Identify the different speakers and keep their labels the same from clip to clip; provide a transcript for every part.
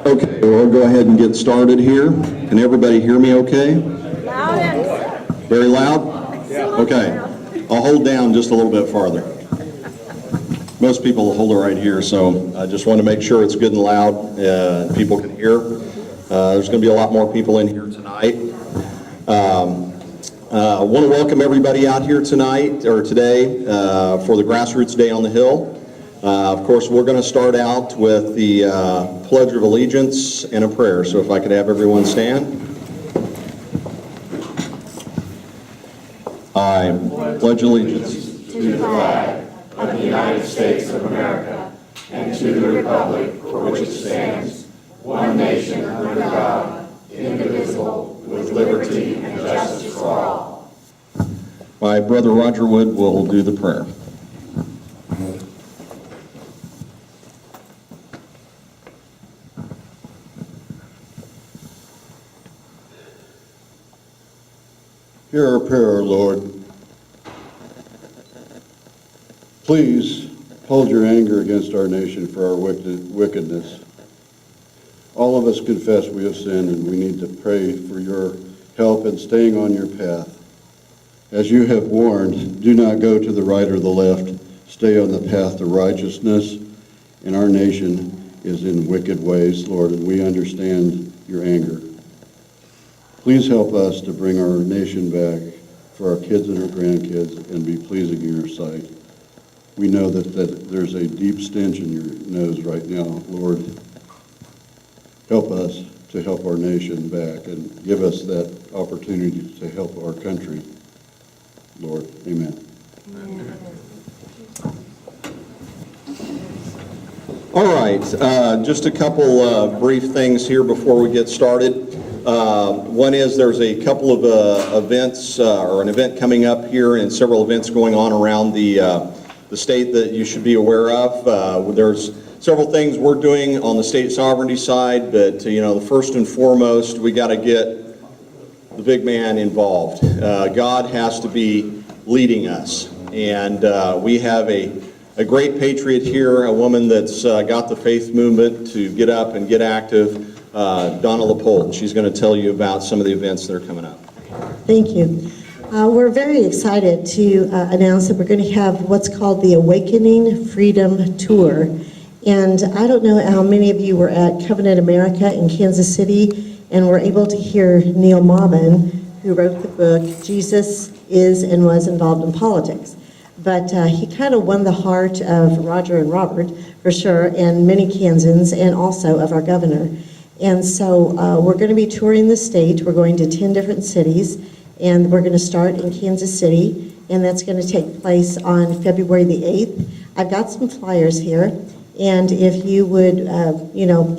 Speaker 1: Okay, we'll go ahead and get started here. Can everybody hear me okay?
Speaker 2: Loud and
Speaker 1: Very loud? Okay. I'll hold down just a little bit farther. Most people will hold it right here, so I just want to make sure it's good and loud and people can hear. There's going to be a lot more people in here tonight. I want to welcome everybody out here tonight, or today, for the Grassroots Day on the Hill. Of course, we're going to start out with the Pledge of Allegiance and a prayer. So if I could have everyone stand. I pledge allegiance
Speaker 3: to the flag of the United States of America and to the republic for which it stands, one nation under God, indivisible, with liberty and justice for all.
Speaker 1: My brother Roger Wood will do the prayer.
Speaker 4: Hear our prayer, Lord. Please hold your anger against our nation for our wickedness. All of us confess we have sinned, and we need to pray for your help in staying on your path. As you have warned, do not go to the right or the left. Stay on the path to righteousness, and our nation is in wicked ways, Lord, and we understand your anger. Please help us to bring our nation back for our kids and our grandkids and be pleasing in your sight. We know that there's a deep stench in your nose right now. Lord, help us to help our nation back and give us that opportunity to help our country. Lord, amen.
Speaker 1: All right, just a couple brief things here before we get started. One is there's a couple of events, or an event coming up here and several events going on around the state that you should be aware of. There's several things we're doing on the state sovereignty side, but the first and foremost, we got to get the big man involved. God has to be leading us, and we have a great patriot here, a woman that's got the faith movement to get up and get active. Donna LaPolt. She's going to tell you about some of the events that are coming up.
Speaker 5: Thank you. We're very excited to announce that we're going to have what's called the Awakening Freedom Tour. And I don't know how many of you were at Covenant America in Kansas City and were able to hear Neil Marvin, who wrote the book, Jesus is and was involved in politics. But he kind of won the heart of Roger and Robert, for sure, and many Kansans, and also of our governor. And so we're going to be touring the state. We're going to 10 different cities, and we're going to start in Kansas City, and that's going to take place on February the 8th. I've got some flyers here, and if you would,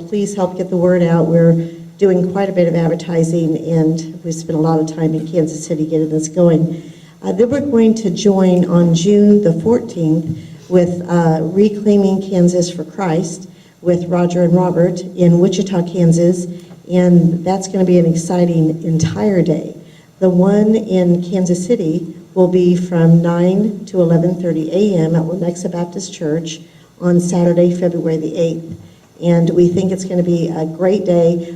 Speaker 5: please help get the word out. We're doing quite a bit of advertising, and we spent a lot of time in Kansas City getting this going. Then we're going to join on June the 14th with Reclaiming Kansas for Christ, with Roger and Robert in Wichita, Kansas, and that's going to be an exciting entire day. The one in Kansas City will be from 9 to 11:30 a.m. at Lenexa Baptist Church on Saturday, February the 8th, and we think it's going to be a great day.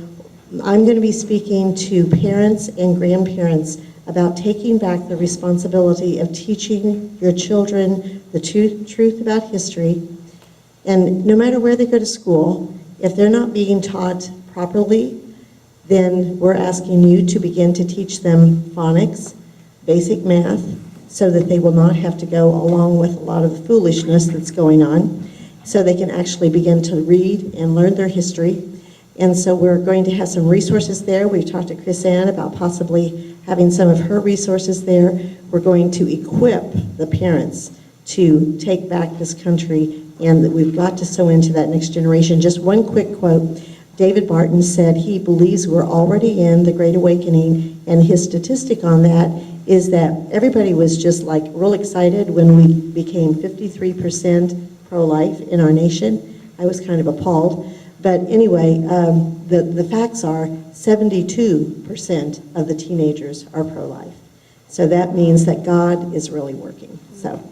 Speaker 5: I'm going to be speaking to parents and grandparents about taking back the responsibility of teaching your children the truth about history. And no matter where they go to school, if they're not being taught properly, then we're asking you to begin to teach them phonics, basic math, so that they will not have to go along with a lot of the foolishness that's going on, so they can actually begin to read and learn their history. And so we're going to have some resources there. We've talked to Chris Ann about possibly having some of her resources there. We're going to equip the parents to take back this country, and that we've got to sow into that next generation. Just one quick quote. David Barton said he believes we're already in the Great Awakening, and his statistic on that is that everybody was just like real excited when we became 53% pro-life in our nation. I was kind of appalled. But anyway, the facts are 72% of the teenagers are pro-life. So that means that God is really working. So.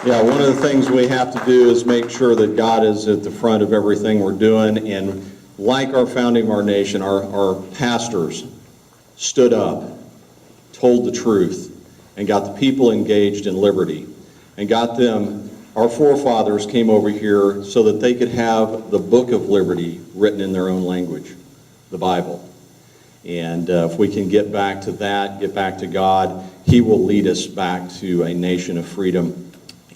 Speaker 1: Yeah, one of the things we have to do is make sure that God is at the front of everything we're doing. And like our founding of our nation, our pastors stood up, told the truth, and got the people engaged in liberty, and got them. Our forefathers came over here so that they could have the book of liberty written in their own language, the Bible. And if we can get back to that, get back to God, He will lead us back to a nation of freedom.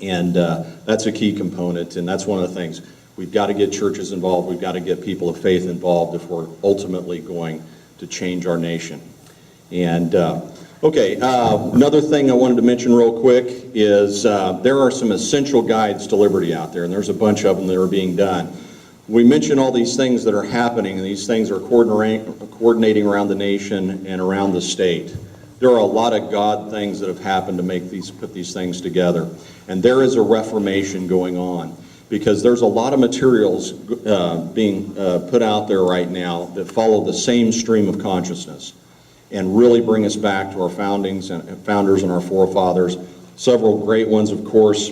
Speaker 1: And that's a key component, and that's one of the things. We've got to get churches involved. We've got to get people of faith involved if we're ultimately going to change our nation. And okay, another thing I wanted to mention real quick is there are some essential guides to liberty out there, and there's a bunch of them that are being done. We mention all these things that are happening, and these things are coordinating around the nation and around the state. There are a lot of God things that have happened to put these things together. And there is a reformation going on, because there's a lot of materials being put out there right now that follow the same stream of consciousness and really bring us back to our founders and our forefathers. Several great ones, of course.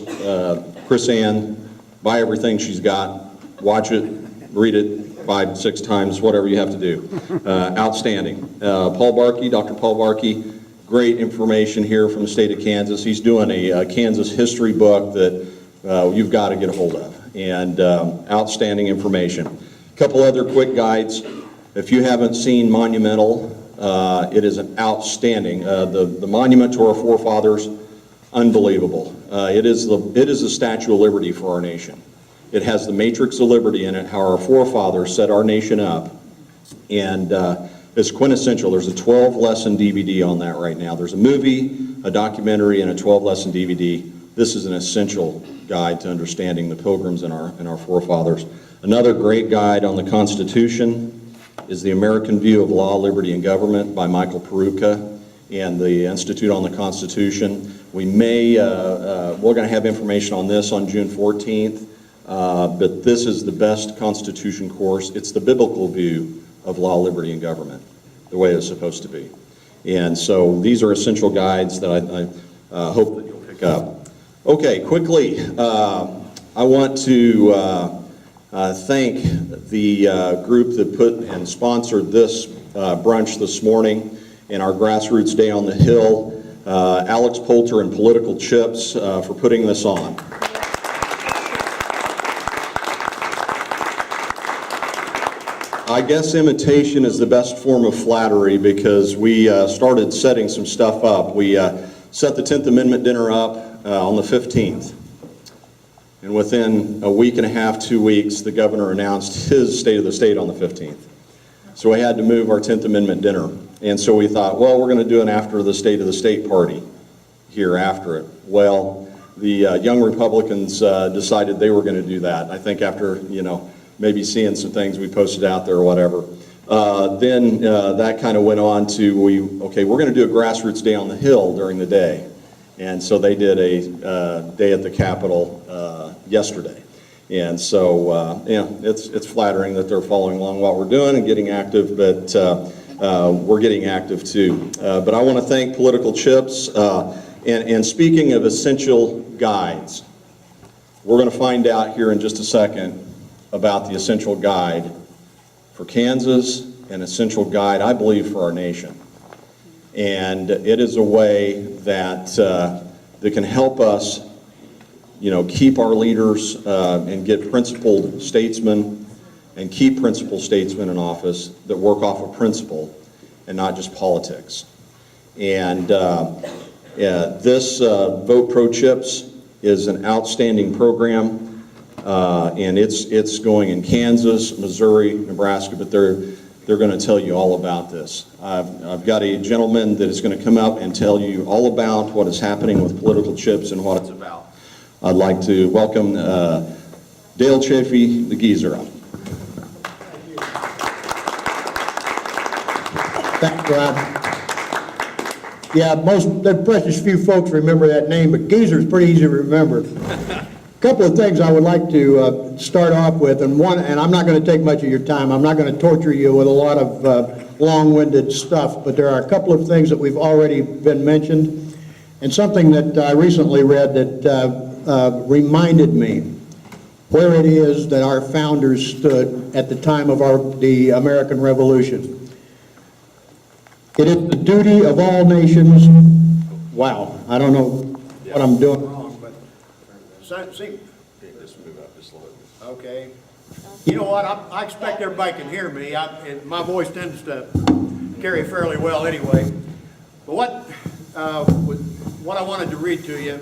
Speaker 1: Chris Ann, buy everything she's got, watch it, read it 5, 6 times, whatever you have to do. Outstanding. Paul Barkey, Dr. Paul Barkey, great information here from the state of Kansas. He's doing a Kansas history book that you've got to get a hold of, and outstanding information. A couple other quick guides. If you haven't seen Monumental, it is an outstanding, the monument to our forefathers, unbelievable. It is the Statue of Liberty for our nation. It has the matrix of liberty in it, how our forefathers set our nation up, and it's quintessential. There's a 12-lesson DVD on that right now. There's a movie, a documentary, and a 12-lesson DVD. This is an essential guide to understanding the Pilgrims and our forefathers. Another great guide on the Constitution is The American View of Law, Liberty, and Government by Michael Peruka and the Institute on the Constitution. We're going to have information on this on June 14th, but this is the best Constitution course. It's the biblical view of law, liberty, and government, the way it's supposed to be. And so these are essential guides that I hope that you'll pick up. Okay, quickly, I want to thank the group that put and sponsored this brunch this morning and our Grassroots Day on the Hill, Alex Poulter and Political Chips for putting this on. I guess imitation is the best form of flattery, because we started setting some stuff up. We set the 10th Amendment dinner up on the 15th. And within a week and a half, 2 weeks, the governor announced his State of the State on the 15th. So we had to move our 10th Amendment dinner. And so we thought, well, we're going to do an after the State of the State party here after it. Well, the young Republicans decided they were going to do that. I think after, maybe seeing some things we posted out there or whatever. Then that kind of went on to, we're going to do a Grassroots Day on the Hill during the day. And so they did a day at the Capitol yesterday. And so, it's flattering that they're following along what we're doing and getting active, but we're getting active too. But I want to thank Political Chips. And speaking of essential guides, we're going to find out here in just a second about the essential guide for Kansas, an essential guide, I believe, for our nation. And it is a way that can help us, keep our leaders and get principled statesmen and keep principled statesmen in office that work off of principle and not just politics. And this Vote Pro Chips is an outstanding program. And it's going in Kansas, Missouri, Nebraska, but they're going to tell you all about this. I've got a gentleman that is going to come up and tell you all about what is happening with Political Chips and what it's about. I'd like to welcome Dale Chaffee, the geezer.
Speaker 6: Thanks, Ron. Yeah, the precious few folks remember that name, but Geezer's pretty easy to remember. A couple of things I would like to start off with, and I'm not going to take much of your time. I'm not going to torture you with a lot of long-winded stuff, but there are a couple of things that we've already been mentioned, and something that I recently read that reminded me where it is that our founders stood at the time of the American Revolution. It is the duty of all nations. Wow, I don't know what I'm doing wrong, but see. Okay. You know what? I expect everybody can hear me. My voice tends to carry fairly well anyway. But what I wanted to read to you,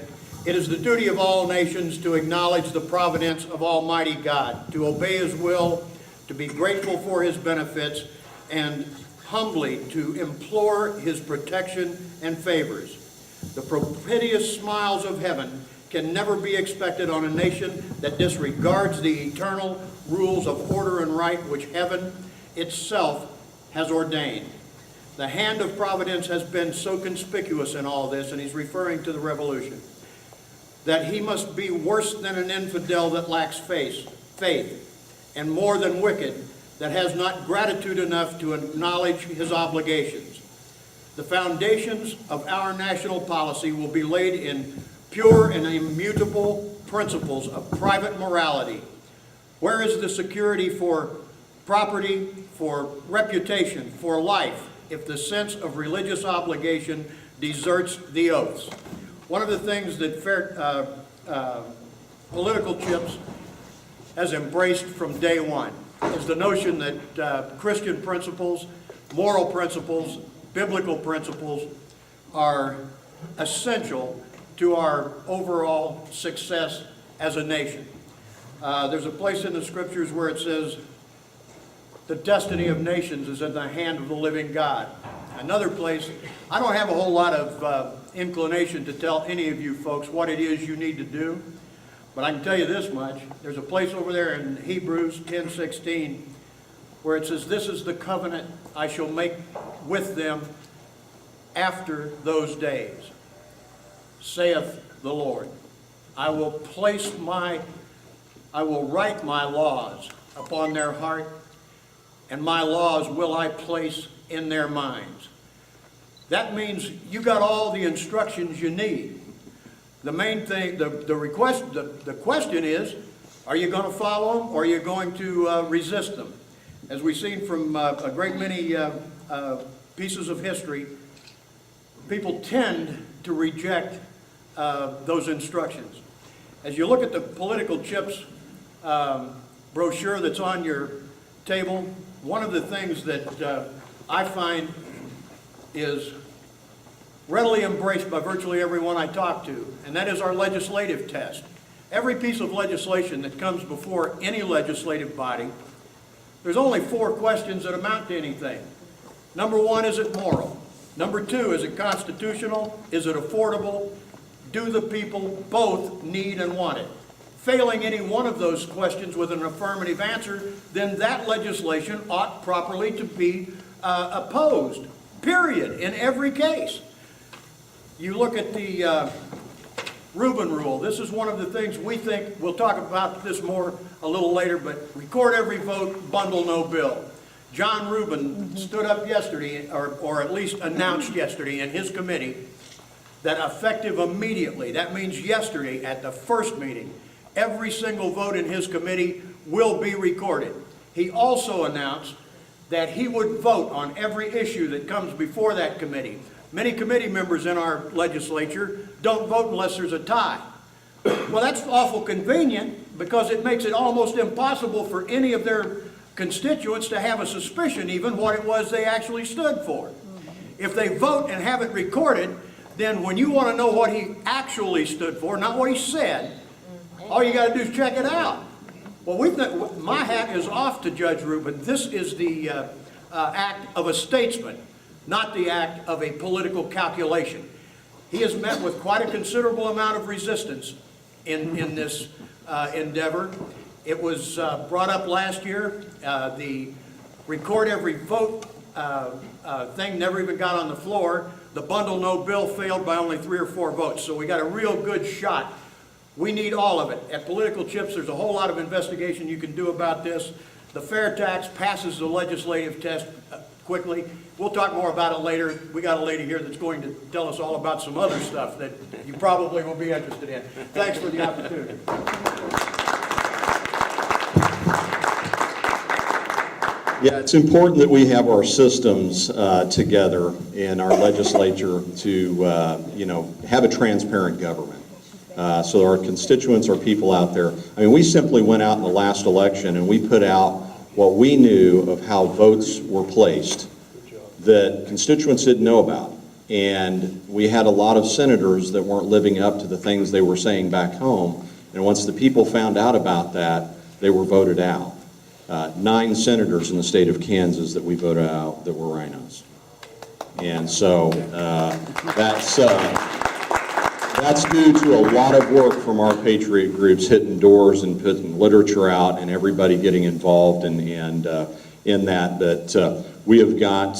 Speaker 6: it is the duty of all nations to acknowledge the providence of Almighty God, to obey His will, to be grateful for His benefits, and humbly to implore His protection and favors. The propitious smiles of heaven can never be expected on a nation that disregards the eternal rules of order and right which heaven itself has ordained. The hand of providence has been so conspicuous in all this, and he's referring to the revolution, that he must be worse than an infidel that lacks faith, and more than wicked that has not gratitude enough to acknowledge his obligations. The foundations of our national policy will be laid in pure and immutable principles of private morality. Where is the security for property, for reputation, for life, if the sense of religious obligation deserts the oaths? One of the things that Political Chips has embraced from day one is the notion that Christian principles, moral principles, biblical principles are essential to our overall success as a nation. There's a place in the scriptures where it says, the destiny of nations is in the hand of the living God. Another place, I don't have a whole lot of inclination to tell any of you folks what it is you need to do, but I can tell you this much. There's a place over there in Hebrews 10:16 where it says, this is the covenant I shall make with them after those days, saith the Lord. I will write my laws upon their heart, and my laws will I place in their minds. That means you got all the instructions you need. The main thing, the question is, are you going to follow them or are you going to resist them? As we've seen from a great many pieces of history, people tend to reject those instructions. As you look at the Political Chips brochure that's on your table, one of the things that I find is readily embraced by virtually everyone I talk to, and that is our legislative test. Every piece of legislation that comes before any legislative body, there's only 4 questions that amount to anything. Number 1, is it moral? Number 2, is it constitutional? Is it affordable? Do the people both need and want it? Failing any one of those questions with an affirmative answer, then that legislation ought properly to be opposed, period, in every case. You look at the Rubin rule. This is one of the things we think, we'll talk about this more a little later, but record every vote, bundle no bill. John Rubin stood up yesterday, or at least announced yesterday in his committee, that effective immediately, that means yesterday at the first meeting, every single vote in his committee will be recorded. He also announced that he would vote on every issue that comes before that committee. Many committee members in our legislature don't vote unless there's a tie. Well, that's awful convenient because it makes it almost impossible for any of their constituents to have a suspicion even what it was they actually stood for. If they vote and have it recorded, then when you want to know what he actually stood for, not what he said, all you got to do is check it out. Well, my hat is off to Judge Rubin. This is the act of a statesman, not the act of a political calculation. He has met with quite a considerable amount of resistance in this endeavor, It was brought up last year. The record every vote thing never even got on the floor. The bundle no bill failed by only 3 or 4 votes, so we got a real good shot. We need all of it. At Political Chips, there's a whole lot of investigation you can do about this. The fair tax passes the legislative test quickly. We'll talk more about it later. We got a lady here that's going to tell us all about some other stuff that you probably will be interested in. Thanks for the opportunity.
Speaker 1: Yeah, it's important that we have our systems together in our legislature to, have a transparent government. So our constituents, our people out there, I mean, we simply went out in the last election and we put out what we knew of how votes were placed that constituents didn't know about. And we had a lot of senators that weren't living up to the things they were saying back home. And once the people found out about that, they were voted out. 9 senators in the state of Kansas that we voted out that were rhinos. And so that's due to a lot of work from our patriot groups hitting doors and putting literature out and everybody getting involved in that. But we've got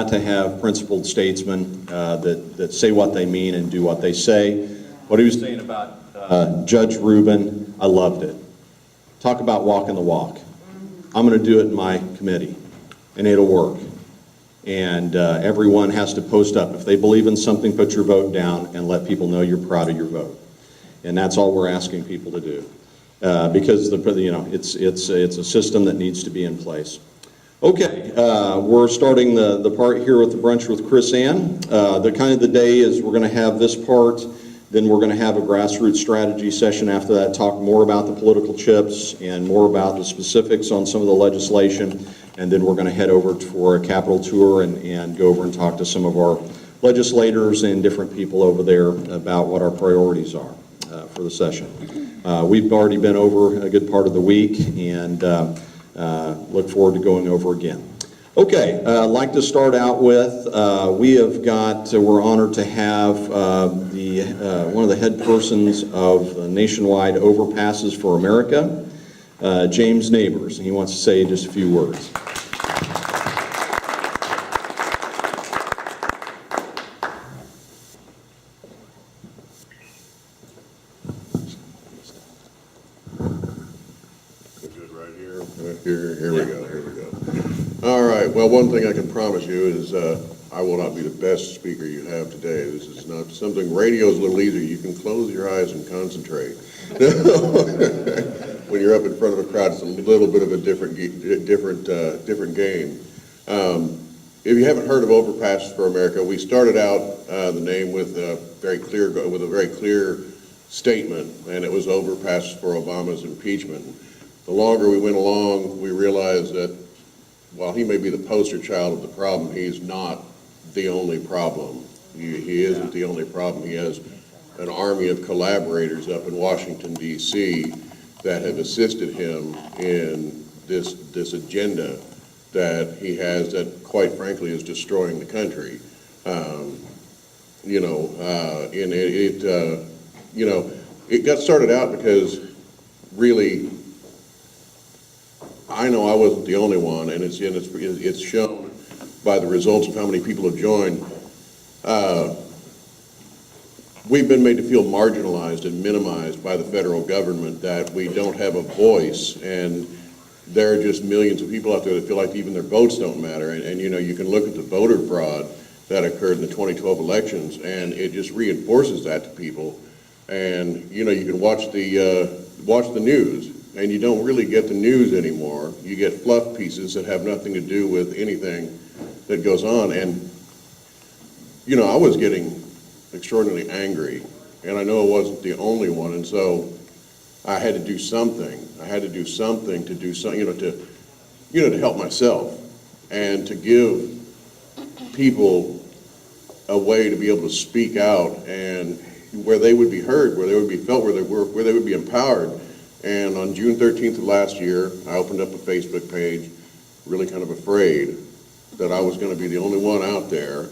Speaker 1: to have principled statesmen that say what they mean and do what they say. What he was saying about Judge Rubin, I loved it. Talk about walking the walk. I'm going to do it in my committee, and it'll work. And everyone has to post up. If they believe in something, put your vote down and let people know you're proud of your vote. And that's all we're asking people to do, because it's a system that needs to be in place. Okay, we're starting the part here with the brunch with Chris Ann. The day is we're going to have this part. Then we're going to have a grassroots strategy session after that, talk more about the political chips and more about the specifics on some of the legislation. And then we're going to head over for a Capitol tour and go over and talk to some of our legislators and different people over there about what our priorities are for the session. We've already been over a good part of the week and look forward to going over again. Okay, I'd like to start out with, we're honored to have one of the head persons of Nationwide Overpasses for America, James Neighbors, and he wants to say just a few words.
Speaker 3: Good, right here. Here we go. All right, well, one thing I can promise you is I will not be the best speaker you have today. This is not something, radio's a little easier. You can close your eyes and concentrate. When you're up in front of a crowd, it's a little bit of a different game. If you haven't heard of Overpasses for America, we started out the name with a very clear statement, and it was Overpasses for Obama's impeachment. The longer we went along, we realized that while he may be the poster child of the problem, he's not the only problem. He isn't the only problem. He has an army of collaborators up in Washington, D.C. that have assisted him in this agenda that he has that, quite frankly, is destroying the country. It got started out because really, I know I wasn't the only one, and it's shown by the results of how many people have joined. We've been made to feel marginalized and minimized by the federal government, that we don't have a voice, and there are just millions of people out there that feel like even their votes don't matter. And you can look at the voter fraud that occurred in the 2012 elections, and it just reinforces that to people. And you can watch the news, and you don't really get the news anymore. You get fluff pieces that have nothing to do with anything that goes on. And I was getting extraordinarily angry, and I know I wasn't the only one, and so I had to do something. I had to do something to help myself and to give people a way to be able to speak out, and where they would be heard, where they would be felt, where they would be empowered. And on June 13th of last year, I opened up a Facebook page, really kind of afraid that I was going to be the only one out there,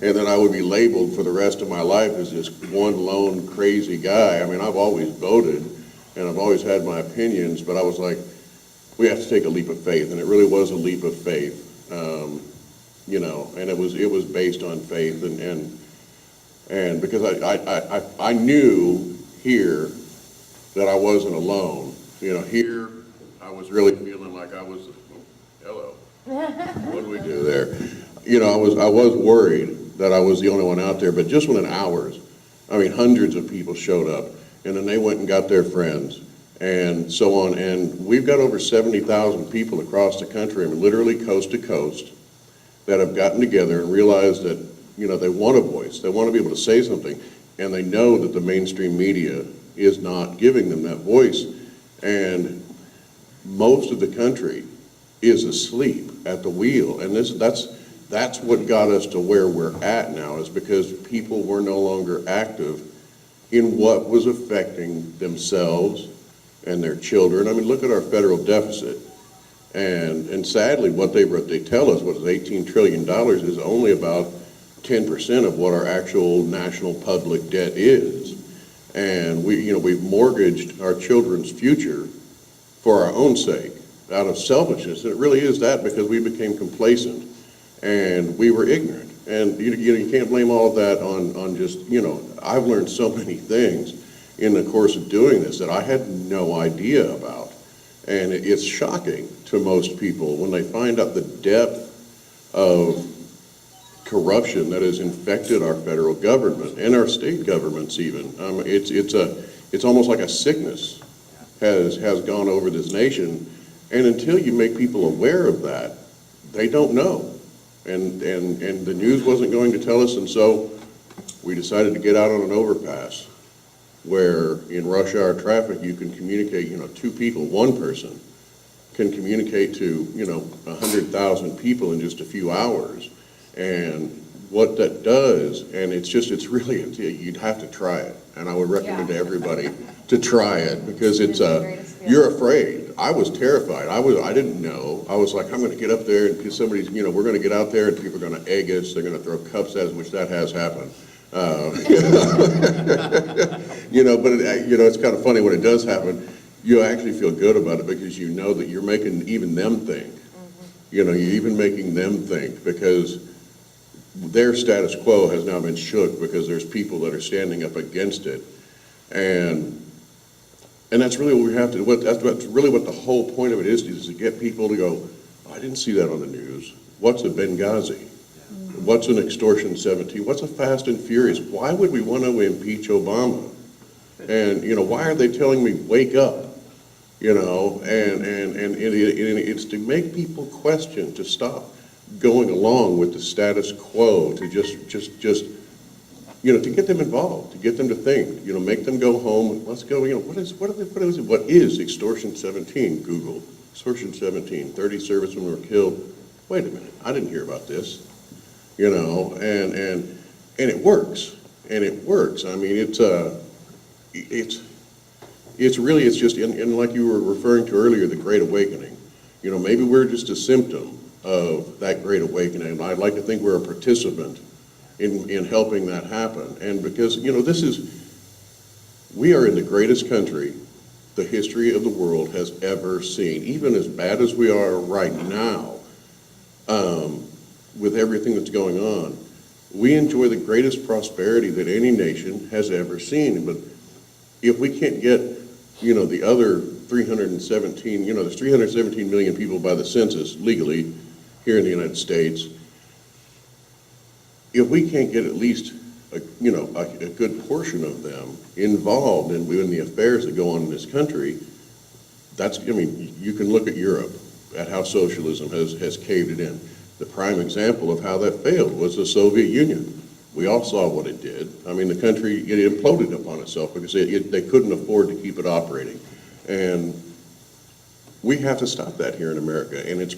Speaker 3: and that I would be labeled for the rest of my life as this one lone crazy guy. I mean, I've always voted, and I've always had my opinions, but I was like, we have to take a leap of faith, and it really was a leap of faith, you know, and it was based on faith, and because I knew here that I wasn't alone, you know, here I was really feeling like I was, hello, what did we do there? You know, I was worried that I was the only one out there, but just within hours, I mean, hundreds of people showed up, and then they went and got their friends, and so on, and we've got over 70,000 people across the country, I mean, literally coast to coast, that have gotten together and realized that, you know, they want a voice, they want to be able to say something, and they know that the mainstream media is not giving them that voice, and most of the country is asleep at the wheel, and that's what got us to where we're at now, is because people were no longer active in what was affecting themselves and their children. I mean, look at our federal deficit. And sadly, what they tell us, what is $18 trillion, is only about 10% of what our actual national public debt is. And we've mortgaged our children's future for our own sake, out of selfishness. And it really is that, because we became complacent and we were ignorant. And you can't blame all of that on just, I've learned so many things in the course of doing this that I had no idea about. And it's shocking to most people when they find out the depth of corruption that has infected our federal government and our state governments even. It's almost like a sickness has gone over this nation. And until you make people aware of that, they don't know. And the news wasn't going to tell us, and so we decided to get out on an overpass where in rush hour traffic you can communicate, two people, one person can communicate to, 100,000 people in just a few hours. And what that does, and it's really, you'd have to try it. And I would recommend to everybody to try it, because you're afraid. I was terrified. I didn't know. I was like, I'm going to get up there and somebody's, we're going to get out there and people are going to egg us. They're going to throw cups at us, which that has happened. But it's kind of funny when it does happen. You actually feel good about it because you know that you're making even them think. You're even making them think, because their status quo has now been shook because there's people that are standing up against it. And that's really what we have to do. That's really what the whole point of it is to get people to go, oh, I didn't see that on the news. What's a Benghazi? What's an extortion 17? What's a Fast and Furious? Why would we want to impeach Obama? And, why are they telling me, wake up? And it's to make people question, to stop going along with the status quo, to just to get them involved, to get them to think, make them go home. Let's go, what is extortion 17? Google, extortion 17, 30 servicemen were killed. Wait a minute, I didn't hear about this. And it works, and it works. I mean, it's just, and like you were referring to earlier, the Great Awakening. Maybe we're just a symptom of that Great Awakening. I'd like to think we're a participant in helping that happen. And because, we are in the greatest country the history of the world has ever seen. Even as bad as we are right now, with everything that's going on, we enjoy the greatest prosperity that any nation has ever seen. But if we can't get, the other 317, there's 317 million people by the census legally here in the United States. If we can't get at least a good portion of them involved in the affairs that go on in this country, you can look at Europe, at how socialism has caved it in. The prime example of how that failed was the Soviet Union. We all saw what it did. I mean, the country, it imploded upon itself because they couldn't afford to keep it operating. And we have to stop that here in America, and it's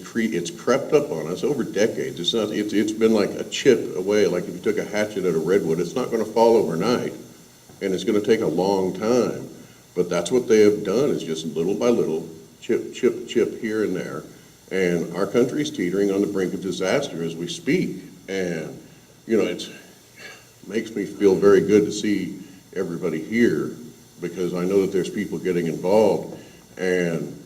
Speaker 3: crept up on us over decades. It's been like a chip away, like if you took a hatchet at a redwood. It's not going to fall overnight, and it's going to take a long time. But that's what they have done, is just little by little, chip here and there. And our country's teetering on the brink of disaster as we speak. And, it makes me feel very good to see everybody here because I know that there's people getting involved, and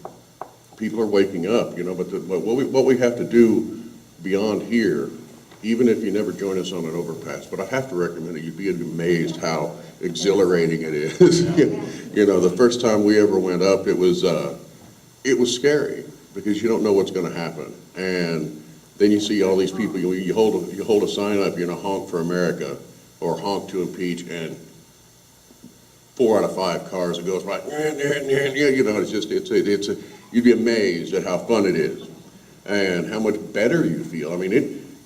Speaker 3: people are waking up, you know, but what we have to do beyond here, even if you never join us on an overpass, but I have to recommend it, you'd be amazed how exhilarating it is. You know, the first time we ever went up, it was scary, because you don't know what's gonna happen. And then you see all these people, you hold a sign up, you know, honk for America, or honk to impeach, and 4 out of 5 cars, it goes like, you know, you'd be amazed at how fun it is, and how much better you feel. I mean,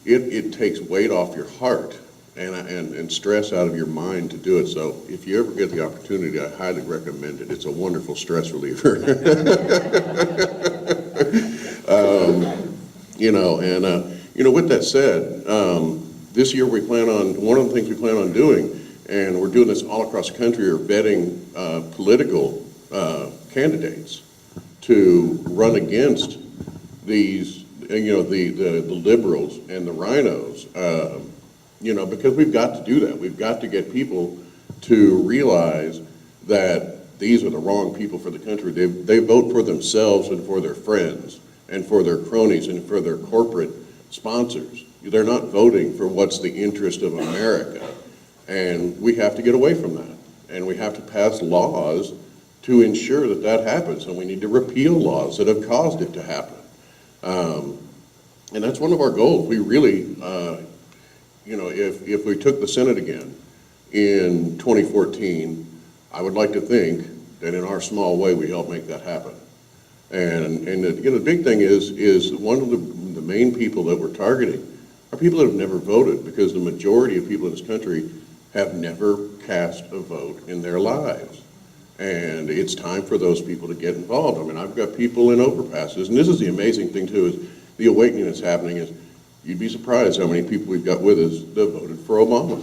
Speaker 3: it takes weight off your heart and stress out of your mind to do it. So if you ever get the opportunity, I highly recommend it. It's a wonderful stress reliever. You know, and you know, with that said, this year one of the things we plan on doing, and we're doing this all across the country, are vetting political candidates to run against these, you know, the liberals and the rhinos, you know, because we've got to do that. We've got to get people to realize that these are the wrong people for the country. They vote for themselves and for their friends and for their cronies and for their corporate sponsors. They're not voting for what's the interest of America. And we have to get away from that. And we have to pass laws to ensure that that happens. And we need to repeal laws that have caused it to happen. And that's one of our goals. We really, you know, if we took the Senate again in 2014, I would like to think that in our small way, we help make that happen. And you know, the big thing is one of the main people that we're targeting are people that have never voted, because the majority of people in this country have never cast a vote in their lives. And it's time for those people to get involved. I mean, I've got people in overpasses, and this is the amazing thing too, is the awakening that's happening is, you'd be surprised how many people we've got with us that voted for Obama.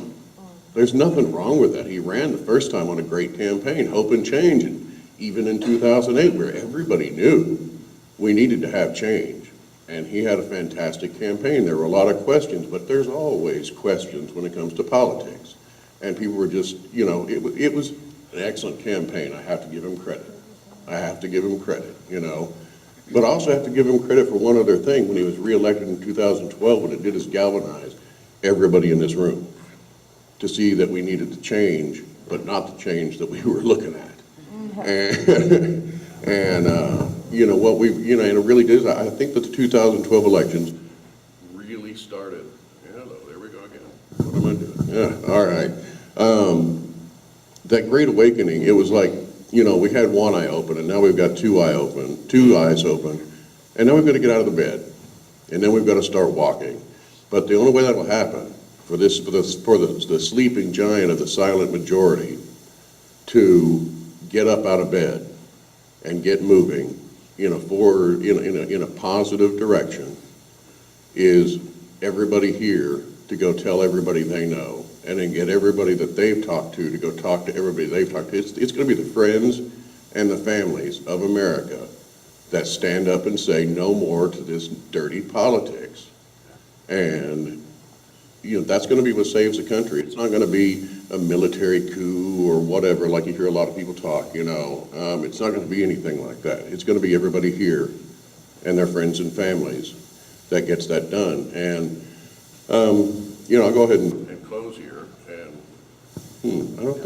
Speaker 3: There's nothing wrong with that. He ran the first time on a great campaign, Hope and Change, and even in 2008, where everybody knew we needed to have change. And he had a fantastic campaign. There were a lot of questions, but there's always questions when it comes to politics. And people were just, you know, it was an excellent campaign. I have to give him credit. I have to give him credit, you know. But I also have to give him credit for one other thing. When he was reelected in 2012, what it did is galvanize everybody in this room to see that we needed to change, but not the change that we were looking at. And you know, what we've, you know, and it really did, I think that the 2012 elections really started, hello, there we go again. What am I doing? Yeah, all right. That Great Awakening, it was like, you know, we had one eye open, and now we've got two eyes open, and now we've got to get out of the bed, and then we've got to start walking. But the only way that will happen for the sleeping giant of the silent majority to get up out of bed and get moving in a positive direction is everybody here to go tell everybody they know, and then get everybody that they've talked to go talk to everybody they've talked to. It's going to be the friends and the families of America that stand up and say no more to this dirty politics. And you know, that's going to be what saves the country. It's not going to be a military coup or whatever, like you hear a lot of people talk, you know. It's not going to be anything like that. It's going to be everybody here and their friends and families that gets that done. And, you know, I'll go ahead and close here. And I don't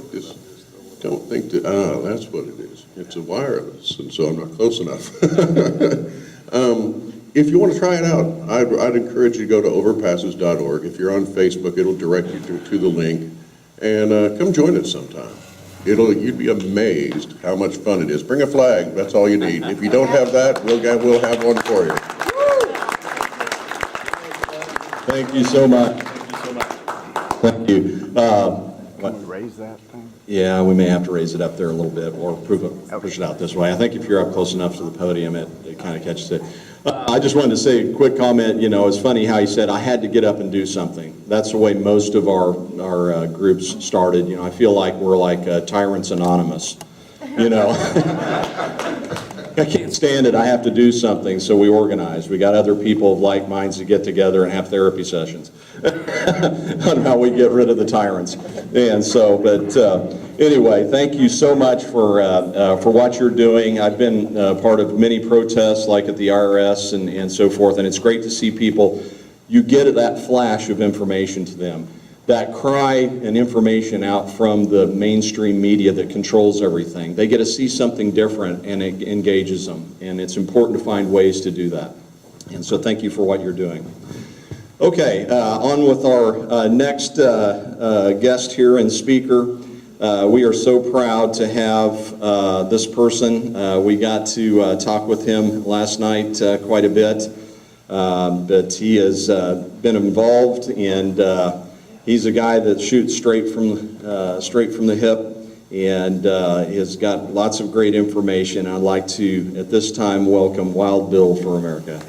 Speaker 3: think that, that's what it is. It's a wireless, and so I'm not close enough. If you want to try it out, I'd encourage you to go to overpasses.org. If you're on Facebook, it'll direct you to the link. And come join us sometime. You'd be amazed how much fun it is. Bring a flag, that's all you need. If you don't have that, we'll have one for you.
Speaker 1: Thank you so much. Thank you.
Speaker 7: Can we raise that thing?
Speaker 1: Yeah, we may have to raise it up there a little bit, or push it out this way. I think if you're up close enough to the podium, it kind of catches it. I just wanted to say a quick comment. You know, it's funny how he said, I had to get up and do something. That's the way most of our groups started. You know, I feel like we're like Tyrants Anonymous, you know. I can't stand it, I have to do something, so we organized. We got other people of like minds to get together and have therapy sessions on how we get rid of the tyrants. And so, but anyway, thank you so much for what you're doing. I've been part of many protests, like at the IRS and so forth, and it's great to see people, you get that flash of information to them. That cry and information out from the mainstream media that controls everything. They get to see something different and it engages them. And it's important to find ways to do that. And so thank you for what you're doing. Okay, on with our next guest here and speaker. We are so proud to have this person. We got to talk with him last night quite a bit. But he has been involved, and he's a guy that shoots straight from the hip, and has got lots of great information. I'd like to, at this time, welcome Wild Bill for America.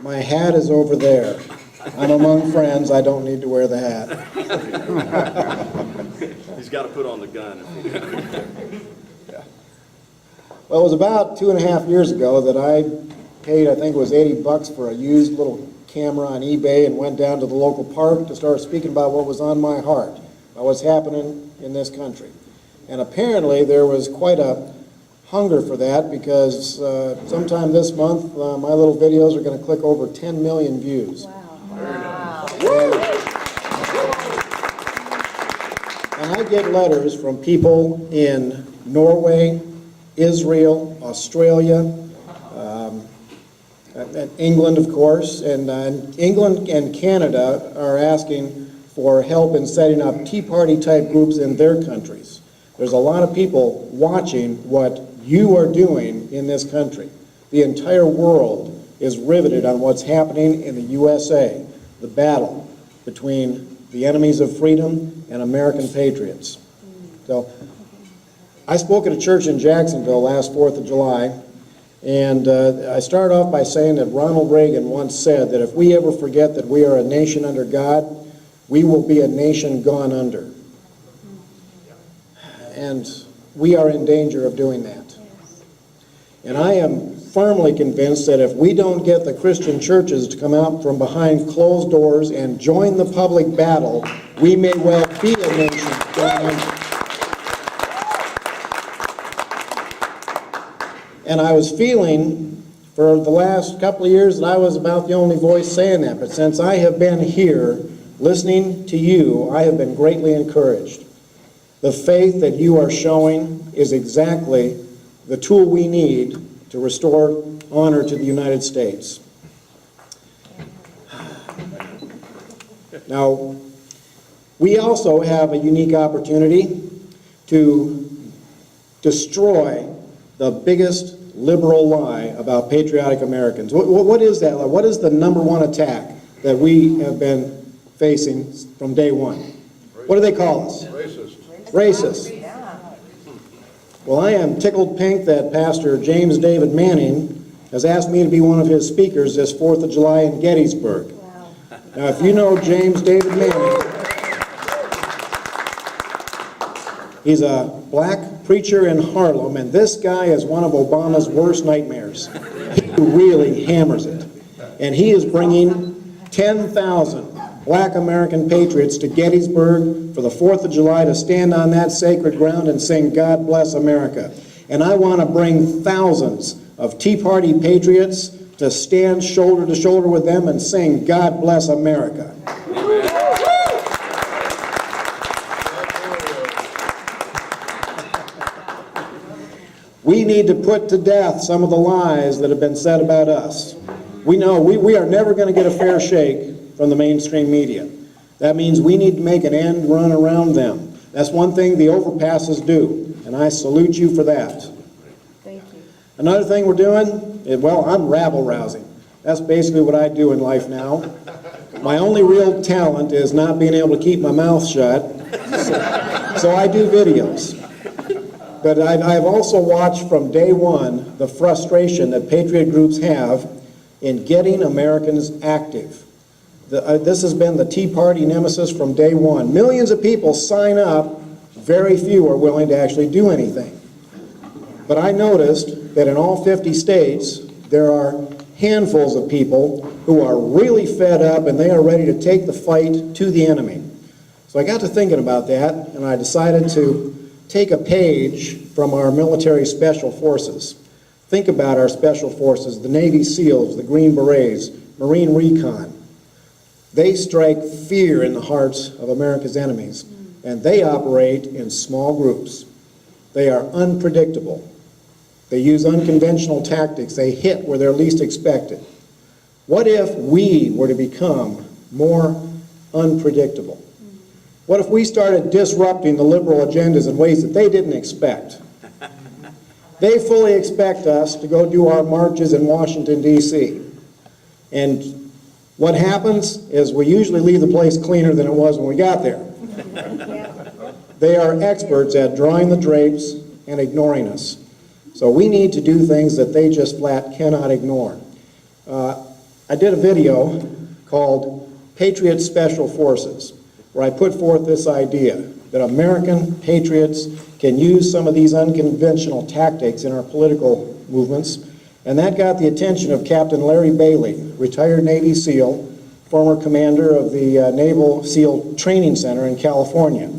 Speaker 8: My hat is over there. I'm among friends, I don't need to wear the hat.
Speaker 1: He's got to put on the gun.
Speaker 8: Well, it was about 2.5 years ago that I paid, I think it was $80 for a used little camera on eBay and went down to the local park to start speaking about what was on my heart, about what's happening in this country. And apparently there was quite a hunger for that, because sometime this month my little videos are going to click over 10 million views.
Speaker 2: Wow.
Speaker 8: And I get letters from people in Norway, Israel, Australia, and England, of course, and England and Canada are asking for help in setting up Tea Party type groups in their countries. There's a lot of people watching what you are doing in this country. The entire world is riveted on what's happening in the USA, the battle between the enemies of freedom and American patriots. So, I spoke at a church in Jacksonville last 4th of July, and I start off by saying that Ronald Reagan once said that if we ever forget that we are a nation under God, we will be a nation gone under. And we are in danger of doing that. And I am firmly convinced that if we don't get the Christian churches to come out from behind closed doors and join the public battle, we may well be a nation gone under. And I was feeling for the last couple of years that I was about the only voice saying that. But since I have been here listening to you, I have been greatly encouraged. The faith that you are showing is exactly the tool we need to restore honor to the United States. Now, we also have a unique opportunity to destroy the biggest liberal lie about patriotic Americans. What is that lie? What is the number one attack that we have been facing from day one? What do they call us?
Speaker 4: Racist.
Speaker 8: Racist. Well, I am tickled pink that Pastor James David Manning has asked me to be one of his speakers this 4th of July in Gettysburg.
Speaker 2: Wow.
Speaker 8: Now, if you know James David Manning, he's a black preacher in Harlem, and this guy is one of Obama's worst nightmares. He really hammers it. And he is bringing 10,000 black American patriots to Gettysburg for the 4th of July to stand on that sacred ground and sing God Bless America. And I want to bring thousands of Tea Party patriots to stand shoulder to shoulder with them and sing God Bless America. We need to put to death some of the lies that have been said about us. We know we are never going to get a fair shake from the mainstream media. That means we need to make an end run around them. That's one thing the overpasses do, and I salute you for that.
Speaker 2: Thank you.
Speaker 8: Another thing we're doing is, well, I'm rabble-rousing. That's basically what I do in life now. My only real talent is not being able to keep my mouth shut, so I do videos. But I've also watched from day one the frustration that patriot groups have in getting Americans active. This has been the Tea Party nemesis from day one. Millions of people sign up, very few are willing to actually do anything. But I noticed that in all 50 states, there are handfuls of people who are really fed up and they are ready to take the fight to the enemy. So I got to thinking about that, and I decided to take a page from our military special forces. Think about our special forces, the Navy SEALs, the Green Berets, Marine Recon. They strike fear in the hearts of America's enemies, and they operate in small groups. They are unpredictable. They use unconventional tactics. They hit where they're least expected. What if we were to become more unpredictable? What if we started disrupting the liberal agendas in ways that they didn't expect? They fully expect us to go do our marches in Washington, D.C. And what happens is we usually leave the place cleaner than it was when we got there. They are experts at drawing the drapes and ignoring us. So we need to do things that they just flat cannot ignore. I did a video called Patriot Special Forces, where I put forth this idea that American patriots can use some of these unconventional tactics in our political movements, and that got the attention of Captain Larry Bailey, retired Navy SEAL, former commander of the Naval SEAL Training Center in California.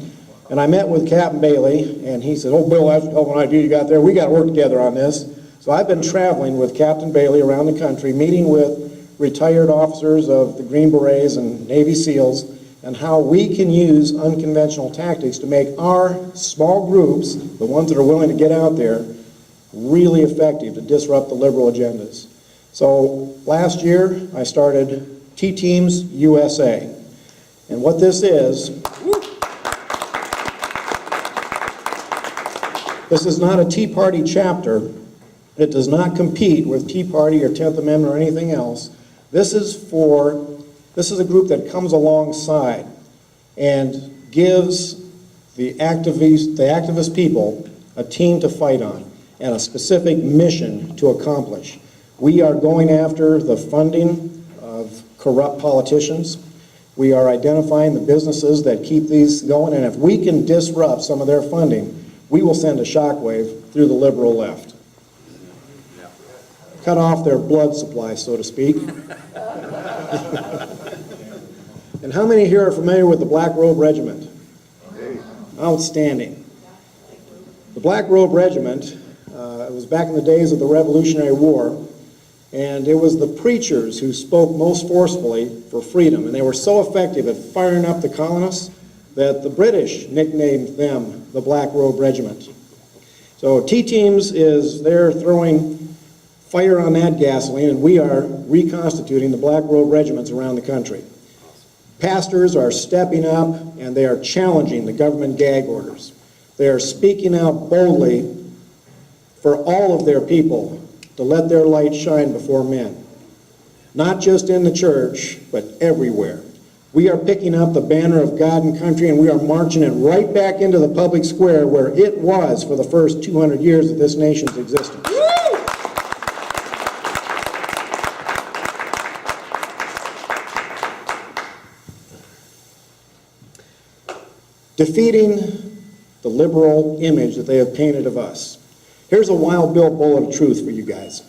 Speaker 8: And I met with Captain Bailey, and he said, "Oh, Bill, that's a hell of an idea you got there. We got to work together on this." So I've been traveling with Captain Bailey around the country, meeting with retired officers of the Green Berets and Navy SEALs, and how we can use unconventional tactics to make our small groups, the ones that are willing to get out there, really effective to disrupt the liberal agendas. So last year, I started T-Teams USA. And what this is not a Tea Party chapter. It does not compete with Tea Party or 10th Amendment or anything else. This is a group that comes alongside and gives the activist people a team to fight on and a specific mission to accomplish. We are going after the funding of corrupt politicians. We are identifying the businesses that keep these going, and if we can disrupt some of their funding, we will send a shockwave through the liberal left. Cut off their blood supply, so to speak. And how many here are familiar with the Black Robe Regiment? Outstanding. The Black Robe Regiment, it was back in the days of the Revolutionary War, and it was the preachers who spoke most forcefully for freedom, and they were so effective at firing up the colonists that the British nicknamed them the Black Robe Regiment. So T-Teams is there throwing fire on that gasoline, and we are reconstituting the Black Robe Regiments around the country. Pastors are stepping up, and they are challenging the government gag orders. They are speaking out boldly for all of their people to let their light shine before men. Not just in the church, but everywhere. We are picking up the banner of God and country, and we are marching it right back into the public square where it was for the first 200 years of this nation's existence. Defeating the liberal image that they have painted of us. Here's a Wild Bill bullet of truth for you guys.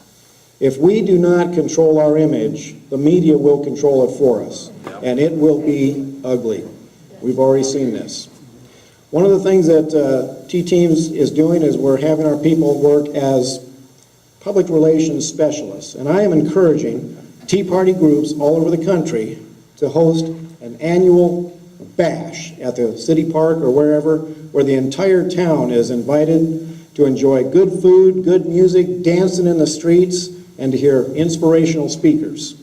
Speaker 8: If we do not control our image, the media will control it for us, and it will be ugly. We've already seen this. One of the things that T-Teams is doing is we're having our people work as public relations specialists, and I am encouraging Tea Party groups all over the country to host an annual bash at the city park or wherever, where the entire town is invited to enjoy good food, good music, dancing in the streets, and to hear inspirational speakers.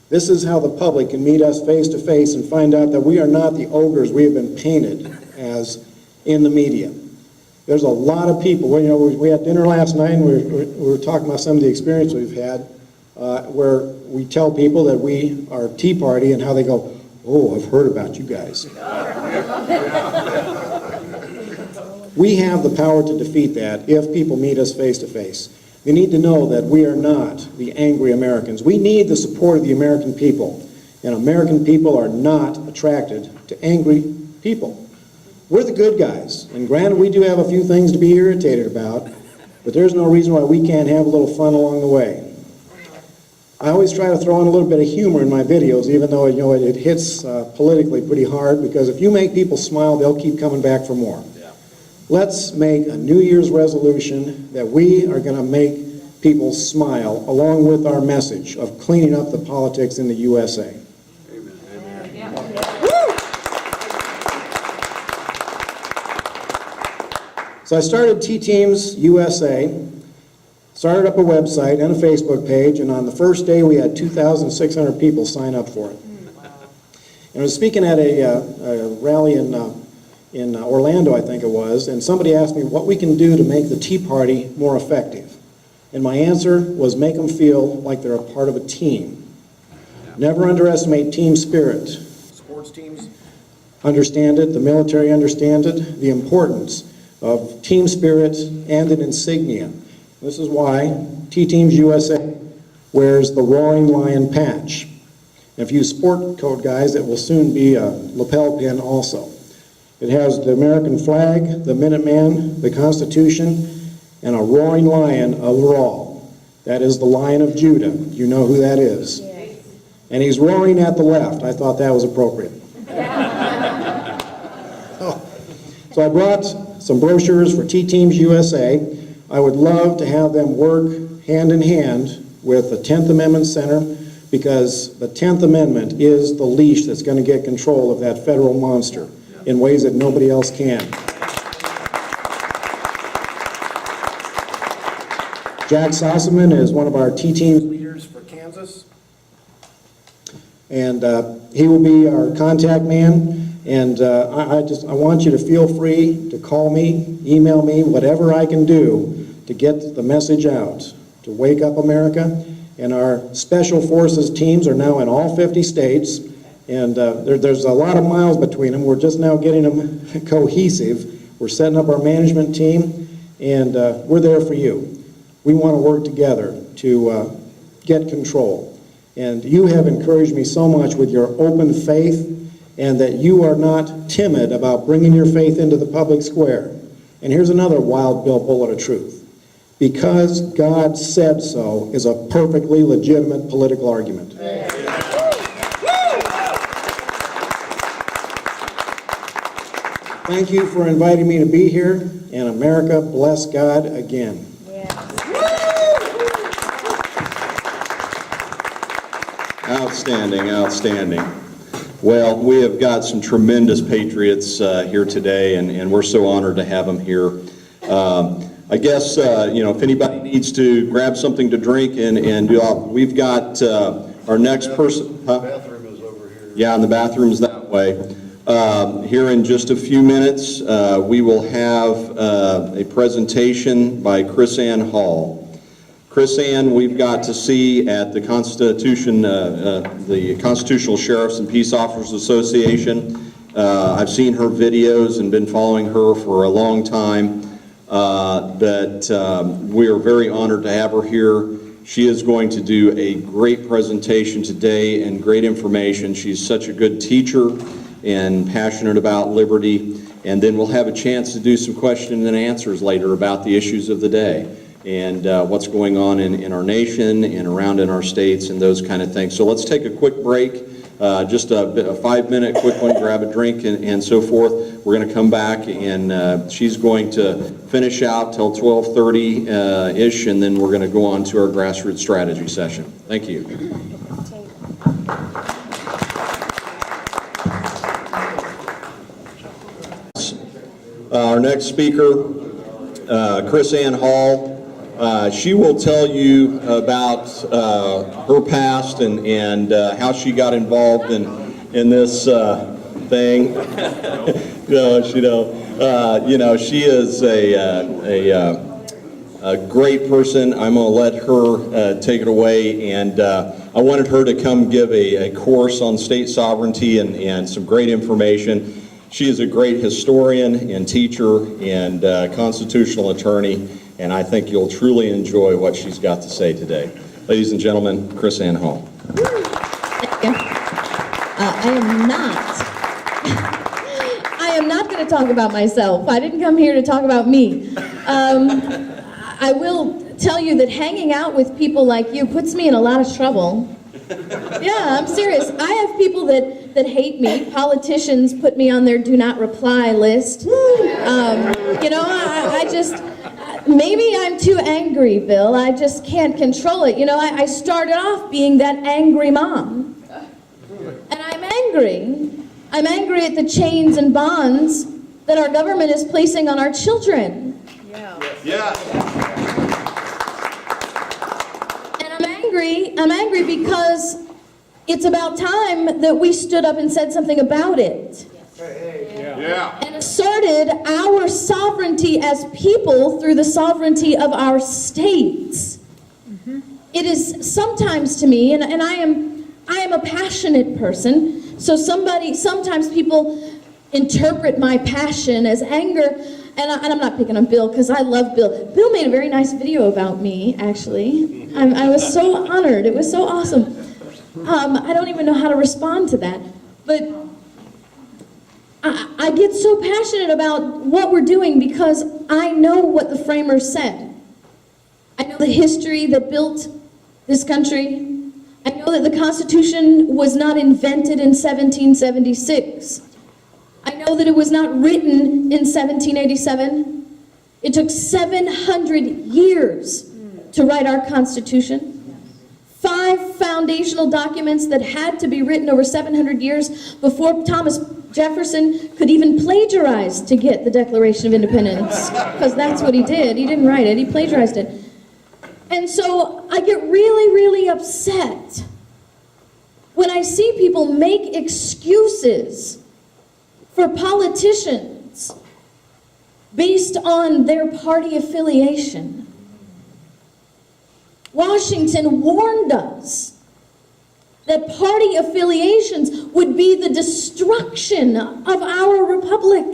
Speaker 8: This is how the public can meet us face to face and find out that we are not the ogres we have been painted as in the media. There's a lot of people, we had dinner last night and we were talking about some of the experience we've had where we tell people that we are Tea Party and how they go, "Oh, I've heard about you guys." We have the power to defeat that if people meet us face to face. They need to know that we are not the angry Americans. We need the support of the American people. and American people are not attracted to angry people. We're the good guys, and granted, we do have a few things to be irritated about, but there's no reason why we can't have a little fun along the way. I always try to throw in a little bit of humor in my videos, even though it hits politically pretty hard, because if you make people smile, they'll keep coming back for more.
Speaker 1: Yeah.
Speaker 8: Let's make a New Year's resolution that we are going to make people smile, along with our message of cleaning up the politics in the USA. So I started T-Teams USA, started up a website and a Facebook page, and on the first day we had 2,600 people sign up for it. And I was speaking at a rally in Orlando, I think it was, and somebody asked me what we can do to make the Tea Party more effective. And my answer was make them feel like they're a part of a team. Never underestimate team spirit. Sports teams understand it, the military understand it, the importance of team spirit and an insignia. This is why T-Teams USA wears the Roaring Lion patch. And if you sport coat guys, it will soon be a lapel pin also. It has the American flag, the Minuteman, the Constitution, and a roaring lion overall. That is the Lion of Judah. You know who that is. Yes. And he's roaring at the left. I thought that was appropriate. So I brought some brochures for T-Teams USA. I would love to have them work hand in hand with the 10th Amendment Center, because the 10th Amendment is the leash that's going to get control of that federal monster in ways that nobody else can. Jack Sossaman is one of our T-Teams leaders for Kansas, and he will be our contact man. And I want you to feel free to call me, email me, whatever I can do to get the message out, to wake up America. And our Special Forces teams are now in all 50 states, and there's a lot of miles between them. We're just now getting them cohesive. We're setting up our management team, and we're there for you. We want to work together to get control. And you have encouraged me so much with your open faith, and that you are not timid about bringing your faith into the public square. And here's another wild bill bullet of truth. Because God said so is a perfectly legitimate political argument. Thank you for inviting me to be here, and America bless God again.
Speaker 1: Outstanding, outstanding. Well, we have got some tremendous patriots here today, and we're so honored to have them here. I guess, if anybody needs to grab something to drink and do all, we've got our next person.
Speaker 4: The bathroom is over here.
Speaker 1: Yeah, and the bathroom's that way. Here in just a few minutes, we will have a presentation by Chris Ann Hall. Chris Ann, we've got to see at the Constitutional Sheriffs and Peace Officers Association. I've seen her videos and been following her for a long time. We are very honored to have her here. She is going to do a great presentation today and great information. She's such a good teacher and passionate about liberty. And then we'll have a chance to do some questions and answers later about the issues of the day and what's going on in our nation and around in our states and those kind of things. So let's take a quick break, just a 5-minute quick one, grab a drink and so forth. We're going to come back and she's going to finish out till 12:30-ish, and then we're going to go on to our grassroots strategy session. Thank you. Our next speaker, Chris Ann Hall. She will tell you about her past and how she got involved in this thing. No, she don't. She is a great person. I'm going to let her take it away, and I wanted her to come give a course on state sovereignty and some great information. She is a great historian and teacher and constitutional attorney, and I think you'll truly enjoy what she's got to say today. Ladies and gentlemen, Chris Ann Hall.
Speaker 9: Thank you. I am not going to talk about myself. I didn't come here to talk about me. I will tell you that hanging out with people like you puts me in a lot of trouble. Yeah, I'm serious. I have people that hate me. Politicians put me on their do not reply list. You know, I just, maybe I'm too angry, Bill. I just can't control it. You know, I started off being that angry mom. And I'm angry. I'm angry at the chains and bonds that our government is placing on our children.
Speaker 1: Yeah.
Speaker 9: I'm angry because it's about time that we stood up and said something about it.
Speaker 1: Yeah.
Speaker 9: And asserted our sovereignty as people through the sovereignty of our states. It is sometimes to me, and I am a passionate person, so sometimes people interpret my passion as anger. And I'm not picking on Bill, because I love Bill. Bill made a very nice video about me, actually. I was so honored. It was so awesome. I don't even know how to respond to that. But I get so passionate about what we're doing because I know what the framers said. I know the history that built this country. I know that the Constitution was not invented in 1776. I know that it was not written in 1787. It took 700 years to write our Constitution. 5 foundational documents that had to be written over 700 years before Thomas Jefferson could even plagiarize to get the Declaration of Independence, because that's what he did. He didn't write it, he plagiarized it. And so I get really, really upset when I see people make excuses for politicians based on their party affiliation. Washington warned us that party affiliations would be the destruction of our republic.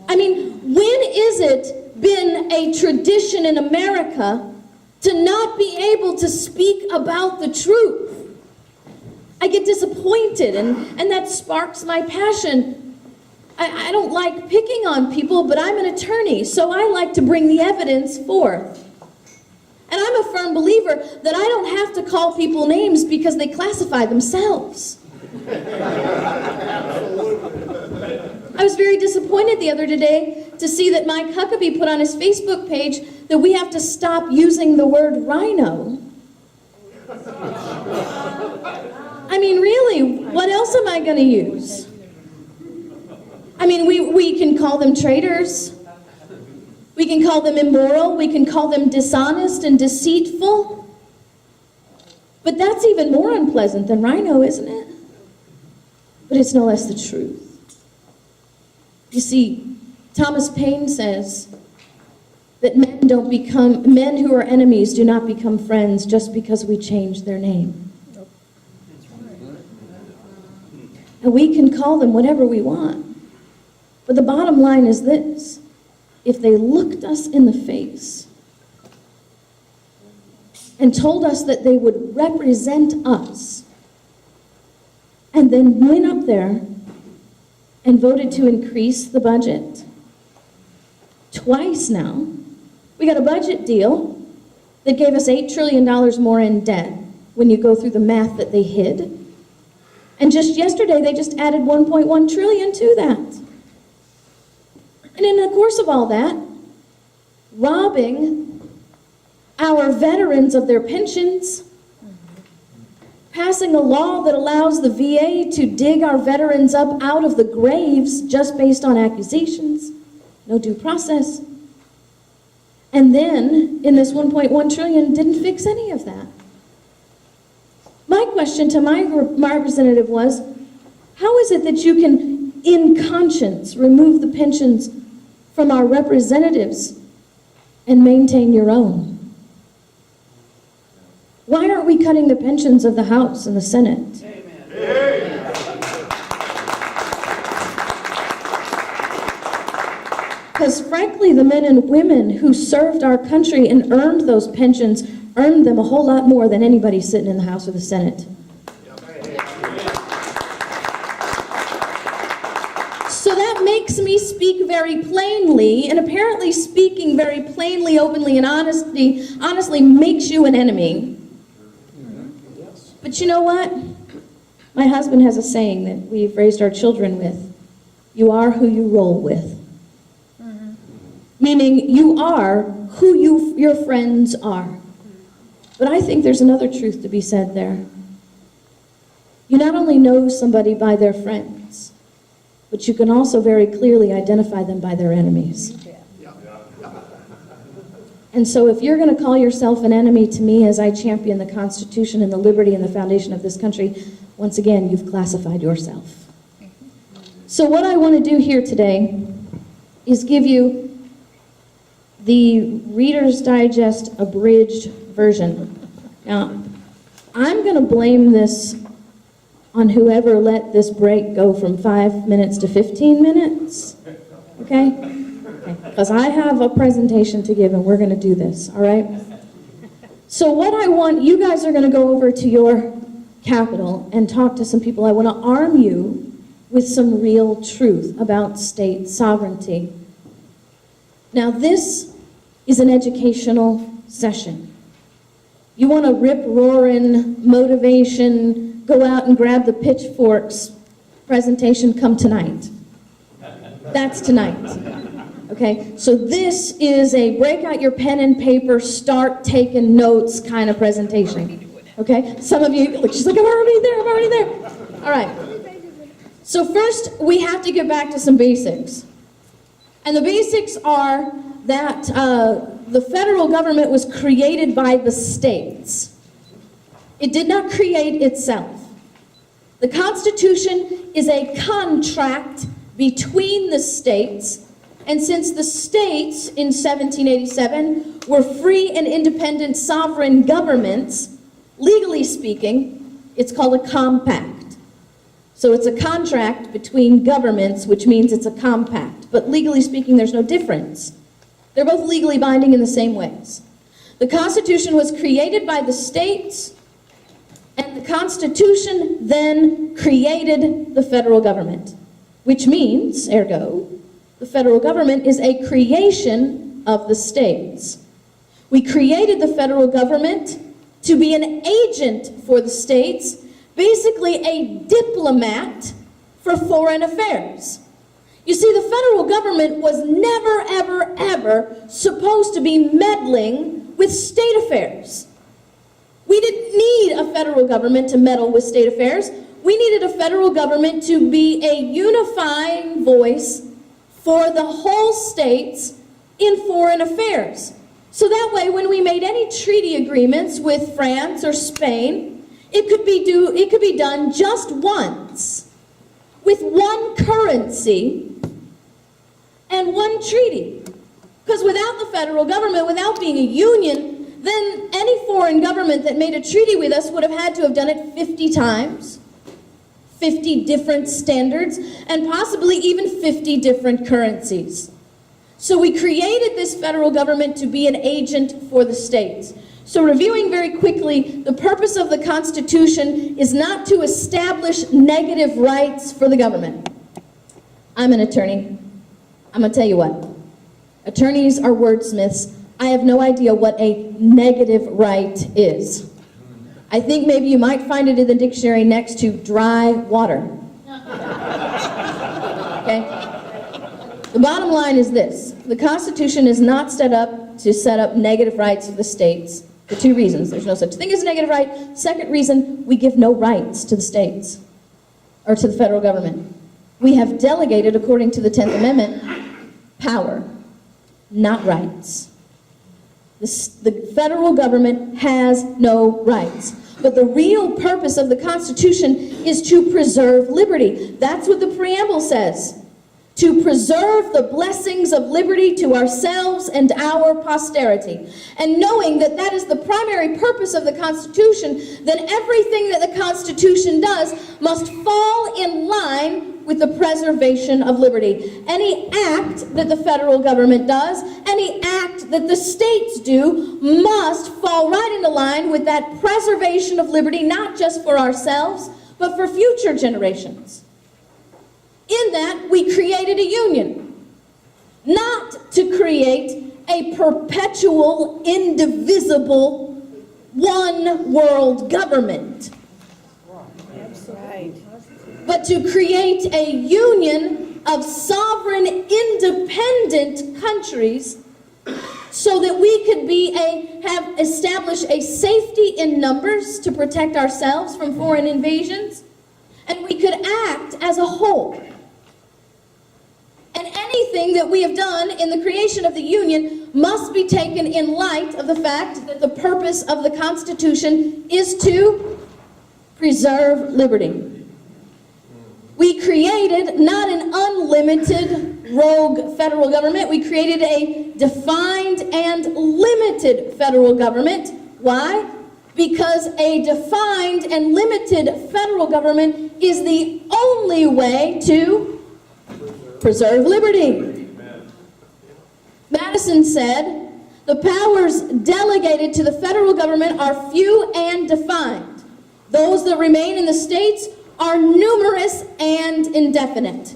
Speaker 9: I mean, when is it been a tradition in America to not be able to speak about the truth? I get disappointed, and that sparks my passion. I don't like picking on people, but I'm an attorney, so I like to bring the evidence forth. And I'm a firm believer that I don't have to call people names because they classify themselves. I was very disappointed the other day to see that Mike Huckabee put on his Facebook page that we have to stop using the word rhino. I mean, really, what else am I going to use? I mean, we can call them traitors. We can call them immoral. We can call them dishonest and deceitful. But that's even more unpleasant than rhino, isn't it? But it's no less the truth. You see, Thomas Paine says that men who are enemies do not become friends just because we change their name. And we can call them whatever we want. But the bottom line is this: if they looked us in the face and told us that they would represent us, and then went up there and voted to increase the budget twice now, we got a budget deal that gave us $8 trillion more in debt when you go through the math that they hid. And just yesterday, they just added $1.1 trillion to that. And in the course of all that, robbing our veterans of their pensions, passing a law that allows the VA to dig our veterans up out of the graves just based on accusations, no due process. And then, in this $1.1 trillion, didn't fix any of that. My question to my representative was, how is it that you can, in conscience, remove the pensions from our representatives and maintain your own? Why aren't we cutting the pensions of the House and the Senate? Amen. Because frankly, the men and women who served our country and earned those pensions earned them a whole lot more than anybody sitting in the House or the Senate. makes me speak very plainly, and apparently speaking very plainly, openly, and honestly makes you an enemy. But you know what? My husband has a saying that we've raised our children with. You are who you roll with. Meaning you are who your friends are. But I think there's another truth to be said there. You not only know somebody by their friends, but you can also very clearly identify them by their enemies. And so if you're going to call yourself an enemy to me as I champion the Constitution and the liberty and the foundation of this country, once again, you've classified yourself. So what I want to do here today is give you the Reader's Digest abridged version. Now, I'm going to blame this on whoever let this break go from 5 minutes to 15 minutes, okay? Because I have a presentation to give and we're going to do this, all right? So what I want, you guys are going to go over to your Capitol and talk to some people. I want to arm you with some real truth about state sovereignty. Now this is an educational session. You want a rip-roaring motivation, go out and grab the pitchforks presentation, come tonight. That's tonight. Okay, so this is a break out your pen and paper, start taking notes kind of presentation. Okay, some of you, she's like, I'm already there. All right. So first, we have to get back to some basics. And the basics are that the federal government was created by the states. It did not create itself. The Constitution is a contract between the states, and since the states in 1787 were free and independent sovereign governments, legally speaking, it's called a compact. So it's a contract between governments, which means it's a compact. But legally speaking, there's no difference. They're both legally binding in the same ways. The Constitution was created by the states, and the Constitution then created the federal government, which means, ergo, the federal government is a creation of the states. We created the federal government to be an agent for the states, basically a diplomat for foreign affairs. You see, the federal government was never, ever, ever supposed to be meddling with state affairs. We didn't need a federal government to meddle with state affairs. We needed a federal government to be a unifying voice for the whole states in foreign affairs. So that way, when we made any treaty agreements with France or Spain, it could be done just once, with one currency and one treaty. Because without the federal government, without being a union, then any foreign government that made a treaty with us would have had to have done it 50 times, 50 different standards, and possibly even 50 different currencies. So we created this federal government to be an agent for the states. So reviewing very quickly, the purpose of the Constitution is not to establish negative rights for the government. I'm an attorney. I'm going to tell you what. Attorneys are wordsmiths. I have no idea what a negative right is. I think maybe you might find it in the dictionary next to dry water. Okay? The bottom line is this. The Constitution is not set up to set up negative rights of the states. For two reasons. There's no such thing as a negative right. Second reason, we give no rights to the states or to the federal government. We have delegated, according to the 10th Amendment, power, not rights. The federal government has no rights. But the real purpose of the Constitution is to preserve liberty. That's what the preamble says. To preserve the blessings of liberty to ourselves and our posterity. And knowing that that is the primary purpose of the Constitution, then everything that the Constitution does must fall in line with the preservation of liberty. Any act that the federal government does, any act that the states do, must fall right into line with that preservation of liberty, not just for ourselves, but for future generations. In that, we create created a union, not to create a perpetual, indivisible, one world government, but to create a union of sovereign, independent countries so that we could have established a safety in numbers to protect ourselves from foreign invasions, and we could act as a whole. And anything that we have done in the creation of the Union must be taken in light of the fact that the purpose of the Constitution is to preserve liberty. We created not an unlimited rogue federal government. We created a defined and limited federal government. Why? Because a defined and limited federal government is the only way to preserve liberty. Madison said, the powers delegated to the federal government are few and defined. Those that remain in the states are numerous and indefinite.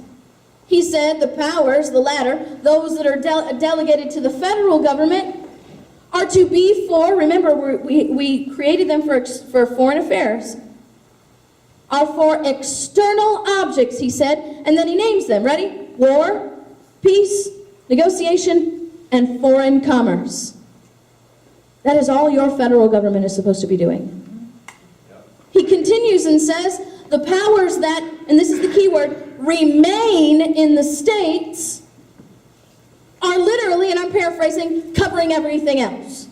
Speaker 9: He said the powers, the latter, those that are delegated to the federal government, are to be for, remember, we created them for foreign affairs, are for external objects, he said, and then he names them. Ready? War, peace, negotiation, and foreign commerce. That is all your federal government is supposed to be doing. He continues and says, the powers that, and this is the key word, remain in the states are literally, and I'm paraphrasing, covering everything else.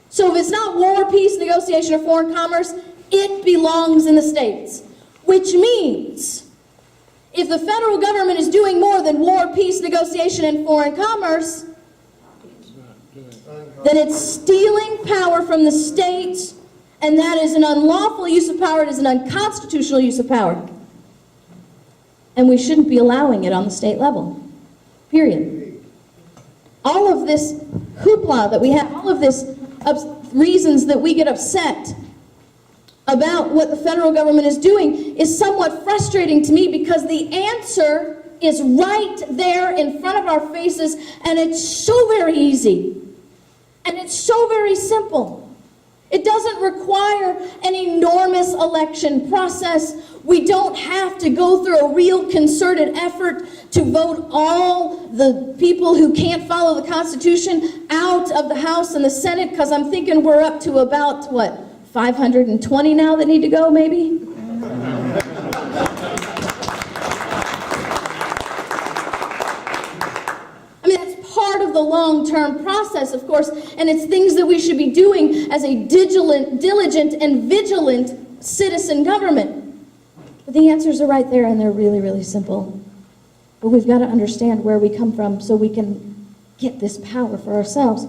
Speaker 9: So if it's not war, peace, negotiation, or foreign commerce, it belongs in the states. Which means, if the federal government is doing more than war, peace, negotiation, and foreign commerce, then it's stealing power from the states, and that is an unlawful use of power. It is an unconstitutional use of power. And we shouldn't be allowing it on the state level. Period. All of this hoopla that we have, all of this reasons that we get upset about what the federal government is doing is somewhat frustrating to me, because the answer is right there in front of our faces, and it's so very easy. And it's so very simple. It doesn't require an enormous election process. We don't have to go through a real concerted effort to vote all the people who can't follow the Constitution out of the House and the Senate, because I'm thinking we're up to about, 520 now that need to go, maybe? I mean, that's part of the long-term process, of course, and it's things that we should be doing as a diligent and vigilant citizen government. But the answers are right there, and they're really, really simple. But we've got to understand where we come from so we can get this power for ourselves.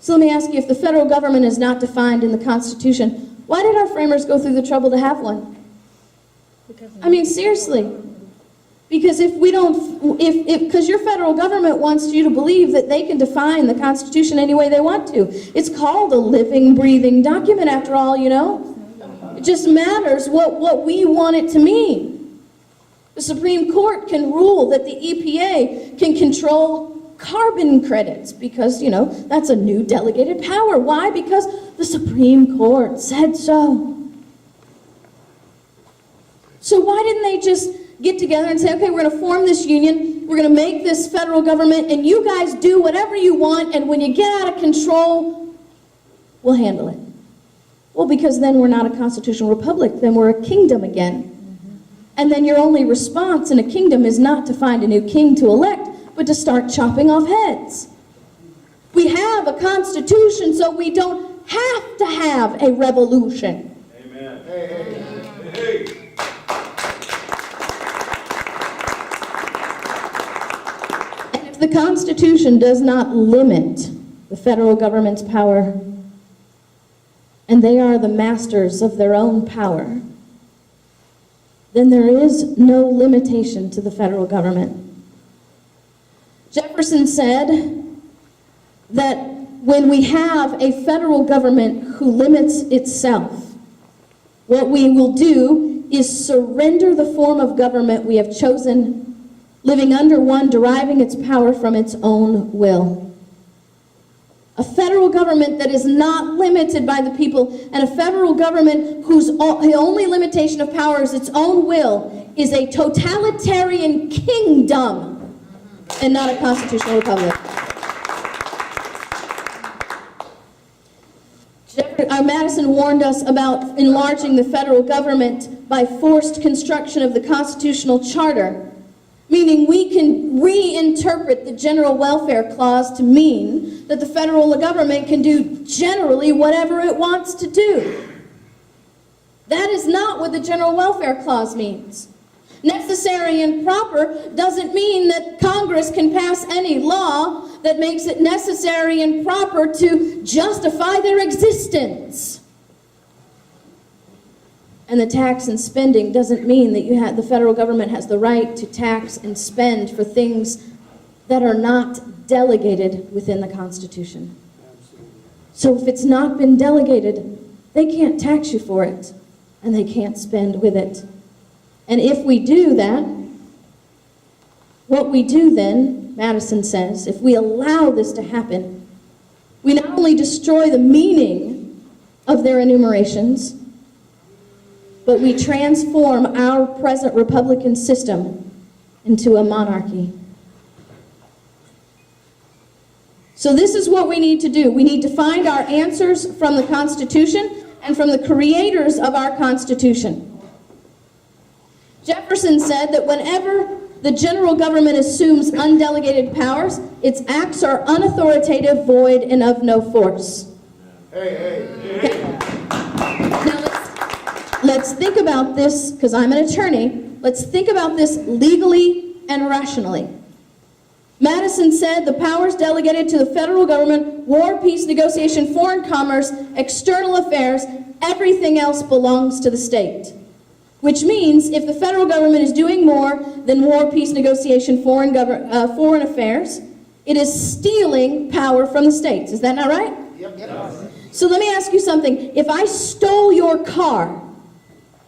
Speaker 9: So let me ask you, if the federal government is not defined in the Constitution, why did our framers go through the trouble to have one? I mean, seriously. Because if we don't, because your federal government wants you to believe that they can define the Constitution any way they want to. It's called a living, breathing document, after all, you know? It just matters what we want it to mean. The Supreme Court can rule that the EPA can control carbon credits because, you know, that's a new delegated power. Why? Because the Supreme Court said so. So why didn't they just get together and say, okay, we're going to form this union, we're going to make this federal government, and you guys do whatever you want, and when you get out of control, we'll handle it. Well, because then we're not a constitutional republic, then we're a kingdom again. And then your only response in a kingdom is not to find a new king to elect, but to start chopping off heads. We have a constitution, so we don't have to have a revolution.
Speaker 3: Amen. Hey.
Speaker 9: And if the Constitution does not limit the federal government's power, and they are the masters of their own power, then there is no limitation to the federal government. Jefferson said that when we have a federal government who limits itself, what we will do is surrender the form of government we have chosen, living under one, deriving its power from its own will. A federal government that is not limited by the people, and a federal government whose only limitation of power is its own will, is a totalitarian kingdom and not a constitutional republic. Madison warned us about enlarging the federal government by forced construction of the constitutional charter, meaning we can reinterpret the general welfare clause to mean that the federal government can do generally whatever it wants to do. That is not what the general welfare clause means. Necessary and proper doesn't mean that Congress can pass any law that makes it necessary and proper to justify their existence. And the tax and spending doesn't mean that the federal government has the right to tax and spend for things that are not delegated within the Constitution. So if it's not been delegated, they can't tax you for it, and they can't spend with it. And if we do that, what we do then, Madison says, if we allow this to happen, we not only destroy the meaning of their enumerations, but we transform our present Republican system into a monarchy. So this is what we need to do. We need to find our answers from the Constitution and from the creators of our Constitution. Jefferson said that whenever the general government assumes undelegated powers, its acts are unauthoritative, void, and of no force. Okay. Now let's think about this, because I'm an attorney. Let's think about this legally and rationally. Madison said the powers delegated to the federal government, war, peace, negotiation, foreign commerce, external affairs, everything else belongs to the state. Which means if the federal government is doing more than war, peace, negotiation, foreign affairs, it is stealing power from the states. Is that not right? Yep. So let me ask you something. If I stole your car,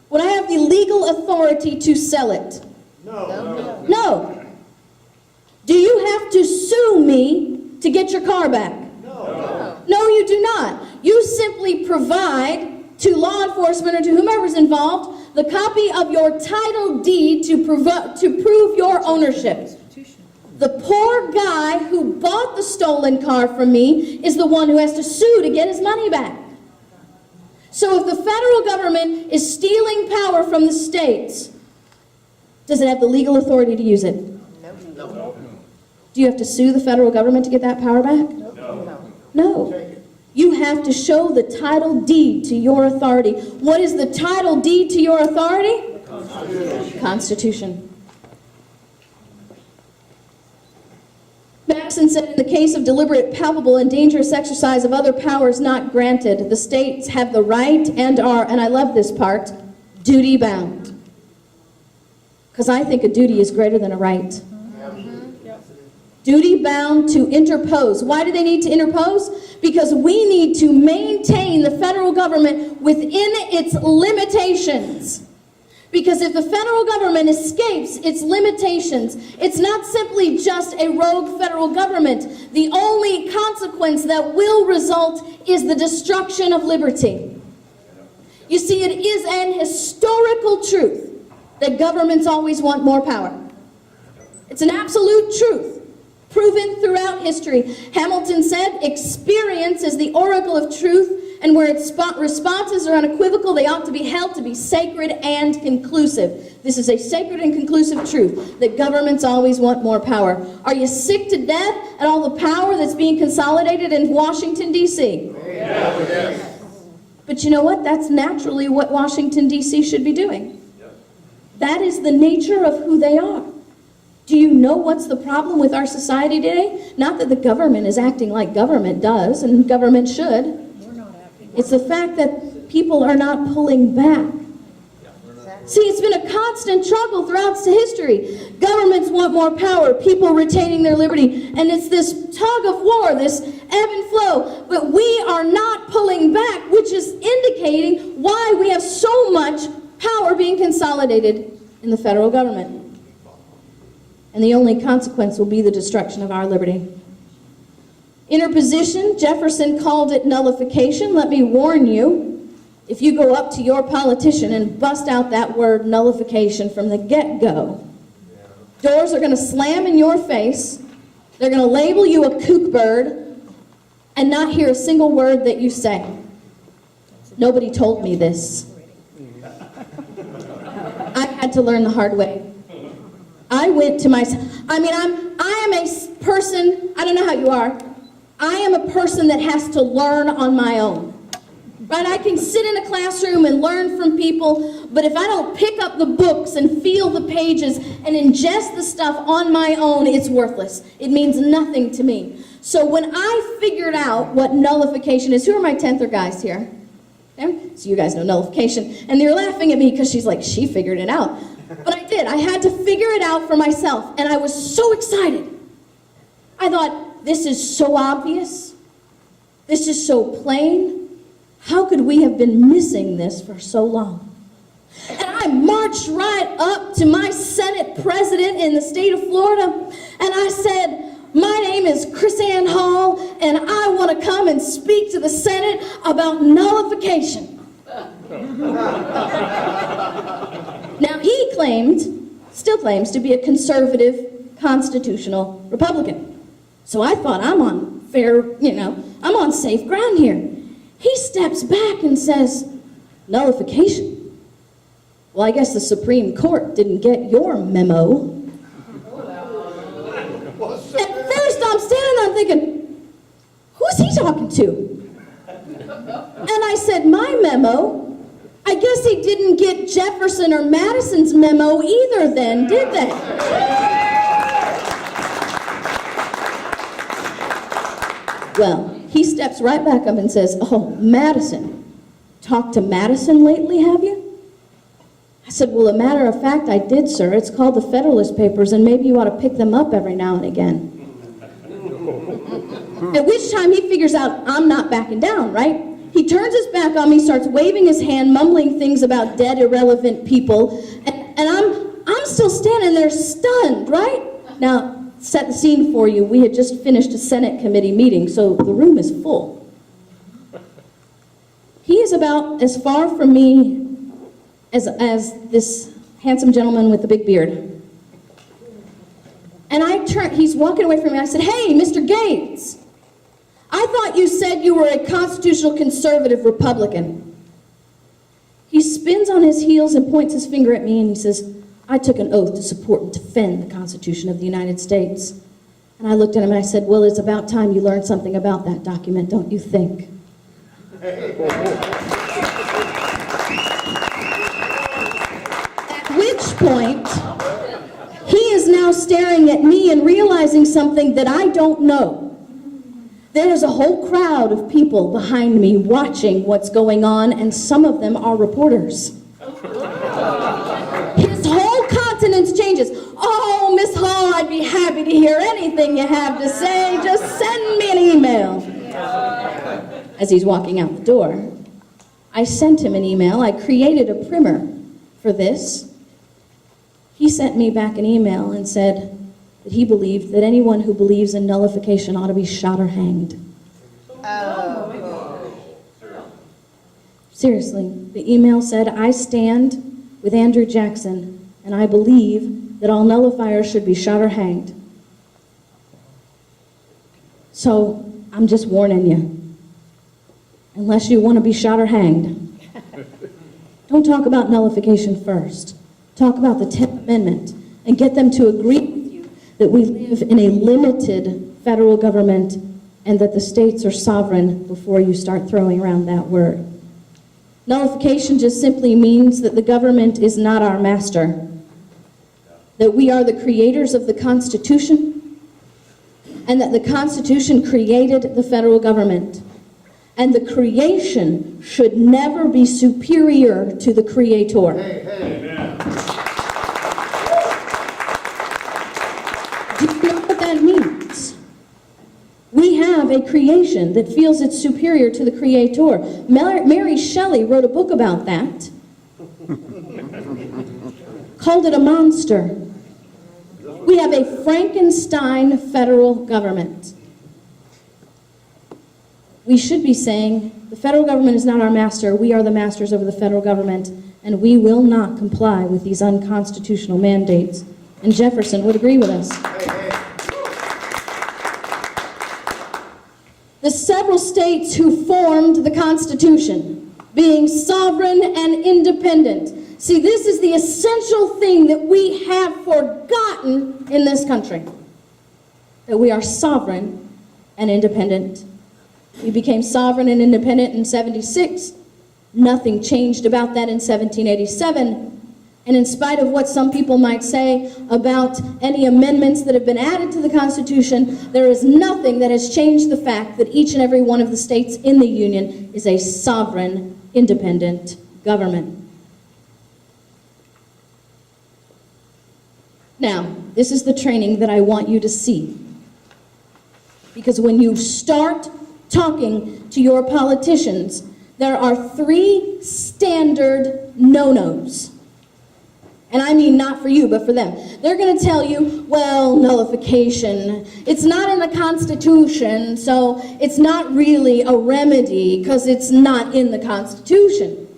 Speaker 9: would I have the legal authority to sell it? No. No. Do you have to sue me to get your car back? No. No, you do not. You simply provide to law enforcement or to whomever's involved the copy of your title deed to prove your ownership. The poor guy who bought the stolen car from me is the one who has to sue to get his money back. So if the federal government is stealing power from the states, does it have the legal authority to use it? No. Do you have to sue the federal government to get that power back? No. You have to show the title deed to your authority. What is the title deed to your authority? Constitution. Madison said, in the case of deliberate, palpable, and dangerous exercise of other powers not granted, the states have the right and are, and I love this part, duty bound. Because I think a duty is greater than a right. Duty bound to interpose. Why do they need to interpose? Because we need to maintain the federal government within its limitations. Because if the federal government escapes its limitations, it's not simply just a rogue federal government. The only consequence that will result is the destruction of liberty. You see, it is an historical truth that governments always want more power. It's an absolute truth, proven throughout history. Hamilton said, experience is the oracle of truth, and where its responses are unequivocal, they ought to be held to be sacred and conclusive. This is a sacred and conclusive truth, that governments always want more power. Are you sick to death at all the power that's being consolidated in Washington, D.C.? Yes. But you know what? That's naturally what Washington, D.C. should be doing. That is the nature of who they are. Do you know what's the problem with our society today? Not that the government is acting like government does, and government should. It's the fact that people are not pulling back. See, it's been a constant struggle throughout history. Governments want more power, people retaining their liberty, and it's this tug of war, this ebb and flow. But we are not pulling back, which is indicating why we have so much power being consolidated in the federal government. and the only consequence will be the destruction of our liberty. Interposition, Jefferson called it nullification. Let me warn you, if you go up to your politician and bust out that word nullification from the get-go, doors are going to slam in your face, they're going to label you a kook bird, and not hear a single word that you say. Nobody told me this. I had to learn the hard way. I went to my, I am a person, I don't know how you are, I am a person that has to learn on my own. Right? I can sit in a classroom and learn from people, but if I don't pick up the books and feel the pages and ingest the stuff on my own, it's worthless. It means nothing to me. So when I figured out what nullification is, who are my 10th guys here? Okay? So you guys know nullification. And they're laughing at me because she's like, she figured it out. But I did. I had to figure it out for myself, and I was so excited. I thought, this is so obvious. This is so plain. How could we have been missing this for so long? And I marched right up to my Senate president in the state of Florida, and I said, my name is Chris Ann Hall, and I want to come and speak to the Senate about nullification. Now, he still claims to be a conservative, constitutional Republican. So I thought, I'm on I'm on safe ground here. He steps back and says, nullification? Well, I guess the Supreme Court didn't get your memo. At first, I'm standing there thinking, who's he talking to? And I said, my memo? I guess he didn't get Jefferson or Madison's memo either then, did they? Well, he steps right back up and says, oh, Madison. Talked to Madison lately, have you? I said, well, a matter of fact, I did, sir. It's called the Federalist Papers, and maybe you ought to pick them up every now and again. At which time he figures out I'm not backing down, right? He turns his back on me, starts waving his hand, mumbling things about dead, irrelevant people, and I'm still standing there stunned, right? Now, set the scene for you. We had just finished a Senate committee meeting, so the room is full. He is about as far from me as this handsome gentleman with the big beard. And he's walking away from me. I said, hey, Mr. Gates, I thought you said you were a constitutional conservative Republican. He spins on his heels and points his finger at me and he says, I took an oath to support and defend the Constitution of the United States. And I looked at him and I said, well, it's about time you learned something about that document, don't you think? At which point, he is now staring at me and realizing something that I don't know. There's a whole crowd of people behind me watching what's going on, and some of them are reporters. His whole countenance changes. Oh, Miss Hall, I'd be happy to hear anything you have to say. Just send me an email. As he's walking out the door, I sent him an email. I created a primer for this. He sent me back an email and said that he believed that anyone who believes in nullification ought to be shot or hanged. Seriously, the email said, I stand with Andrew Jackson, and I believe that all nullifiers should be shot or hanged. So, I'm just warning you. Unless you want to be shot or hanged, don't talk about nullification first. Talk about the 10th Amendment and get them to agree with you that we live in a limited federal government and that the states are sovereign before you start throwing around that word. Nullification just simply means that the government is not our master, that we are the creators of the Constitution, and that the Constitution created the federal government. And the creation should never be superior to the creator. Do you know what that means? We have a creation that feels it's superior to the creator. Mary Shelley wrote a book about that. Called it a monster. We have have a Frankenstein federal government. We should be saying, the federal government is not our master, we are the masters over the federal government, and we will not comply with these unconstitutional mandates. And Jefferson would agree with us. The several states who formed the Constitution, being sovereign and independent. See, this is the essential thing that we have forgotten in this country, that we are sovereign and independent. We became sovereign and independent in 76. Nothing changed about that in 1787. And in spite of what some people might say about any amendments that have been added to the Constitution, there is nothing that has changed the fact that each and every one of the states in the Union is a sovereign, independent government. Now, this is the training that I want you to see. Because when you start talking to your politicians, there are 3 standard no-nos. And I mean not for you, but for them. They're going to tell you, well, nullification, it's not in the Constitution, so it's not really a remedy because it's not in the Constitution.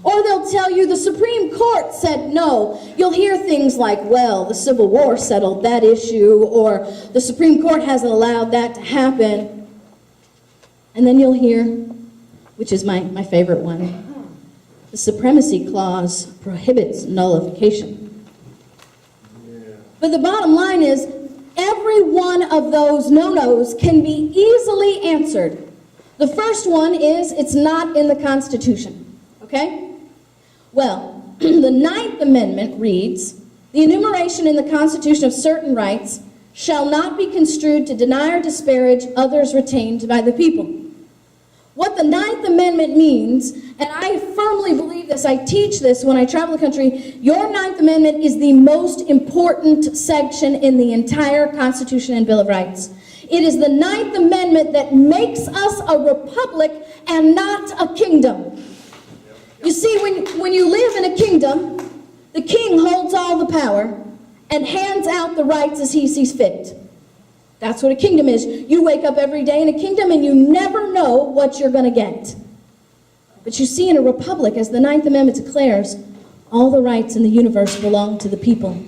Speaker 9: Or they'll tell you the Supreme Court said no. You'll hear things like, well, the Civil War settled that issue, or the Supreme Court hasn't allowed that to happen. And then you'll hear, which is my favorite one, the Supremacy Clause prohibits nullification. But the bottom line is, every one of those no-nos can be easily answered. The first one is, it's not in the Constitution, okay? Well, the 9th Amendment reads, the enumeration in the Constitution of certain rights shall not be construed to deny or disparage others retained by the people. What the 9th Amendment means, and I firmly believe this, I teach this when I travel the country, your 9th Amendment is the most important section in the entire Constitution and Bill of Rights. It is the 9th Amendment that makes us a republic and not a kingdom. You see, when you live in a kingdom, the king holds all the power and hands out the rights as he sees fit. That's what a kingdom is. You wake up every day in a kingdom and you never know what you're going to get. But you see, in a republic, as the 9th Amendment declares, all the rights in the universe belong to the people.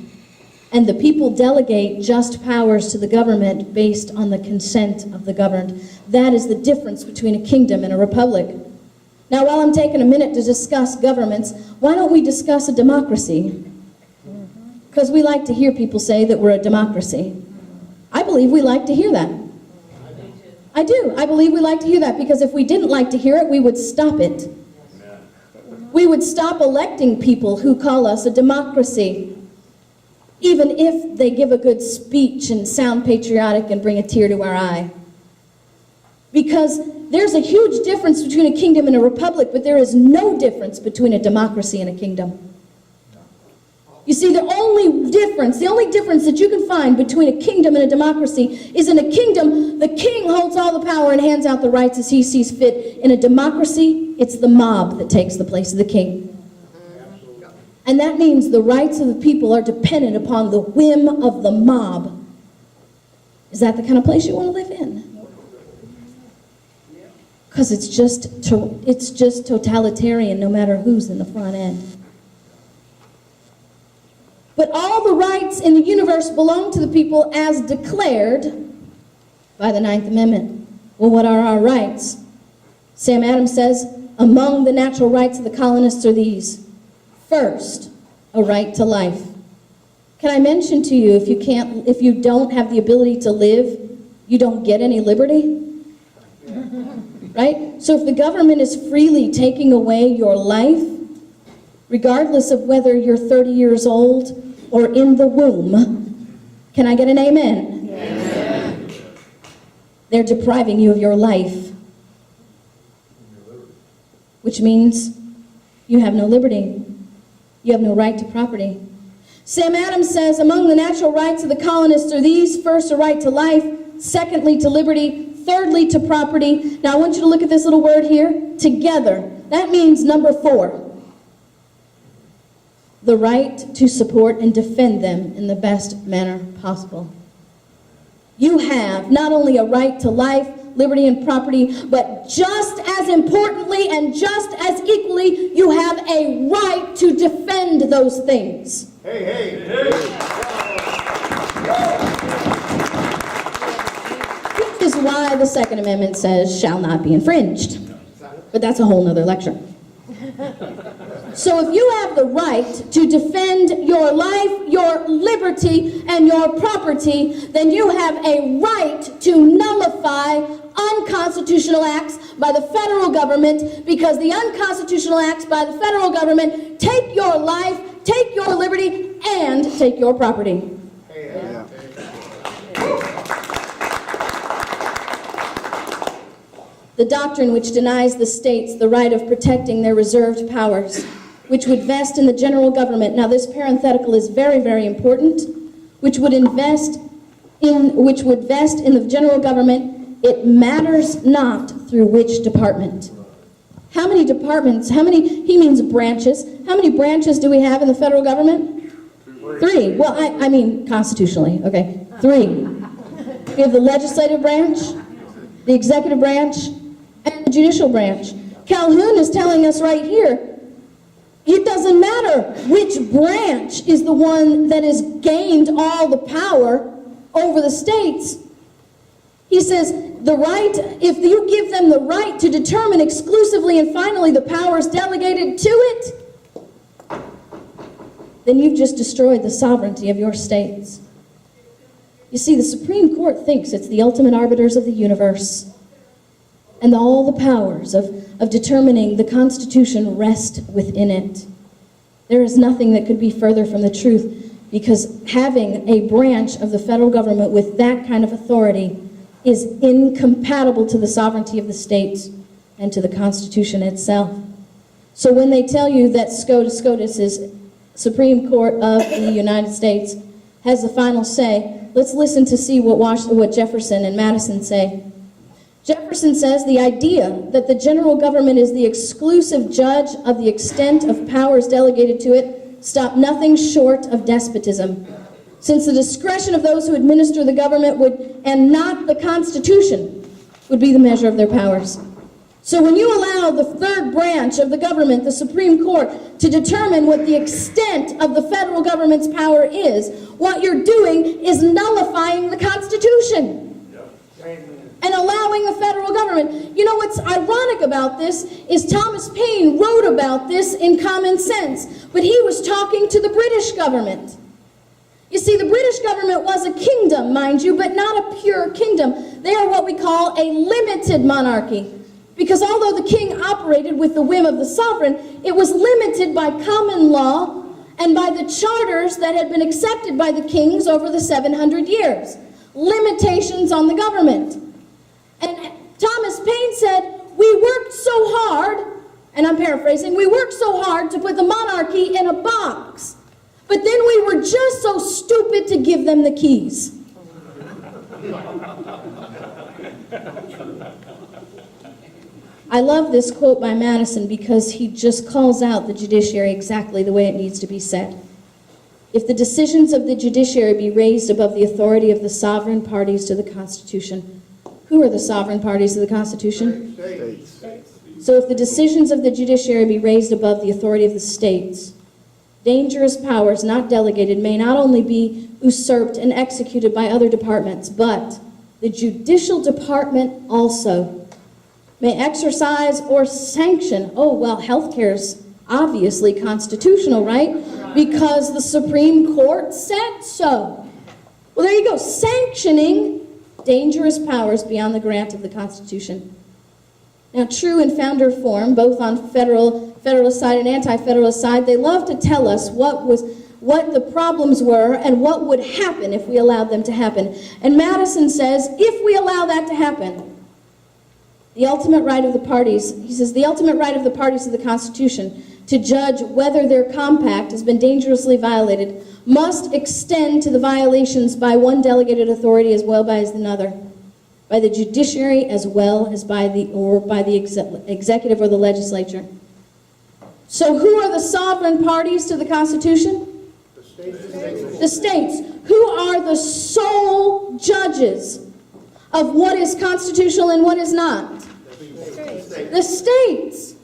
Speaker 9: And the people delegate just powers to the government based on the consent of the governed. That is the difference between a kingdom and a republic. Now, while I'm taking a minute to discuss governments, why don't we discuss a democracy? Because we like to hear people say that we're a democracy. I believe we like to hear that. I do. I believe we like to hear that, because if we didn't like to hear it, we would stop it. We would stop electing people who call us a democracy, even if they give a good speech and sound patriotic and bring a tear to our eye. Because there's a huge difference between a kingdom and a republic, but there is no difference between a democracy and a kingdom. You see, the only difference that you can find between a kingdom and a democracy is in a kingdom, the king holds all the power and hands out the rights as he sees fit. In a democracy, it's the mob that takes the place of the king. And that means the rights of the people are dependent upon the whim of the mob. Is that the kind of place you want to live in? Because it's just totalitarian no matter who's in the front end. But all the rights in the universe belong to the people as declared by the 9th Amendment. Well, what are our rights? Sam Adams says, among the natural rights of the colonists are these. First, a right to life. Can I mention to you, if you don't have the ability to live, you don't get any liberty? Right? So if the government is freely taking away your life, regardless of whether you're 30 years old or in the womb, can I get an amen? Amen. They're depriving you of your life, which means you have no liberty. You have no right to property. Sam Adams says, among the natural rights of the colonists are these: first, a right to life; secondly, to liberty; thirdly, to property. Now I want you to look at this little word here, together. That means number 4. the right to support and defend them in the best manner possible. You have not only a right to life, liberty, and property, but just as importantly and just as equally, you have a right to defend those things. Which is why the Second Amendment says shall not be infringed. But that's a whole nother lecture. So if you have the right to defend your life, your liberty, and your property, then you have a right to nullify unconstitutional acts by the federal government, because the unconstitutional acts by the federal government take your life, take your liberty, and take your property. The doctrine which denies the states the right of protecting their reserved powers, which would vest in the general government. Now this parenthetical is very, very important. Which would vest in the general government. It matters not through which department. How many departments? He means branches. How many branches do we have in the federal government? 3. Well, I mean constitutionally. Okay, 3. We have the legislative branch, the executive branch, and the judicial branch. Calhoun is telling us right here, it doesn't matter which branch is the one that has gained all the power over the states. He says, if you give them the right to determine exclusively and finally the powers delegated to it, then you've just destroyed the sovereignty of your states. You see, the Supreme Court thinks it's the ultimate arbiters of the universe. And all the powers of determining the Constitution rest within it. There is nothing that could be further from the truth, because having a branch of the federal government with that kind of authority is incompatible to the sovereignty of the states and to the Constitution itself. So when they tell you that SCOTUS is Supreme Court of the United States, has the final say, let's listen to see what Jefferson and Madison say. Jefferson says the idea that the general government is the exclusive judge of the extent of powers delegated to it stop nothing short of despotism, since the discretion of those who administer the government and not the Constitution, would be the measure of their powers. So when you allow the third branch of the government, the Supreme Court, to determine what the extent of the federal government's power is, what you're doing is nullifying the Constitution. And allowing the federal government. You know what's ironic about this is Thomas Paine wrote about this in Common Sense, but he was talking to the British government. You see, the British government was a kingdom, mind you, but not a pure kingdom. They are what we call a limited monarchy, because although the king operated with the whim of the sovereign, it was limited by common law and by the charters that had been accepted by the kings over the 700 years. Limitations on the government. And Thomas Paine said, we worked so hard, and I'm paraphrasing, we worked so hard to put the monarchy in a box, but then we were just so stupid to give them the keys. I love this quote by Madison because he just calls out the judiciary exactly the way it needs to be said. If the decisions of the judiciary be raised above the authority of the sovereign parties to the Constitution, who are the sovereign parties to the Constitution?
Speaker 3: States.
Speaker 9: So if the decisions of the judiciary be raised above the authority of the states, dangerous powers not delegated may not only be usurped and executed by other departments, but the judicial department also may exercise or sanction. Oh, well, healthcare's obviously constitutional, right? Because the Supreme Court said so. Well, there you go, sanctioning dangerous powers beyond the grant of the Constitution. Now, true in founder form, both on federalist side and anti-federalist side, they love to tell us what the problems were and what would happen if we allowed them to happen. And Madison says, if we allow that to happen, the ultimate right of the parties, he says, the ultimate right of the parties to the Constitution to judge whether their compact has been dangerously violated must extend to the violations by one delegated authority as well as another, by the judiciary as well as by the executive or the legislature. So who are the sovereign parties to the Constitution? The states. Who are the sole judges of what is constitutional and what is not? The states.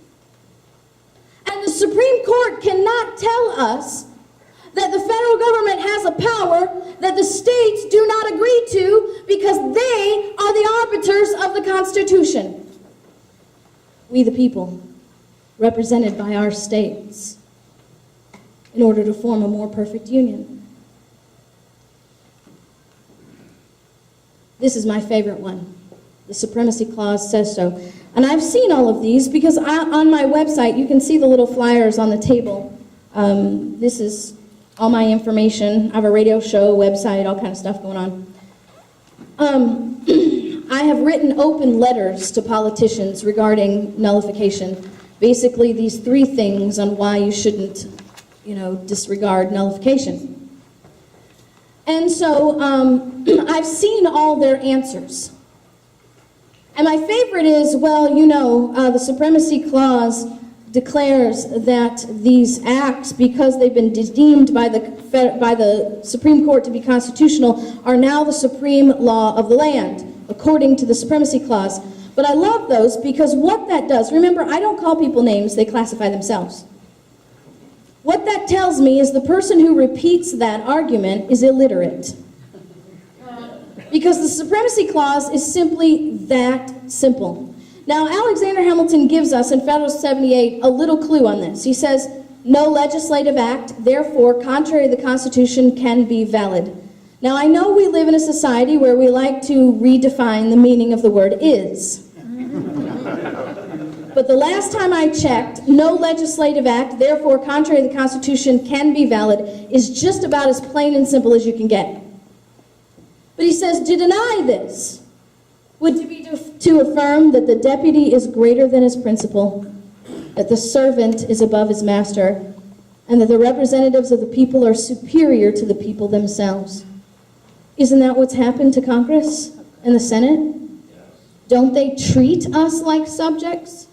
Speaker 9: And the Supreme Court cannot tell us that the federal government has a power that the states do not agree to because they are the arbiters of the Constitution. We the people, represented by our states, in order to form a more perfect union. This is my favorite one. The Supremacy Clause says so. And I've seen all of these because on my website, you can see the little flyers on the table. This is all my information. I have a radio show, website, all kind of stuff going on. I have written open letters to politicians regarding nullification. Basically, these 3 things on why you shouldn't, disregard nullification. And so I've seen all their answers. And my favorite is, the Supremacy Clause declares that these acts, because they've been deemed by the Supreme Court to be constitutional, are now the supreme law of the land, according to the Supremacy Clause. But I love those because what that does, remember, I don't call people names, they classify themselves. What that tells me is the person who repeats that argument is illiterate. Because the Supremacy Clause is simply that simple. Now, Alexander Hamilton gives us in Federalist 78 a little clue on this. He says, no legislative act, therefore, contrary to the Constitution, can be valid. Now, I know we live in a society where we like to redefine the meaning of the word is. But the last time I checked, no legislative act, therefore, contrary to the Constitution, can be valid, is just about as plain and simple as you can get. But he says, to deny this would be to affirm that the deputy is greater than his principal, that the servant is above his master, and that the representatives of the people are superior to the people themselves. Isn't that what's happened to Congress and the Senate? Don't they treat us like subjects?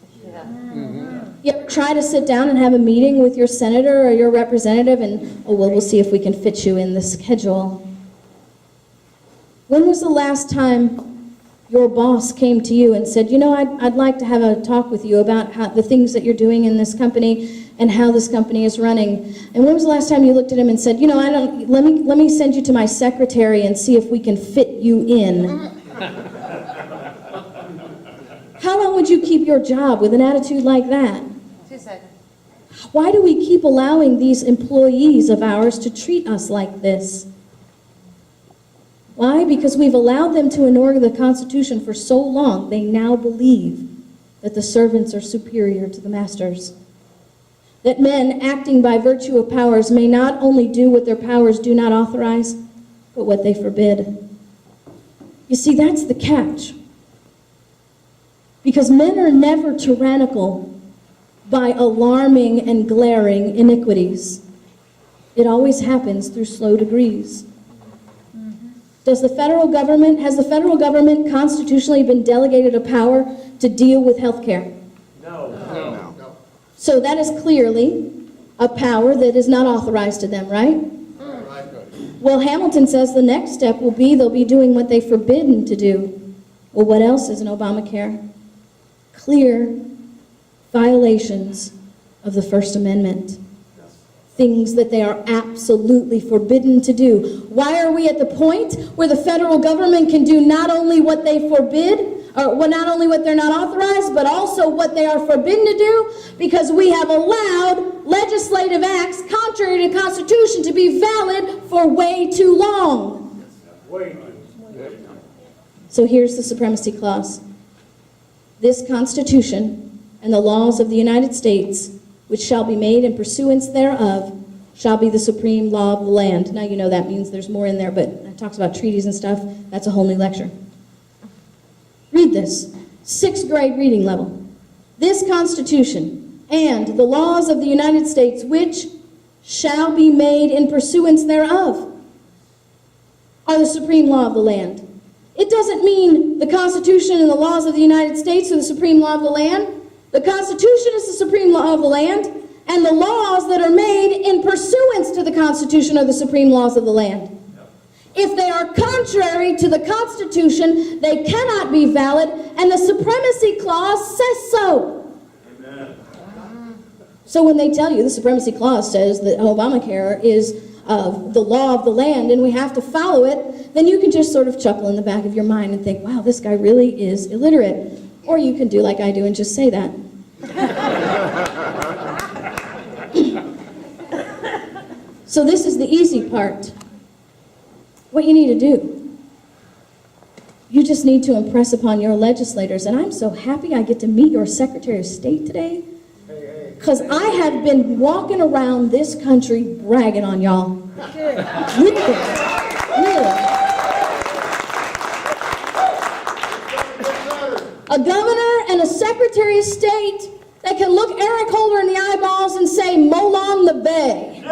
Speaker 9: You ever try to sit down and have a meeting with your senator or your representative and, we'll see if we can fit you in the schedule. When was the last time your boss came to you and said, I'd like to have a talk with you about the things that you're doing in this company and how this company is running? And when was the last time you looked at him and said, let me send you to my secretary and see if we can fit you in? How long would you keep your job with an attitude like that?
Speaker 2: 2 seconds.
Speaker 9: Why do we keep allowing these employees of ours to treat us like this? Why? Because we've allowed them to ignore the Constitution for so long, they now believe that the servants are superior to the masters. That men, acting by virtue of powers, may not only do what their powers do not authorize, but what they forbid. You see, that's the catch. Because men are never tyrannical by alarming and glaring iniquities. It always happens through slow degrees. Has the federal government constitutionally been delegated a power to deal with health care? No. So that is clearly a power that is not authorized to them, right? Well, Hamilton says the next step will be they'll be doing what they're forbidden to do. Well, what else is in Obamacare? Clear violations of the First Amendment. Things that they are absolutely forbidden to do. Why are we at the point where the federal government can do not only what they forbid, or not only what they're not authorized, but also what they are forbidden to do? Because we have allowed legislative acts contrary to the Constitution to be valid for way too long. So here's the Supremacy Clause. This Constitution and the laws of the United States, which shall be made in pursuance thereof, shall be the supreme law of the land. Now, that means there's more in there, but it talks about treaties and stuff. That's a whole new lecture. Read this. 6th grade reading level. This Constitution and the laws of the United States, which shall be made in pursuance thereof, are the supreme law of the land. It doesn't mean the Constitution and the laws of the United States are the supreme law of the land. The Constitution is the supreme law of the land, and the laws that are made in pursuance to the Constitution are the supreme laws of the land. If they are contrary to the Constitution, they cannot be valid, and the Supremacy Clause says so. Amen. So when they tell you the Supremacy Clause says that Obamacare is the law of the land and we have to follow it, then you can just sort of chuckle in the back of your mind and think, wow, this guy really is illiterate. Or you can do like I do and just say that. So this is the easy part. What you need to do, you just need to impress upon your legislators, and I'm so happy I get to meet your Secretary of State today, because I have been walking around this country bragging on y'all. Really. A governor and a Secretary of State that can look Eric Holder in the eyeballs and say, Molon the Bay.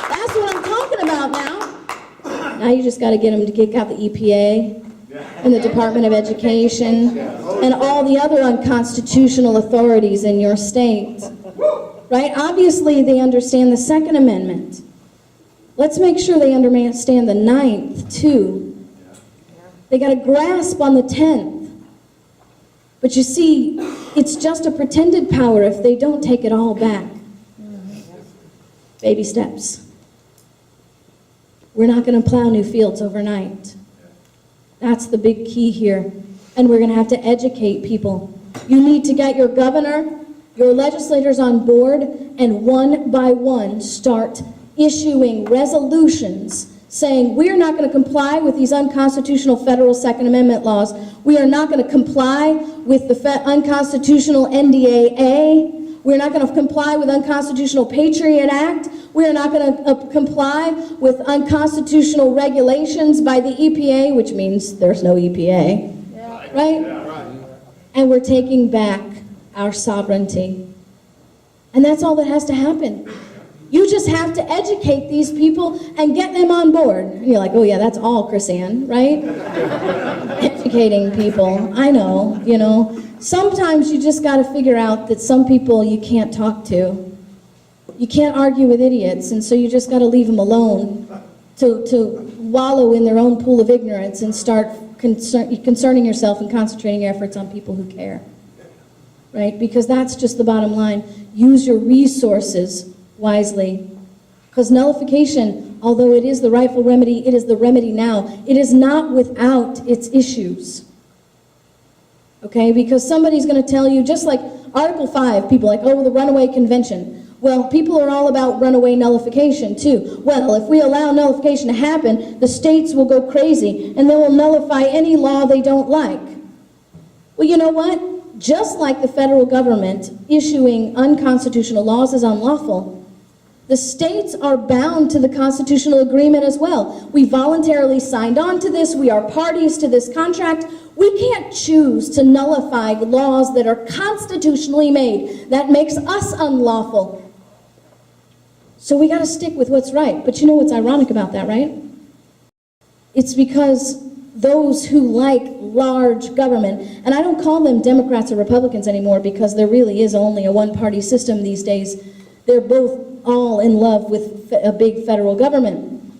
Speaker 9: That's what I'm talking about now. Now you just got to get them to kick out the EPA and the Department of Education and all the other unconstitutional authorities in your state. Right? Obviously, they understand the Second Amendment. Let's make sure they understand the 9th, too. They got a grasp on the 10th. But you see, it's just a pretended power if they don't take it all back. Baby steps. We're not going to plow new fields overnight. That's the big key here. And we're going to have to educate people. You need to get your governor, your legislators on board, and one by one start issuing resolutions saying we're not going to comply with these unconstitutional federal Second Amendment laws. We are not going to comply with the unconstitutional NDAA. We're not going to comply with unconstitutional Patriot Act. We are not going to comply with unconstitutional regulations by the EPA, which means there's no EPA, right? And we're taking back our sovereignty. And that's all that has to happen. You just have to educate these people and get them on board. And you're like, oh yeah, that's all, Chris-Ann, right? Educating people. I know, you know. Sometimes you just got to figure out that some people you can't talk to. You can't argue with idiots, and so you just got to leave them alone to wallow in their own pool of ignorance and start concerning yourself and concentrating your efforts on people who care. Right? Because that's just the bottom line. Use your resources wisely. Because nullification, although it is the rightful remedy, it is the remedy now. It is not without its issues. Okay? Because somebody's going to tell you, just like Article 5, people are like, oh, the runaway convention. Well, people are all about runaway nullification, too. Well, if we allow nullification to happen, the states will go crazy, and they will nullify any law they don't like. Well, you know what? Just like the federal government issuing unconstitutional laws is unlawful, the states are bound to the constitutional agreement as well. We voluntarily signed on to this. We are parties to this contract. We can't choose to nullify laws that are constitutionally made. That makes us unlawful. So we got to stick with what's right. But you know what's ironic about that, right? It's because those who like large government, and I don't call them Democrats or Republicans anymore because there really is only a one-party system these days. They're both all in love with a big federal government.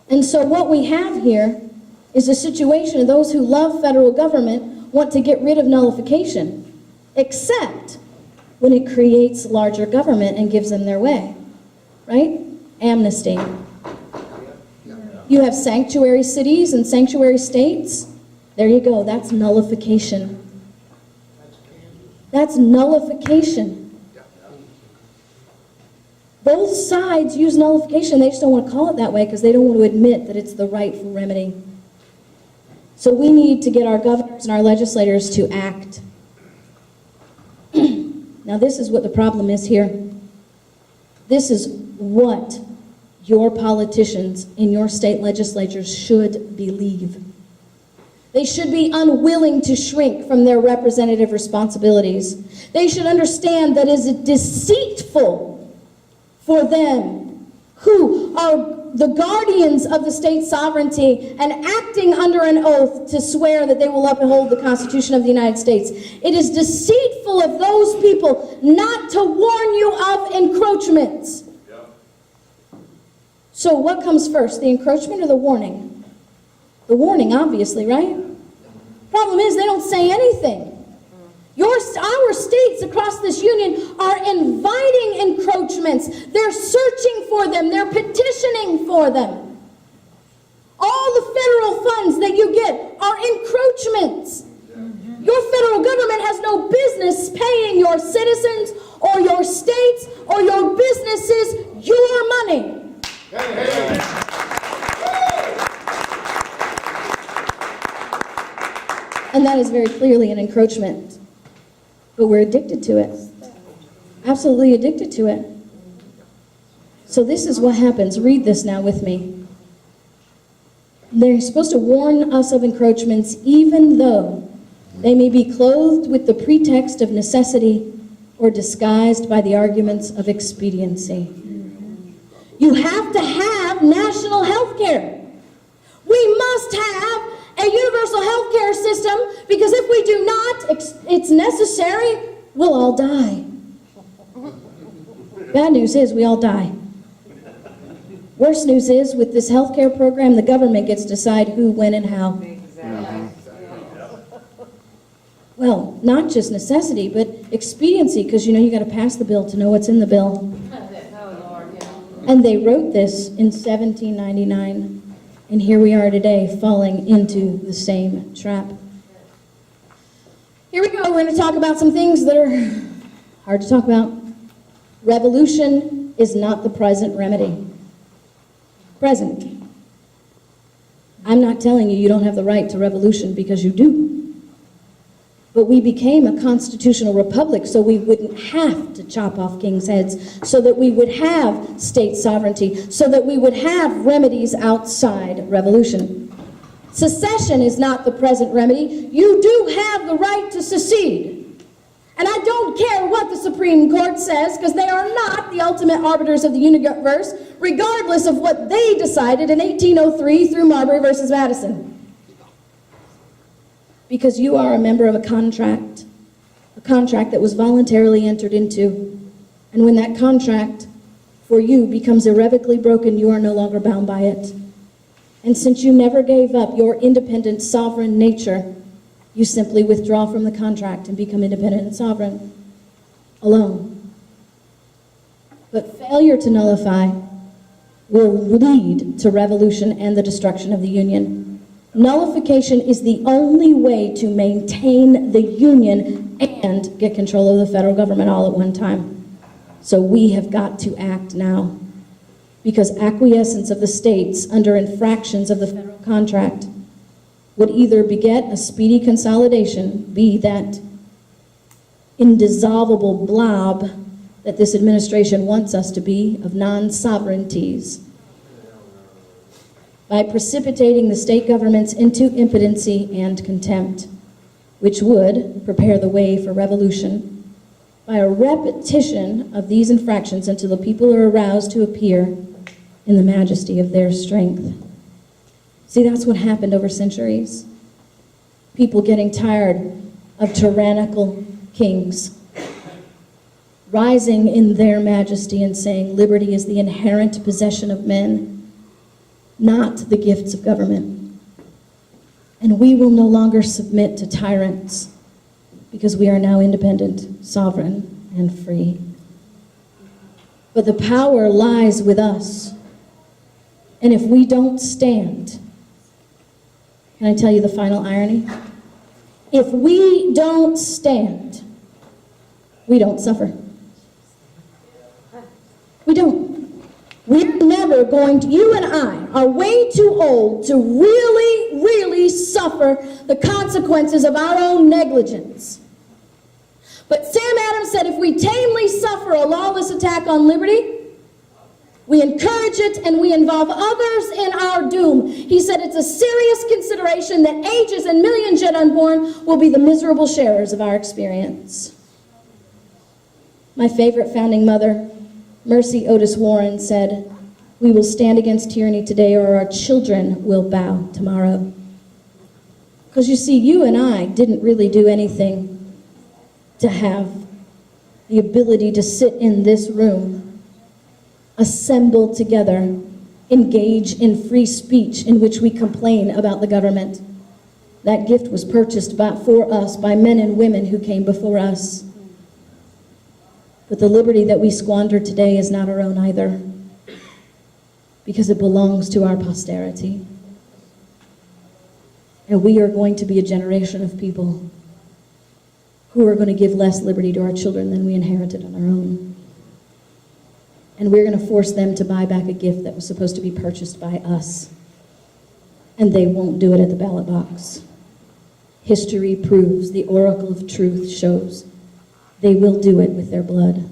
Speaker 9: And so what we have here is a situation of those who love federal government want to get rid of nullification, except when it creates larger government and gives them their way, right? Amnesty. You have sanctuary cities and sanctuary states. There you go, that's nullification. That's nullification. Both sides use nullification. They just don't want to call it that way because they don't want to admit that it's the rightful remedy. So we need to get our governors and our legislators to act. Now this is what the problem is here. This is what your politicians in your state legislatures should believe. They should be unwilling to shrink from their representative responsibilities. They should understand that it is deceitful for them who are the guardians of the state's sovereignty and acting under an oath to swear that they will uphold the Constitution of the United States. It is deceitful of those people not to warn you of encroachments. So what comes first, the encroachment or the warning? The warning, obviously, right? Problem is, they don't say anything. Our states across this union are inviting encroachments. They're searching for them. They're petitioning for them. All the federal funds that you get are encroachments. Your federal government has no business paying your citizens or your states or your businesses your money. And that is very clearly an encroachment. But we're addicted to it. Absolutely addicted to it. So this is what happens. Read this now with me. They're supposed to warn us of encroachments even though they may be clothed with the pretext of necessity or disguised by the arguments of expediency. You have to have national health care. We must have a universal health care system, because if we do not, it's necessary, we'll all die. Bad news is we all die. Worst news is, with this health care program, the government gets to decide who, when, and how. Well, not just necessity, but expediency, because you got to pass the bill to know what's in the bill. And they wrote this in 1799. And here we are today, falling into the same trap. Here we go. We're going to talk about some things that are hard to talk about. Revolution is not the present remedy. Present. I'm not telling you don't have the right to revolution, because you do. But we became a constitutional republic so we wouldn't have to chop off kings' heads, so that we would have state sovereignty, so that we would have remedies outside revolution. Secession is not the present remedy. You do have the right to secede. And I don't care what the Supreme Court says, because they are not the ultimate arbiters of the universe, regardless of what they decided in 1803 through Marbury versus Madison. Because you are a member of a contract that was voluntarily entered into. And when that contract for you becomes irrevocably broken, you are no longer bound by it. And since you never gave up your independent, sovereign nature, you simply withdraw from the contract and become independent and sovereign, alone. But failure to nullify will lead to revolution and the destruction of the Union. Nullification is the only way to maintain the Union and get control of the federal government all at one time. So we have got to act now, because acquiescence of the states under infractions of the federal contract would either beget a speedy consolidation, be that indissoluble blob that this administration wants us to be of non-sovereignties, by precipitating the state governments into impotency and contempt, which would prepare the way for revolution, by a repetition of these infractions until the people are aroused to appear in the majesty of their strength. See, that's what happened over centuries. People getting tired of tyrannical kings, rising in their majesty and saying liberty is the inherent possession of men, not the gifts of government. And we will no longer submit to tyrants, because we are now independent, sovereign, and free. But the power lies with us. And if we don't stand, can I tell you the final irony? If we don't stand, we don't suffer. We don't. We're never going to, you and I are way too old to really, really suffer the consequences of our own negligence. But Sam Adams said if we tamely suffer a lawless attack on liberty, we encourage it and we involve others in our doom. He said it's a serious consideration that ages and millions yet unborn will be the miserable sharers of our experience. My favorite founding mother, Mercy Otis Warren, said, We will stand against tyranny today, or our children will bow tomorrow. Because you see, you and I didn't really do anything to have the ability to sit in this room, assemble together, engage in free speech in which we complain about the government. That gift was purchased for us by men and women who came before us. But the liberty that we squander today is not our own either, because it belongs to our posterity. And we are going to be a generation of people who are going to give less liberty to our children than we inherited on our own. And we're going to force them to buy back a gift that was supposed to be purchased by us. And they won't do it at the ballot box. History proves, the oracle of truth shows, they will do it with their blood.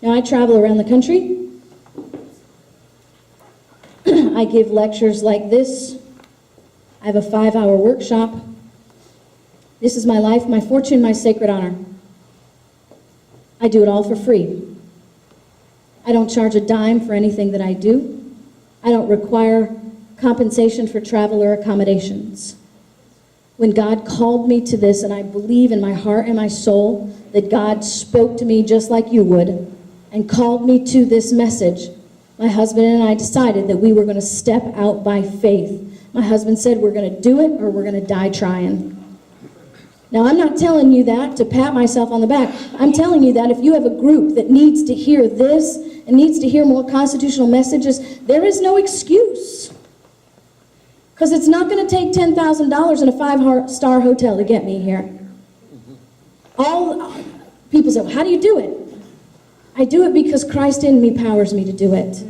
Speaker 9: Now, I travel around the country. I give lectures like this. I have a 5-hour workshop. This is my life, my fortune, my sacred honor. I do it all for free. I don't charge a dime for anything that I do. I don't require compensation for travel or accommodations. When God called me to this, and I believe in my heart and my soul that God spoke to me just like you would, and called me to this message, my husband and I decided that we were going to step out by faith. My husband said, we're going to do it or we're going to die trying. Now, I'm not telling you that to pat myself on the back. I'm telling you that if you have a group that needs to hear this and needs to hear more constitutional messages, there is no excuse. Because it's not going to take $10,000 in a 5-star hotel to get me here. All people say, well, how do you do it? I do it because Christ in me powers me to do it.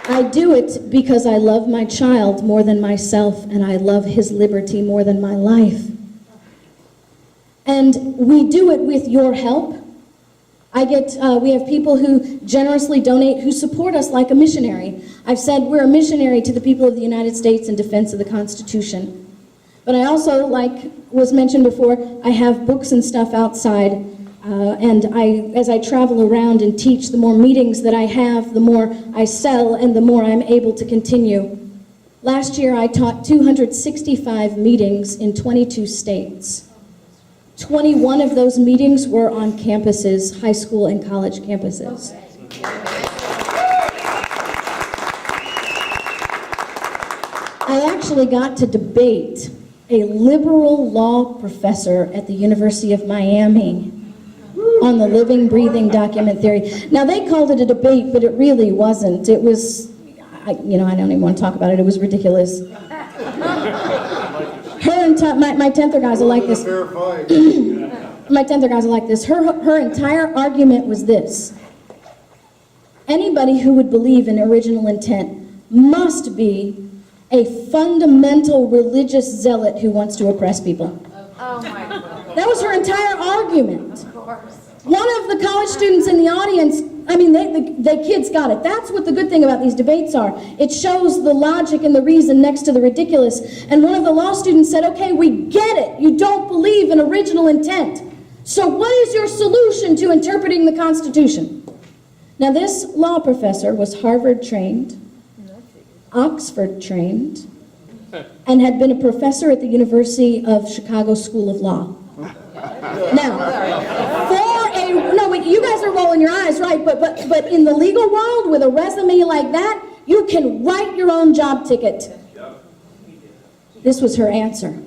Speaker 9: I do it because I love my child more than myself, and I love his liberty more than my life. And we do it with your help. We have people who generously donate, who support us like a missionary. I've said we're a missionary to the people of the United States in defense of the Constitution. But I also, like was mentioned before, I have books and stuff outside. As I travel around and teach, the more meetings that I have, the more I sell, and the more I'm able to continue. Last year, I taught 265 meetings in 22 states. 21 of those meetings were on campuses, high school and college campuses. I actually got to debate a liberal law professor at the University of Miami on the living, breathing document theory. Now, they called it a debate, but it really wasn't. It was, I don't even want to talk about it. It was ridiculous. My 10th guys are like this. My 10th guys are like this. Her entire argument was this. Anybody who would believe in original intent must be a fundamental religious zealot who wants to oppress people.
Speaker 2: Oh my God.
Speaker 9: That was her entire argument.
Speaker 2: Of course.
Speaker 9: One of the college students in the audience, the kids got it. That's what the good thing about these debates are. It shows the logic and the reason next to the ridiculous. And one of the law students said, okay, we get it. You don't believe in original intent. So what is your solution to interpreting the Constitution? Now, this law professor was Harvard trained, Oxford trained, and had been a professor at the University of Chicago School of Law. Now, you guys are rolling your eyes, right? But in the legal world, with a resume like that, you can write your own job ticket. This was her answer.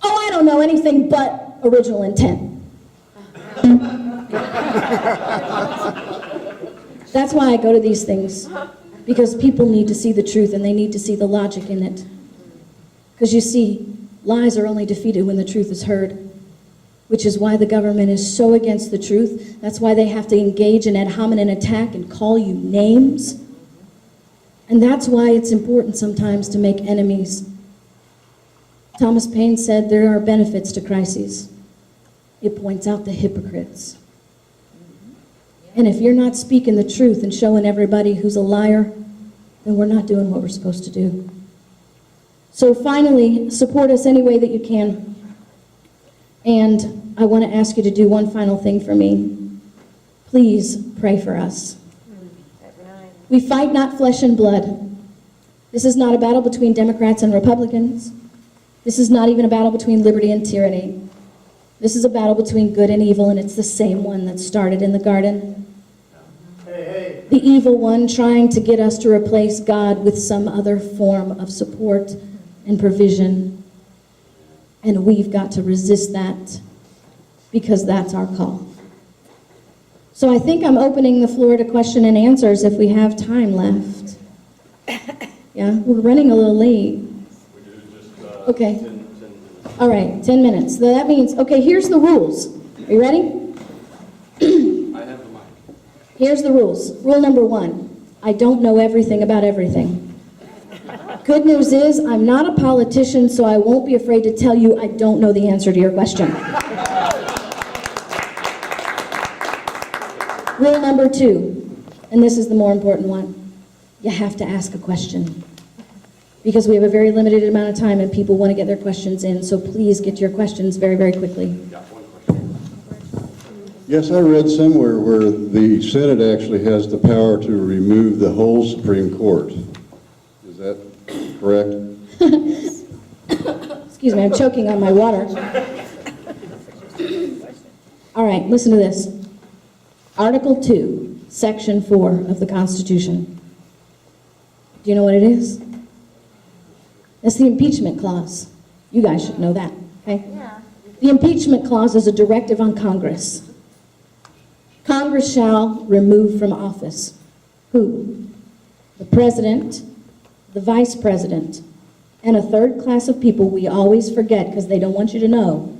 Speaker 9: Oh, I don't know anything but original intent. That's why I go to these things, because people need to see the truth and they need to see the logic in it. Because you see, lies are only defeated when the truth is heard, which is why the government is so against the truth. That's why they have to engage in ad hominem attack and call you names. And that's why it's important sometimes to make enemies. Thomas Paine said there are benefits to crises. It points out the hypocrites. And if you're not speaking the truth and showing everybody who's a liar, then we're not doing what we're supposed to do. So finally, support us any way that you can. And I want to ask you to do one final thing for me. Please pray for us. We fight not flesh and blood. This is not a battle between Democrats and Republicans. This is not even a battle between liberty and tyranny. This is a battle between good and evil, and it's the same one that started in the garden. The evil one trying to get us to replace God with some other form of support and provision. And we've got to resist that, because that's our call. So I think I'm opening the floor to question and answers if we have time left. Yeah, we're running a little late. Okay. All right, 10 minutes. So that means, okay, here's the rules. Are you ready?
Speaker 3: I have the mic.
Speaker 9: Here's the rules. Rule number 1, I don't know everything about everything. Good news is, I'm not a politician, so I won't be afraid to tell you I don't know the answer to your question. Rule number 2, and this is the more important one, you have to ask a question. Because we have a very limited amount of time and people want to get their questions in, so please get your questions very, very quickly.
Speaker 4: Yes, I read somewhere where the Senate actually has the power to remove the whole Supreme Court. Is that correct?
Speaker 9: Excuse me, I'm choking on my water. All right, listen to this. Article 2, Section 4 of the Constitution. Do you know what it is? It's the impeachment clause. You guys should know that, okay?
Speaker 2: Yeah.
Speaker 9: The impeachment clause is a directive on Congress. Congress shall remove from office. Who? The president, the vice president, and a third class of people we always forget because they don't want you to know.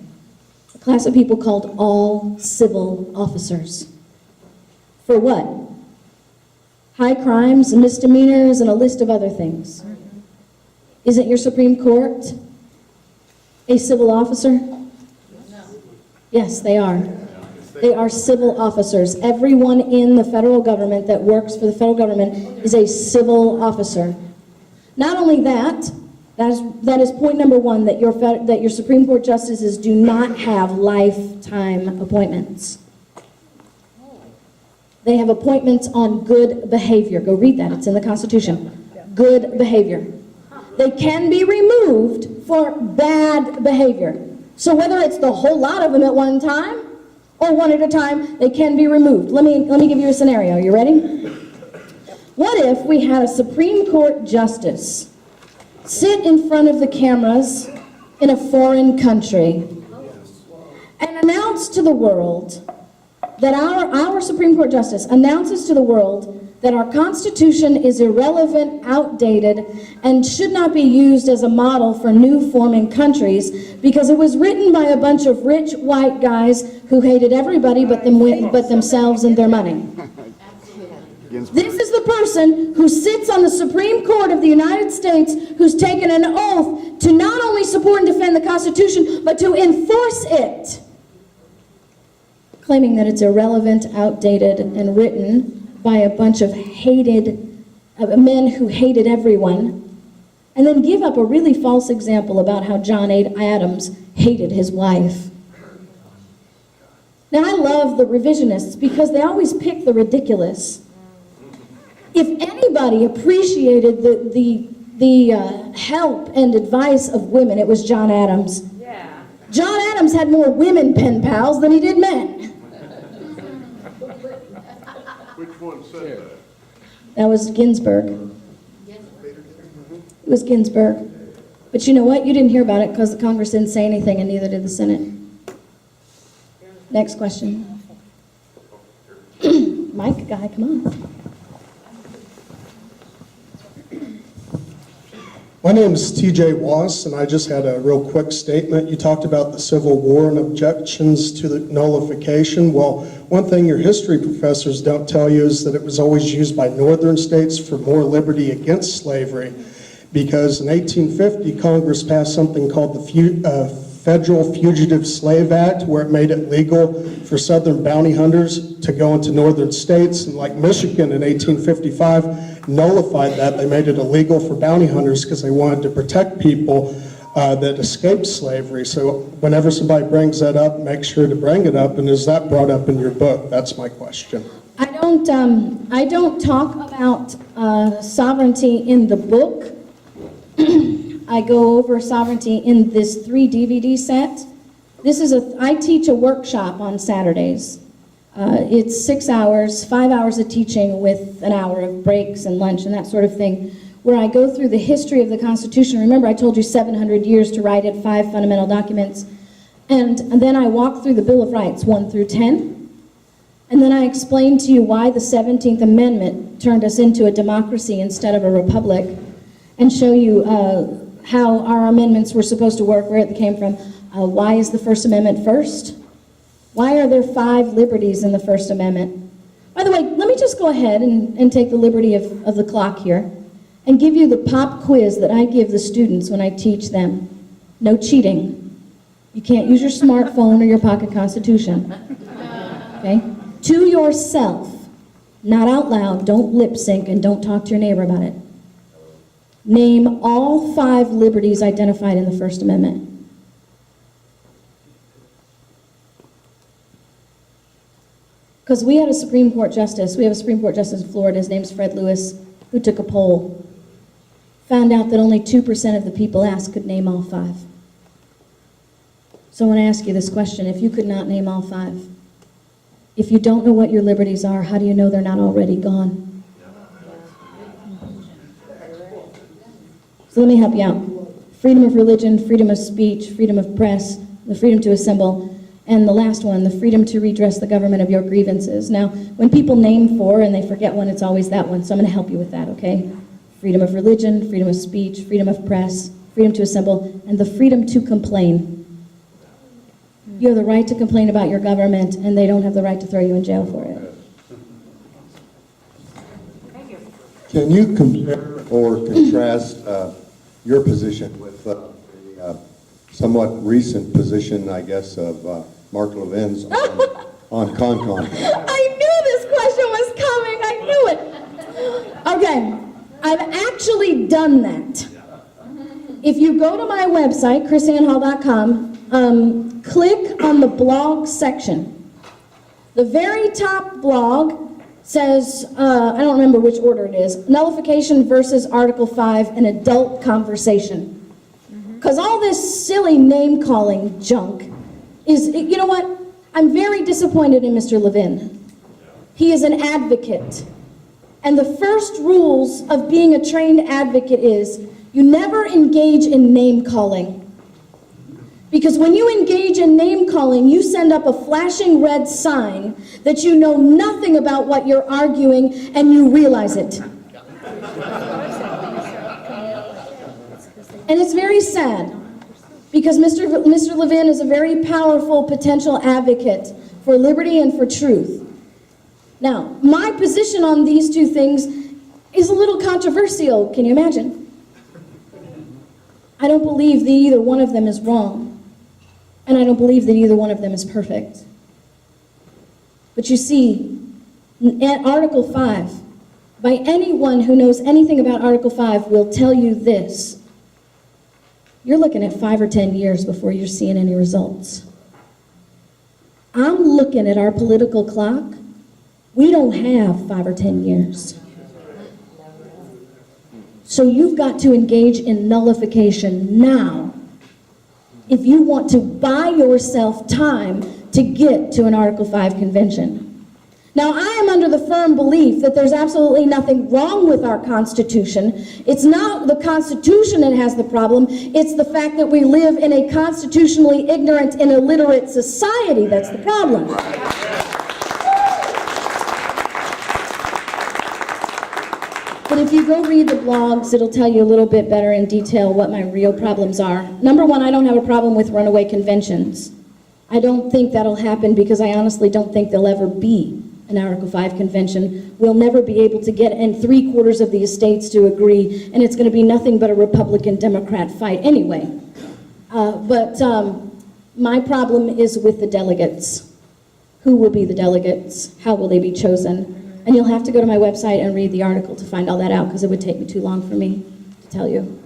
Speaker 9: A class of people called all civil officers. For what? High crimes, misdemeanors, and a list of other things. Isn't your Supreme Court a civil officer? No. Yes, they are. They are civil officers. Everyone in the federal government that works for the federal government is a civil officer. Not only that, that is point number 1, that your Supreme Court justices do not have lifetime appointments. They have appointments on good behavior. Go read that. It's in the Constitution. Good behavior. They can be removed for bad behavior. So whether it's the whole lot of them at one time or one at a time, they can be removed. Let me give you a scenario. You ready? What if we had a Supreme Court justice sit in front of the cameras in a foreign country and announce to the world that our Supreme Court justice announces to the world that our Constitution is irrelevant, outdated, and should not be used as a model for new forming countries because it was written by a bunch of rich white guys who hated everybody but themselves and their money. This is the person who sits on the Supreme Court of the United States who's taken an oath to not only support and defend the Constitution, but to enforce it, claiming that it's irrelevant, outdated, and written by a bunch of men who hated everyone, and then give up a really false example about how John Adams hated his wife. Now, I love the revisionists because they always pick the ridiculous. If anybody appreciated the help and advice of women, it was John Adams.
Speaker 2: Yeah.
Speaker 9: John Adams had more women pen pals than he did men.
Speaker 3: Which one said that?
Speaker 9: That was Ginsburg. It was Ginsburg. But you know what? You didn't hear about it because the Congress didn't say anything, and neither did the Senate. Next question. Mike, guy, come on.
Speaker 10: My name is TJ Wass, and I just had a real quick statement. You talked about the Civil War and objections to the nullification. Well, one thing your history professors don't tell you is that it was always used by northern states for more liberty against slavery, because in 1850, Congress passed something called the Federal Fugitive Slave Act, where it made it legal for southern bounty hunters to go into northern states. And like Michigan in 1855 nullified that. They made it illegal for bounty hunters because they wanted to protect people that escaped slavery. So whenever somebody brings that up, make sure to bring it up. And is that brought up in your book? That's my question.
Speaker 9: I don't talk about sovereignty in the book. I go over sovereignty in this 3 DVD set. I teach a workshop on Saturdays. It's 6 hours, 5 hours of teaching with an hour of breaks and lunch and that sort of thing, where I go through the history of the Constitution. Remember, I told you 700 years to write it, 5 fundamental documents. And then I walk through the Bill of Rights, 1 through 10. And then I explain to you why the 17th Amendment turned us into a democracy instead of a republic, and show you how our amendments were supposed to work, where it came from. Why is the First Amendment first? Why are there 5 liberties in the First Amendment? By the way, let me just go ahead and take the liberty of the clock here and give you the pop quiz that I give the students when I teach them. No cheating. You can't use your smartphone or your pocket constitution. Okay? To yourself, not out loud, don't lip sync, and don't talk to your neighbor about it. Name all 5 liberties identified in the First Amendment. Because we had a Supreme Court justice, we have a Supreme Court justice in Florida, his name's Fred Lewis, who took a poll, found out that only 2% of the people asked could name all 5. So I want to ask you this question: if you could not name all 5, if you don't know what your liberties are, how do you know they're not already gone? So let me help you out. Freedom of religion, freedom of speech, freedom of press, the freedom to assemble, and the last one, the freedom to redress the government of your grievances. Now, when people name 4 and they forget one, it's always that one, so I'm going to help you with that, okay? Freedom of religion, freedom of speech, freedom of press, freedom to assemble, and the freedom to complain. You have the right to complain about your government, and they don't have the right to throw you in jail for it.
Speaker 11: Can you compare or contrast your position with the somewhat recent position, I guess, of Mark Levin's on CONCON?
Speaker 9: I knew this question was coming. I knew it. Okay, I've actually done that. If you go to my website, chrisannhall.com, click on the blog section. The very top blog says, I don't remember which order it is, nullification versus Article 5, an adult conversation. Because all this silly name-calling junk is, you know what? I'm very disappointed in Mr. Levin. He is an advocate. And the first rules of being a trained advocate is you never engage in name-calling. Because when you engage in name-calling, you send up a flashing red sign that you know nothing about what you're arguing, and you realize it. And it's very sad, because Mr. Levin is a very powerful potential advocate for liberty and for truth. Now, my position on these 2 things is a little controversial, can you imagine? I don't believe that either one of them is wrong, and I don't believe that either one of them is perfect. But you see, at Article 5, by anyone who knows anything about Article 5 will tell you this: you're looking at 5 or 10 years before you're seeing any results. I'm looking at our political clock. We don't have 5 or 10 years. So you've got to engage in nullification now if you want to buy yourself time to get to an Article 5 convention. Now, I am under the firm belief that there's absolutely nothing wrong with our Constitution. It's not the Constitution that has the problem. It's the fact that we live in a constitutionally ignorant and illiterate society that's the problem. But if you go read the blogs, it'll tell you a little bit better in detail what my real problems are. Number one, I don't have a problem with runaway conventions. I don't think that'll happen because I honestly don't think there'll ever be an Article 5 convention. We'll never be able to get in 3/4 of the estates to agree, and it's going to be nothing but a Republican-Democrat fight anyway. But my problem is with the delegates. Who will be the delegates? How will they be chosen? And you'll have to go to my website and read the article to find all that out, because it would take me too long for me to tell you.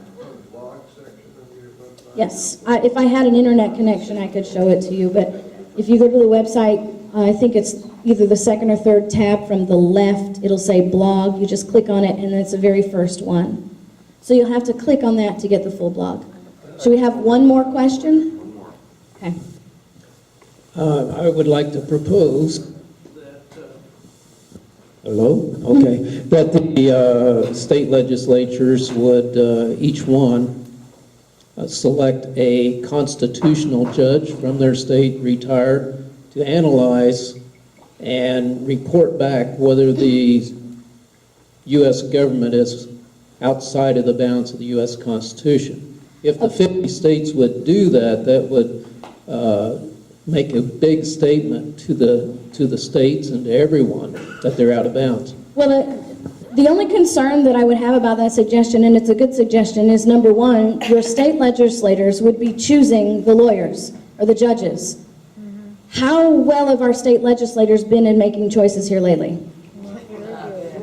Speaker 9: Yes, if I had an internet connection, I could show it to you, but if you go to the website, I think it's either the second or third tab from the left, it'll say blog, you just click on it, and it's the very first one. So you'll have to click on that to get the full blog. Should we have one more question? Okay.
Speaker 12: I would like to propose that, hello? Okay. That the state legislatures would, each one, select a constitutional judge from their state, retired, to analyze and report back whether the U.S. government is outside of the bounds of the U.S. Constitution. If the 50 states would do that, that would make a big statement to the states and to everyone that they're out of bounds.
Speaker 9: Well, the only concern that I would have about that suggestion, and it's a good suggestion, is number one, your state legislators would be choosing the lawyers or the judges. How well have our state legislators been in making choices here lately?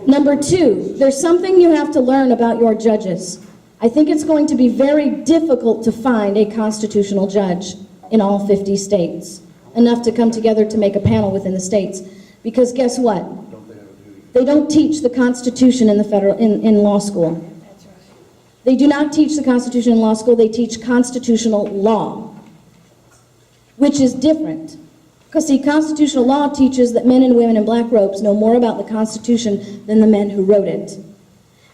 Speaker 9: Number two, there's something you have to learn about your judges. I think it's going to be very difficult to find a constitutional judge in all 50 states, enough to come together to make a panel within the states. Because guess what? They don't teach the Constitution in in law school. They do not teach the Constitution in law school, they teach constitutional law, which is different. Because see, constitutional law teaches that men and women in black robes know more about the Constitution than the men who wrote it.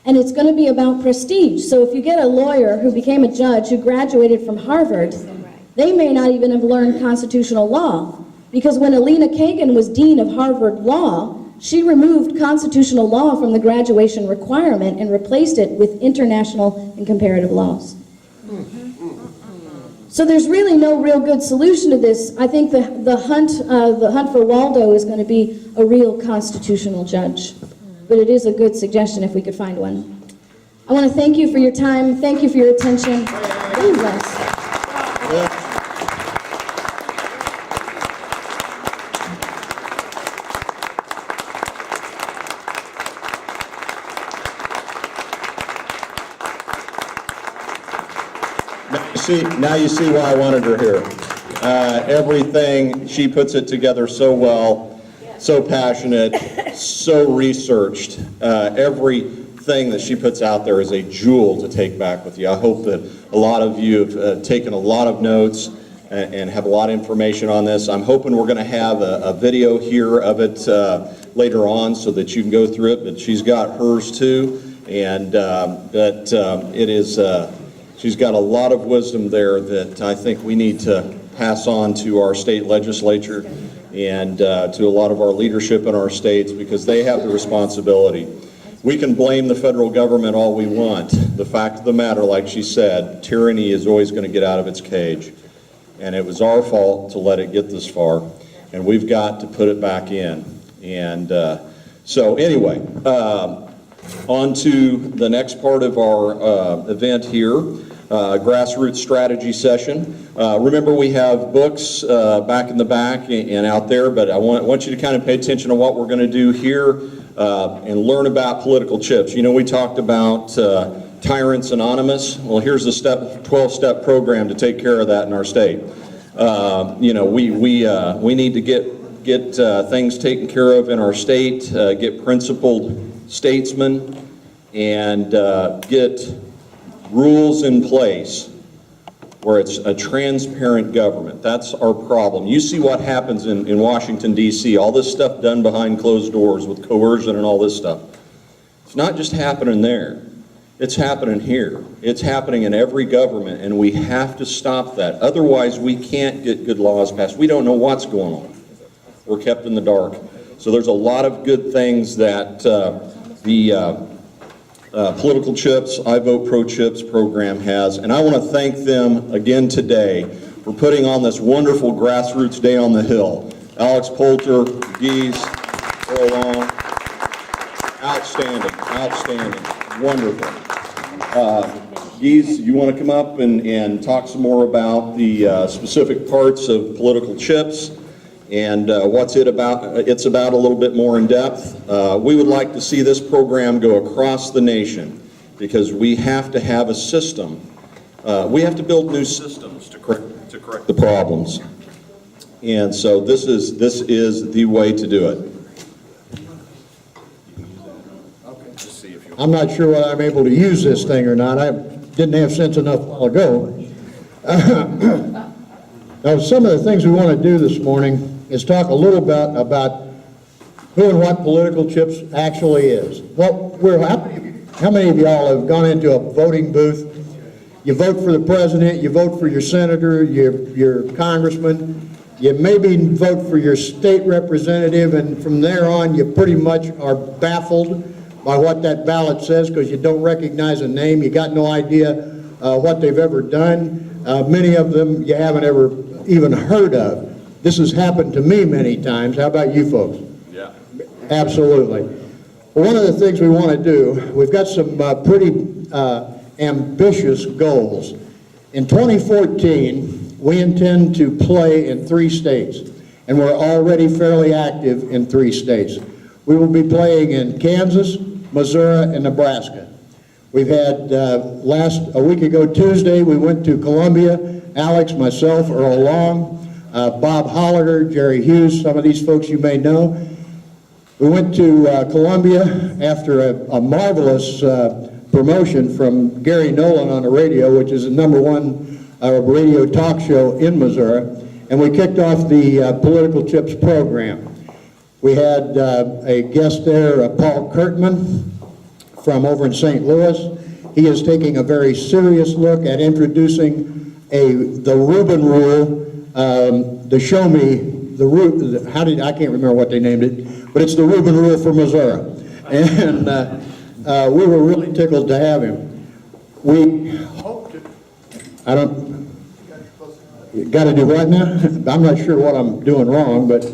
Speaker 9: And it's going to be about prestige. So if you get a lawyer who became a judge who graduated from Harvard, they may not even have learned constitutional law. Because when Alina Kagan was dean of Harvard Law, she removed constitutional law from the graduation requirement and replaced it with international and comparative laws. So there's really no real good solution to this. I think the hunt for Waldo is going to be a real constitutional judge. But it is a good suggestion if we could find one. I want to thank you for your time. Thank you for your attention. God bless.
Speaker 1: Now you see why I wanted her here. Everything, she puts it together so well, so passionate, so researched. Everything that she puts out there is a jewel to take back with you. I hope that a lot of you have taken a lot of notes and have a lot of information on this. I'm hoping we're going to have a video here of it later on so that you can go through it, but she's got hers too, and it is... she's got a lot of wisdom there that I think we need to pass on to our state legislature and to a lot of our leadership in our states, because they have the responsibility. We can blame the federal government all we want. The fact of the matter, like she said, tyranny is always going to get out of its cage. And it was our fault to let it get this far. And we've got to put it back in. And so anyway, on to the next part of our event here. Grassroots strategy session. Remember, we have books back in the back and out there, but I want you to kind of pay attention to what we're going to do here and learn about political chips. You know, we talked about Tyrants Anonymous. Well, here's the 12-step program to take care of that in our state. You know, we need to get things taken care of in our state, get principled statesmen, and get rules in place where it's a transparent government. That's our problem. You see what happens in Washington, D.C., all this stuff done behind closed doors with coercion and all this stuff. It's not just happening there. It's happening here. It's happening in every government, and we have to stop that. Otherwise, we can't get good laws passed. We don't know what's going on. We're kept in the dark. So there's a lot of good things that the Political Chips, I Vote Pro Chips program has, and I want to thank them again today for putting on this wonderful Grassroots Day on the Hill. Alex Poulter, Geese, Earl Long, outstanding, wonderful. Geese, you want to come up and talk some more about the specific parts of Political Chips and what's it's about a little bit more in depth. We would like to see this program go across the nation because we have to have a system We have to build new systems to correct the problems. And so this is the way to do it.
Speaker 13: I'm not sure whether I'm able to use this thing or not. I didn't have sense enough a while ago. Now, some of the things we want to do this morning is talk a little bit about who and what political chips actually is. How many of y'all have gone into a voting booth? You vote for the president, you vote for your senator, your congressman, you maybe vote for your state representative, and from there on you pretty much are baffled by what that ballot says because you don't recognize a name, you got no idea what they've ever done. Many of them you haven't ever even heard of. This has happened to me many times. How about you folks?
Speaker 1: Yeah.
Speaker 13: Absolutely. Well, one of the things we want to do, we've got some pretty ambitious goals. In 2014, we intend to play in 3 states, and we're already fairly active in 3 states. We will be playing in Kansas, Missouri, and Nebraska. We've had, a week ago Tuesday, we went to Columbia. Alex, myself, Earl Long, Bob Holliger, Jerry Hughes, some of these folks you may know. We went to Columbia after a marvelous promotion from Gary Nolan on the radio, which is the #1 radio talk show in Missouri, and we kicked off the Political Chips program. We had a guest there, Paul Kurtman from over in St. Louis. He is taking a very serious look at introducing the Rubin Rule, the show me, I can't remember what they named it, but it's the Rubin Rule for Missouri. And we were really tickled to have him. Got to do what now? I'm not sure what I'm doing wrong, but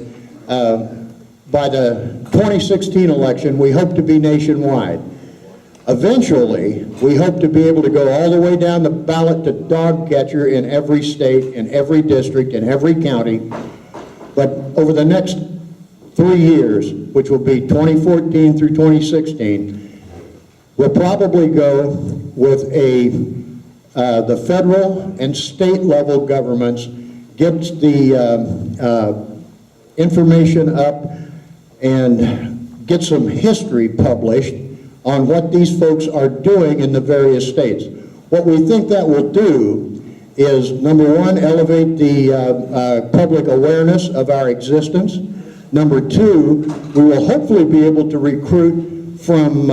Speaker 13: by the 2016 election, we hope to be nationwide. Eventually, we hope to be able to go all the way down the ballot to dog catcher in every state, in every district, in every county. But over the next 3 years, which will be 2014 through 2016, we'll probably go with the federal and state level governments, get the information up and get some history published on what these folks are doing in the various states. What we think that will do is, #1, elevate the public awareness of our existence. #2, we will hopefully be able to recruit from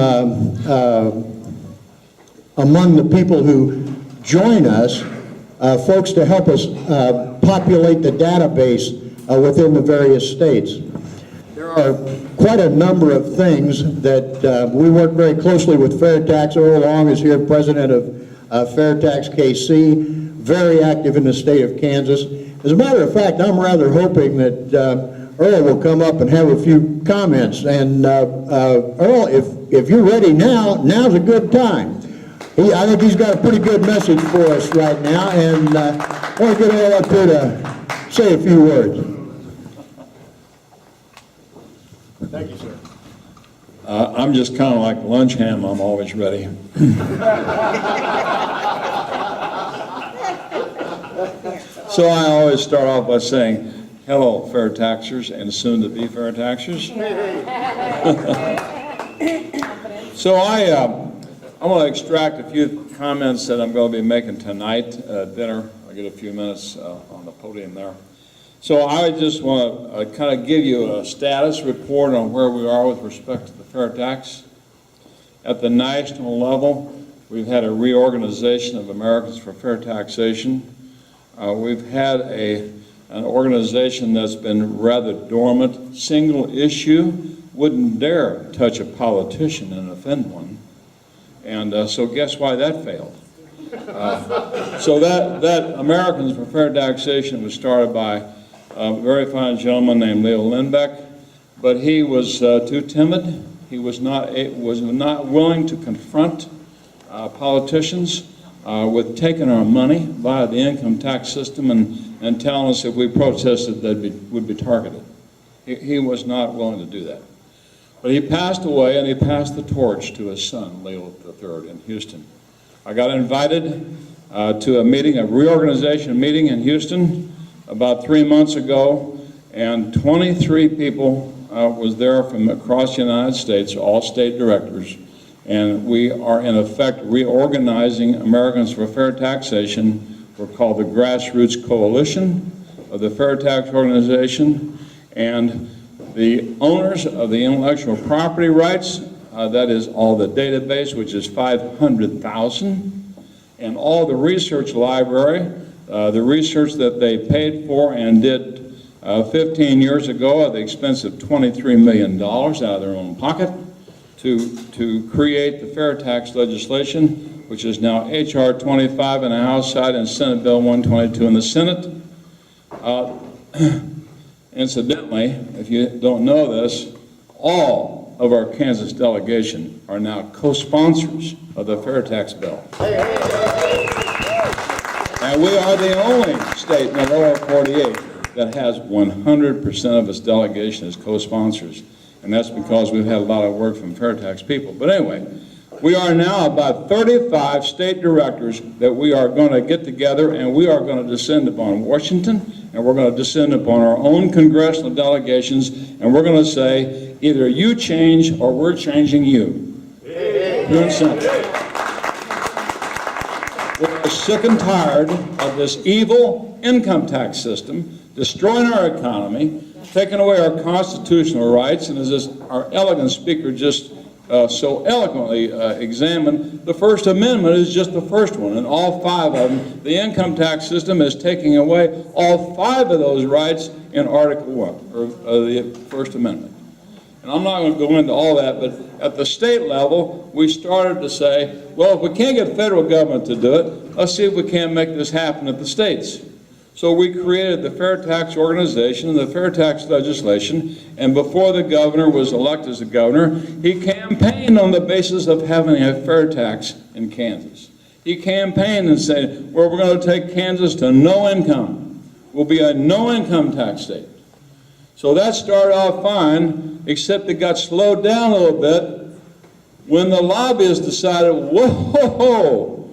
Speaker 13: among the people who join us, folks to help us populate the database within the various states. There are quite a number of things that we work very closely with Fair Tax. Earl Long is here, president of Fair Tax KC, very active in the state of Kansas. As a matter of fact, I'm rather hoping that Earl will come up and have a few comments. And Earl, if you're ready now's a good time. I think he's got a pretty good message for us right now, and I want to get Earl up here to say a few words.
Speaker 8: Thank you, sir.
Speaker 14: I'm just kind of like lunch ham, I'm always ready. So I always start off by saying, hello, fair taxers and soon-to-be fair taxers. So I want to extract a few comments that I'm going to be making tonight at dinner. I get a few minutes on the podium there. So I just want to kind of give you a status report on where we are with respect to the fair tax. At the national level, we've had a reorganization of Americans for Fair Taxation. We've had an organization that's been rather dormant. Single issue, wouldn't dare touch a politician and offend one. And so guess why that failed? So that Americans for Fair Taxation was started by a very fine gentleman named Leo Lindbeck, but he was too timid. He was not willing to confront politicians with taking our money via the income tax system and telling us if we protested that would be targeted. He was not willing to do that. But he passed away, and he passed the torch to his son, Leo III, in Houston. I got invited to a meeting, a reorganization meeting in Houston about 3 months ago, and 23 people was there from across the United States, all state directors, and we are in effect reorganizing Americans for Fair Taxation. We're called the Grassroots Coalition of the Fair Tax Organization, and the owners of the intellectual property rights, that is all the database, which is 500,000, and all the research library, the research that they paid for and did 15 years ago at the expense of $23 million out of their own pocket to create the fair tax legislation, which is now H.R. 25 in the House side and Senate Bill 122 in the Senate. Incidentally, if you don't know this, all of our Kansas delegation are now co-sponsors of the fair tax bill. And we are the only state in the lower 48 that has 100% of its delegation as co-sponsors. And that's because we've had a lot of work from fair tax people. But anyway, we are now about 35 state directors that we are going to get together, and we are going to descend upon Washington, and we're going to descend upon our own congressional delegations, and we're going to say, either you change or we're changing you. Pure and simple. We're sick and tired of this evil income tax system destroying our economy, taking away our constitutional rights, and as our elegant speaker just so eloquently examined, the First Amendment is just the first one, and all 5 of them. The income tax system is taking away all 5 of those rights in Article 1, or the First Amendment. And I'm not going to go into all that, but at the state level, we started to say, well, if we can't get the federal government to do it, let's see if we can't make this happen at the states. So we created the Fair Tax Organization and the Fair Tax Legislation, and before the governor was elected as the governor, he campaigned on the basis of having a fair tax in Kansas. He campaigned and said, well, we're going to take Kansas to no income. We'll be a no income tax state. So that started off fine, except it got slowed down a little bit when the lobbyists decided, whoa,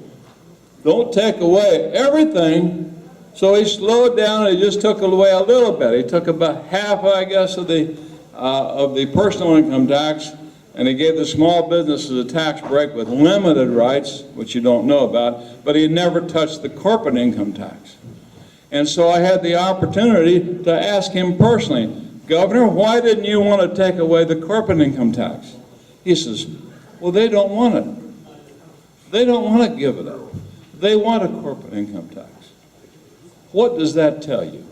Speaker 14: don't take away everything. So he slowed down and he just took away a little bit. He took about half, I guess, of the personal income tax, and he gave the small businesses a tax break with limited rights, which you don't know about, but he never touched the corporate income tax. And so I had the opportunity to ask him personally, Governor, why didn't you want to take away the corporate income tax? He says, well, they don't want it. They don't want to give it up. They want a corporate income tax. What does that tell you?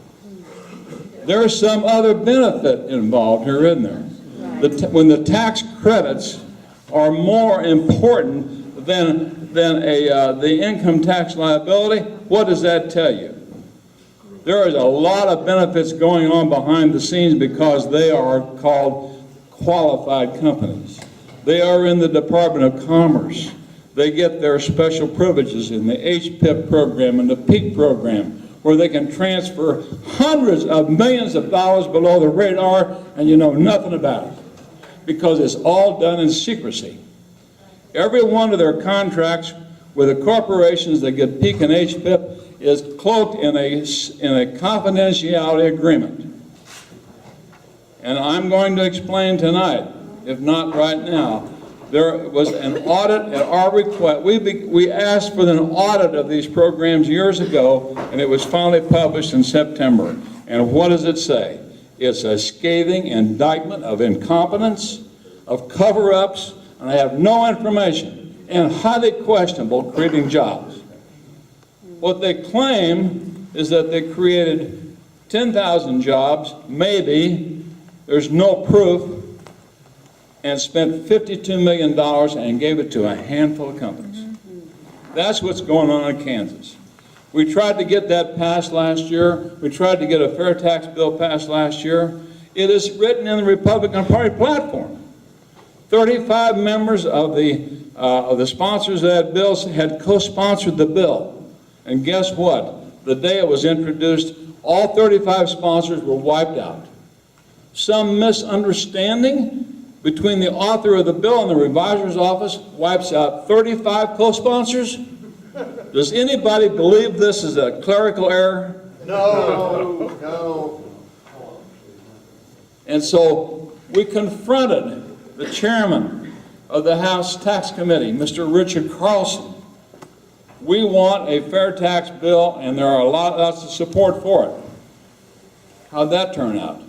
Speaker 14: There's some other benefit involved here, isn't there? When the tax credits are more important than the income tax liability, what does that tell you? There is a lot of benefits going on behind the scenes because they are called qualified companies. They are in the Department of Commerce. They get their special privileges in the HPIP program and the PEAK program, where they can transfer hundreds of millions of dollars below the radar and you know nothing about it, because it's all done in secrecy. Every one of their contracts with the corporations that get PEAK and HPIP is cloaked in a confidentiality agreement. And I'm going to explain tonight, if not right now. There was an audit at our request. We asked for an audit of these programs years ago, and it was finally published in September. And what does it say? It's a scathing indictment of incompetence, of cover-ups, and I have no information, and highly questionable creating jobs. What they claim is that they created 10,000 jobs, maybe, there's no proof, and spent $52 million and gave it to a handful of companies. That's what's going on in Kansas. We tried to get that passed last year. We tried to get a fair tax bill passed last year. It is written in the Republican Party platform. 35 members of the sponsors of that bill had co-sponsored the bill. And guess what? The day it was introduced, all 35 sponsors were wiped out. Some misunderstanding between the author of the bill and the revisor's office wipes out 35 co-sponsors? Does anybody believe this is a clerical error?
Speaker 8: No.
Speaker 14: And so we confronted the chairman of the House Tax Committee, Mr. Richard Carlson. We want a fair tax bill, and there are lots of support for it. How'd that turn out?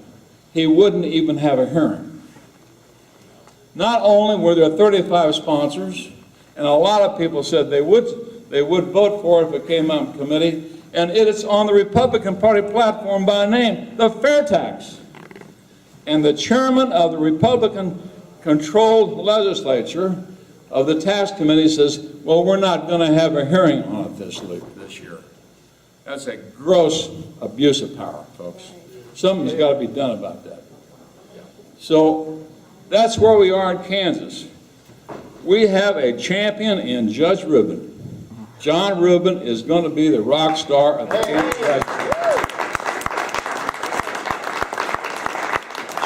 Speaker 14: He wouldn't even have a hearing. Not only were there 35 sponsors, and a lot of people said they would vote for it if it came out in committee, and it is on the Republican Party platform by name, the fair tax. And the chairman of the Republican-controlled legislature of the tax committee says, well, we're not going to have a hearing on it this year. That's a gross abuse of power, folks. Something's got to be done about that. So that's where we are in Kansas. We have a champion in Judge Rubin. John Rubin is going to be the rock star of the Kansas legislature.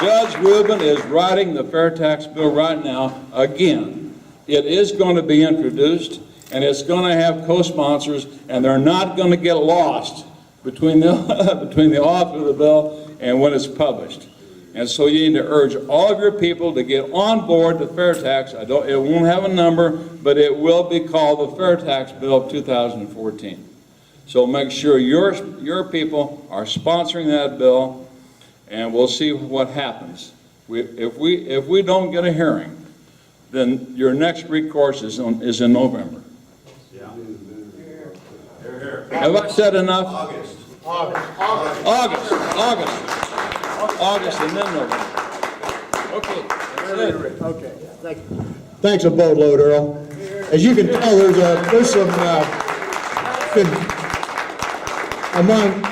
Speaker 14: Judge Rubin is writing the fair tax bill right now again. It is going to be introduced, and it's going to have co-sponsors, and they're not going to get lost between the between the author of the bill and when it's published. And so you need to urge all of your people to get on board the fair tax. It won't have a number, but it will be called the Fair Tax Bill of 2014. So make sure your people are sponsoring that bill, and we'll see what happens. If we don't get a hearing, then your next recourse is in November. Yeah. Have I said enough? August, and then November. Okay.
Speaker 8: Okay, thank you.
Speaker 13: Thanks a boatload, Earl. As you can tell, there's some among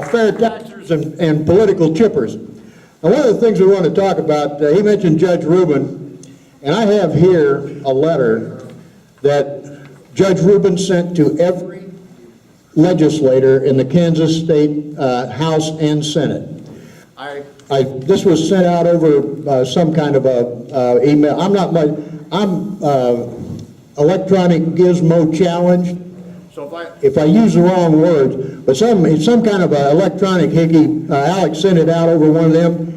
Speaker 13: fair taxers and political chippers. Now, one of the things we want to talk about, he mentioned Judge Rubin, and I have here a letter that Judge Rubin sent to every legislator in the Kansas State House and Senate. This was sent out over some kind of a email. I'm electronic gizmo challenged.
Speaker 6: So
Speaker 13: if I use the wrong words, but some kind of a electronic hickey, Alex sent it out over one of them,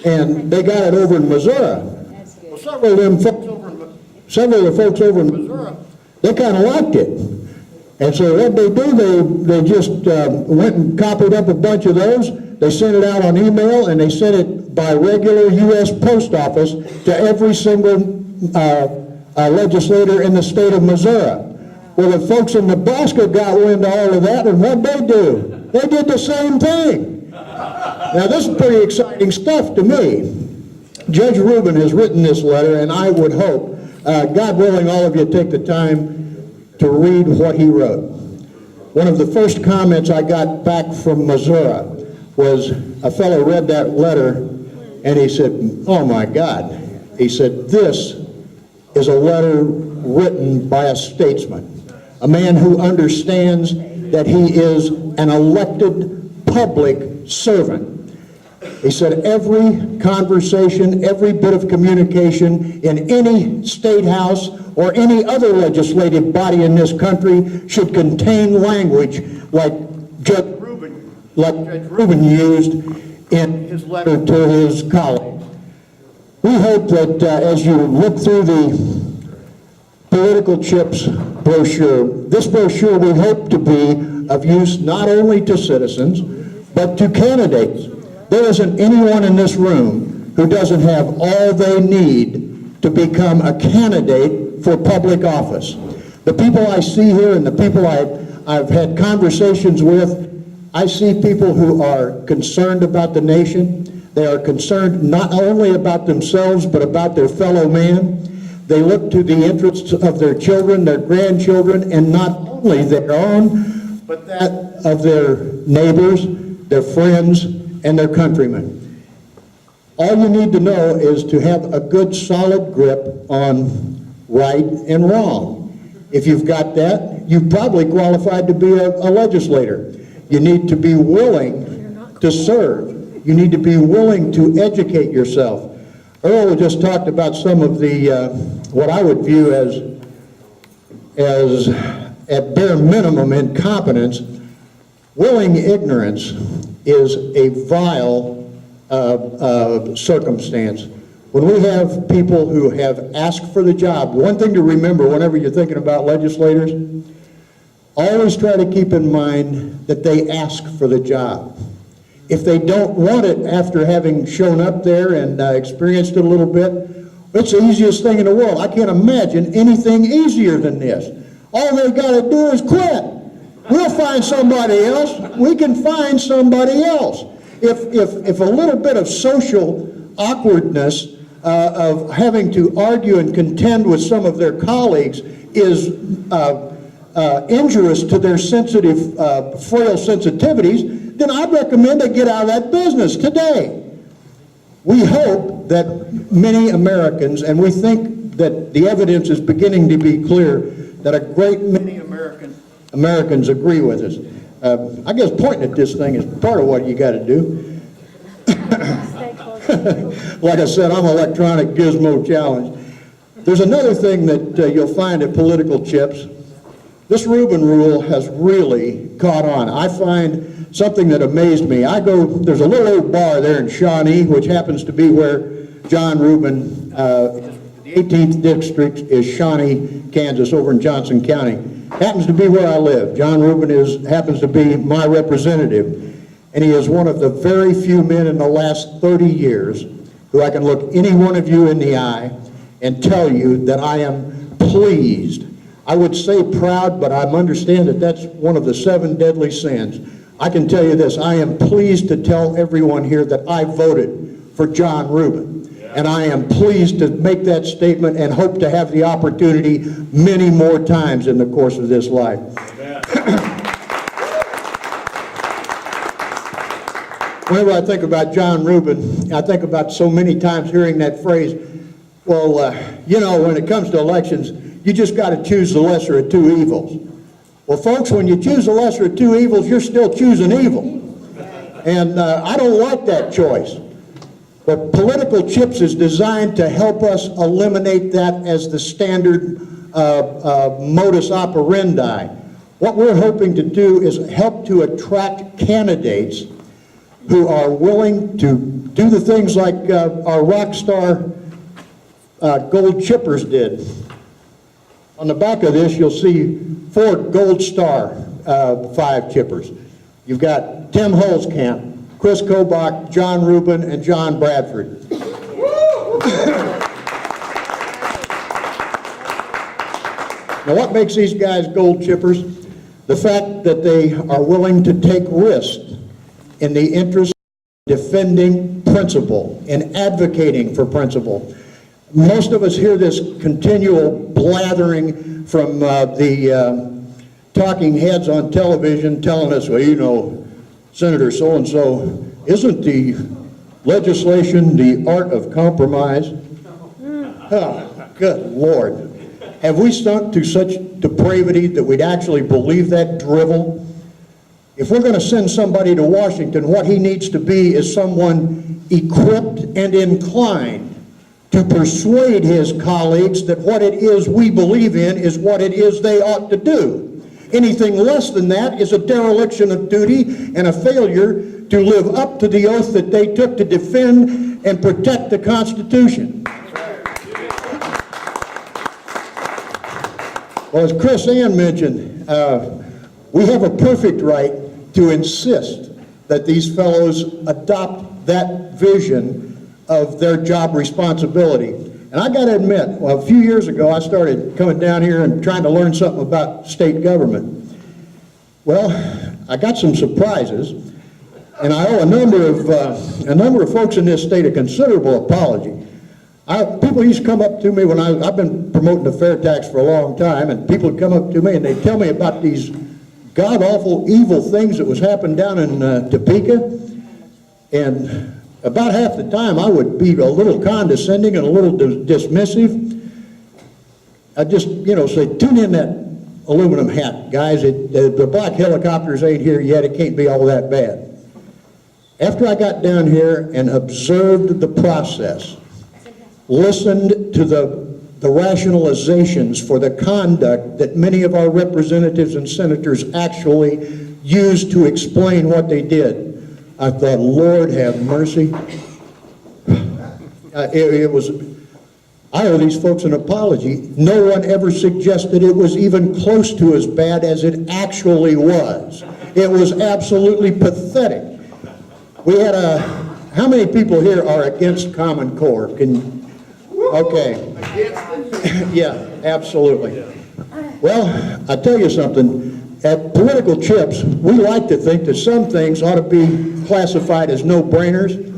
Speaker 13: and they got it over in Missouri.
Speaker 6: well, several of
Speaker 13: The folks over in
Speaker 6: Missouri,
Speaker 13: they kind of liked it. And so what they do, they just went and copied up a bunch of those. They sent it out on email, and they sent it by regular U.S. post office to every single legislator in the state of Missouri. Well, the folks in Nebraska got wind of all of that, and what'd they do? They did the same thing. Now, this is pretty exciting stuff to me. Judge Rubin has written this letter, and I would hope, God willing, all of you take the time to read what he wrote. One of the first comments I got back from Missouri was a fellow read that letter, and he said, oh my God. He said, this is a letter written by a statesman, a man who understands that he is an elected public servant. He said every conversation, every bit of communication in any state house or any other legislative body in this country should contain language like Judge Rubin used in his letter to his colleague. We hope that as you look through the political chips brochure, this brochure we hope to be of use not only to citizens, but to candidates. There isn't anyone in this room who doesn't have all they need to become a candidate for public office. The people I see here and the people I've had conversations with, I see people who are concerned about the nation. They are concerned not only about themselves, but about their fellow man. They look to the interests of their children, their grandchildren, and not only their own, but that of their neighbors, their friends, and their countrymen. All you need to know is to have a good solid grip on right and wrong. If you've got that, you've probably qualified to be a legislator. You need to be willing to serve. You need to be willing to educate yourself. Earl just talked about some of the, what I would view as as, at bare minimum, incompetence, willing ignorance is a vile circumstance. When we have people who have asked for the job, one thing to remember whenever you're thinking about legislators, always try to keep in mind that they ask for the job. If they don't want it after having shown up there and experienced it a little bit, it's the easiest thing in the world. I can't imagine anything easier than this. All they've got to do is quit. We'll find somebody else. We can find somebody else. If a little bit of social awkwardness of having to argue and contend with some of their colleagues is injurious to their sensitive, frail sensitivities, then I'd recommend they get out of that business today. We hope that many Americans, and we think that the evidence is beginning to be clear, that a great many Americans agree with us. I guess pointing at this thing is part of what you got to do. Like I said, I'm electronic gizmo challenged. There's another thing that you'll find at political chips. This Rubin rule has really caught on. I find something that amazed me. There's a little old bar there in Shawnee, which happens to be where John Rubin, the 18th district is Shawnee, Kansas, over in Johnson County. Happens to be where I live. John Rubin happens to be my representative, and he is one of the very few men in the last 30 years who I can look any one of you in the eye and tell you that I am pleased. I would say proud, but I understand that that's one of the 7 deadly sins. I can tell you this, I am pleased to tell everyone here that I voted for John Rubin. And I am pleased to make that statement and hope to have the opportunity many more times in the course of this life. Whenever I think about John Rubin, I think about so many times hearing that phrase, well, you know, when it comes to elections, you just got to choose the lesser of 2 evils. Well, folks, when you choose the lesser of 2 evils, you're still choosing evil. And I don't like that choice. But political chips is designed to help us eliminate that as the standard modus operandi. What we're hoping to do is help to attract candidates who are willing to do the things like our rock star gold chippers did. On the back of this, you'll see 4 Gold Star 5 chippers. You've got Tim Holzkamp, Chris Kobach, John Rubin, and John Bradford. Now, what makes these guys gold chippers? The fact that they are willing to take risks in the interest of defending principle and advocating for principle. Most of us hear this continual blathering from the talking heads on television telling us, well, you know, Senator so-and-so, isn't the legislation the art of compromise? Oh, good Lord. Have we sunk to such depravity that we'd actually believe that drivel? If we're going to send somebody to Washington, what he needs to be is someone equipped and inclined to persuade his colleagues that what it is we believe in is what it is they ought to do. Anything less than that is a dereliction of duty and a failure to live up to the oath that they took to defend and protect the Constitution. Well, as Chris Ann mentioned, we have a perfect right to insist that these fellows adopt that vision of their job responsibility. And I got to admit, well, a few years ago, I started coming down here and trying to learn something about state government. Well, I got some surprises, and I owe a number of folks in this state a considerable apology. People used to come up to me when I've been promoting the fair tax for a long time, and people would come up to me and they'd tell me about these god-awful evil things that was happening down in Topeka, and about half the time I would be a little condescending and a little dismissive. I'd just, you know, say, tune in that aluminum hat, guys. The black helicopters ain't here yet. It can't be all that bad. After I got down here and observed the process, listened to the the rationalizations for the conduct that many of our representatives and senators actually used to explain what they did. I thought, Lord have mercy. I owe these folks an apology. No one ever suggested it was even close to as bad as it actually was. It was absolutely pathetic. We had how many people here are against Common Core? Okay. Yeah, absolutely. Well, I tell you something. At Political Chips, we like to think that some things ought to be classified as no-brainers.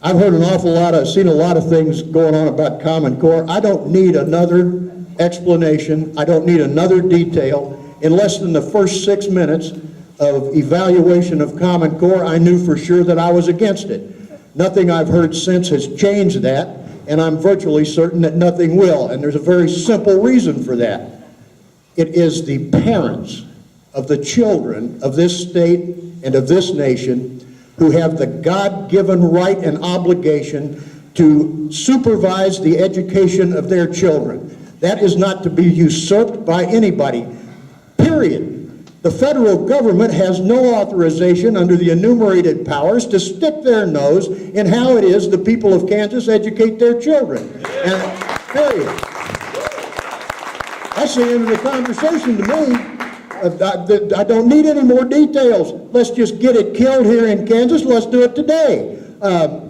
Speaker 13: I've heard an awful lot, seen a lot of things going on about Common Core. I don't need another explanation. I don't need another detail. In less than the first 6 minutes of evaluation of Common Core, I knew for sure that I was against it. Nothing I've heard since has changed that, and I'm virtually certain that nothing will. And there's a very simple reason for that. It is the parents of the children of this state and of this nation who have the God-given right and obligation to supervise the education of their children. That is not to be usurped by anybody, period. The federal government has no authorization under the enumerated powers to stick their nose in how it is the people of Kansas educate their children. And, period. That's the end of the conversation to me. I don't need any more details. Let's just get it killed here in Kansas. Let's do it today.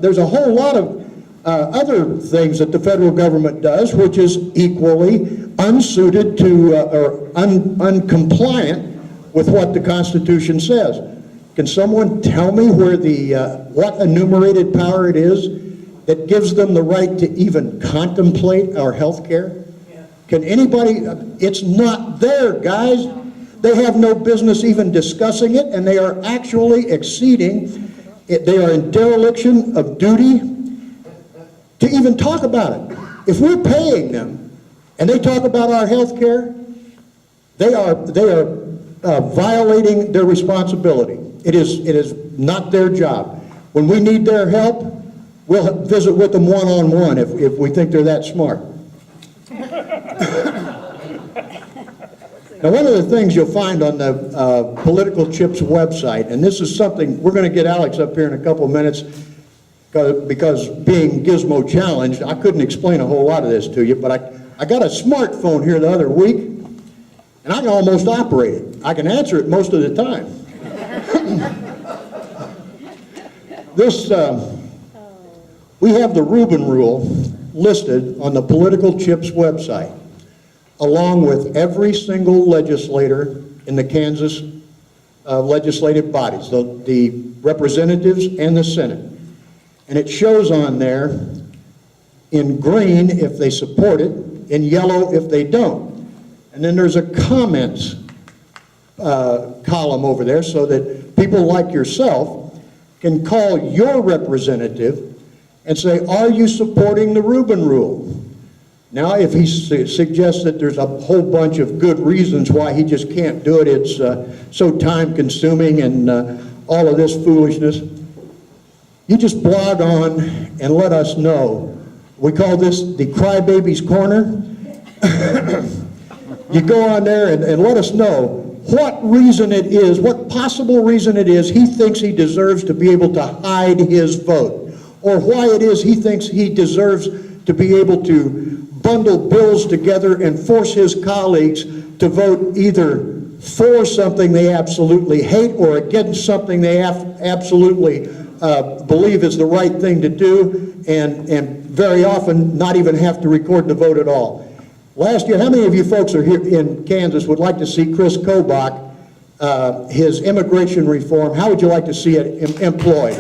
Speaker 13: There's a whole lot of other things that the federal government does, which is equally unsuited to or uncompliant with what the Constitution says. Can someone tell me where what enumerated power it is that gives them the right to even contemplate our health care? Can anybody? It's not there, guys. They have no business even discussing it, and they are actually exceeding, they are in dereliction of duty to even talk about it. If we're paying them and they talk about our health care, they are violating their responsibility. It is not their job. When we need their help, we'll visit with them one-on-one if we think they're that smart. Now, one of the things you'll find on the Political Chips website, and this is something, we're going to get Alex up here in a couple of minutes, because being gizmo challenged, I couldn't explain a whole lot of this to you, but I got a smartphone here the other week, and I can almost operate it. I can answer it most of the time. We have the Rubin Rule listed on the Political Chips website, along with every single legislator in the Kansas legislative bodies, the representatives and the Senate. And it shows on there in green if they support it, in yellow if they don't. And then there's a comments column over there so that people like yourself can call your representative and say, are you supporting the Rubin Rule? Now, if he suggests that there's a whole bunch of good reasons why he just can't do it, it's so time-consuming and all of this foolishness, you just blog on and let us know. We call this the Crybaby's Corner. You go on there and let us know what reason it is, what possible reason it is he thinks he deserves to be able to hide his vote, or why it is he thinks he deserves to be able to bundle bills together and force his colleagues to vote either for something they absolutely hate or against something they absolutely believe is the right thing to do, and very often not even have to record the vote at all. Last year, how many of you folks are here in Kansas would like to see Chris Kobach, his immigration reform, how would you like to see it implemented?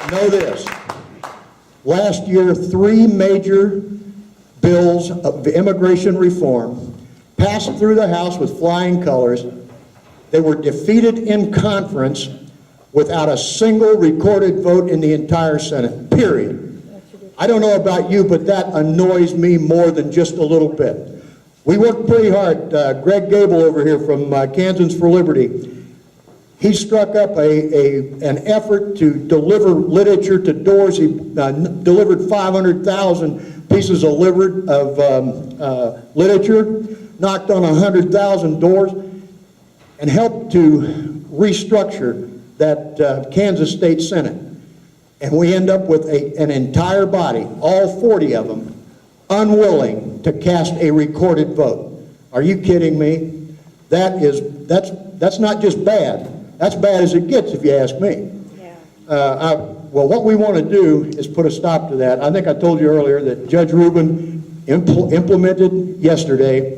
Speaker 13: Know this. Last year, 3 major bills of immigration reform passed through the House with flying colors. They were defeated in conference without a single recorded vote in the entire Senate, period. I don't know about you, but that annoys me more than just a little bit. We worked pretty hard. Greg Gable over here from Kansans for Liberty, He struck up an effort to deliver literature to doors. He delivered 500,000 pieces of literature, knocked on 100,000 doors, and helped to restructure that Kansas State Senate. And we end up with an entire body, all 40 of them, unwilling to cast a recorded vote. Are you kidding me? That's not just bad. That's bad as it gets, if you ask me. Well, what we want to do is put a stop to that. I think I told you earlier that Judge Rubin implemented yesterday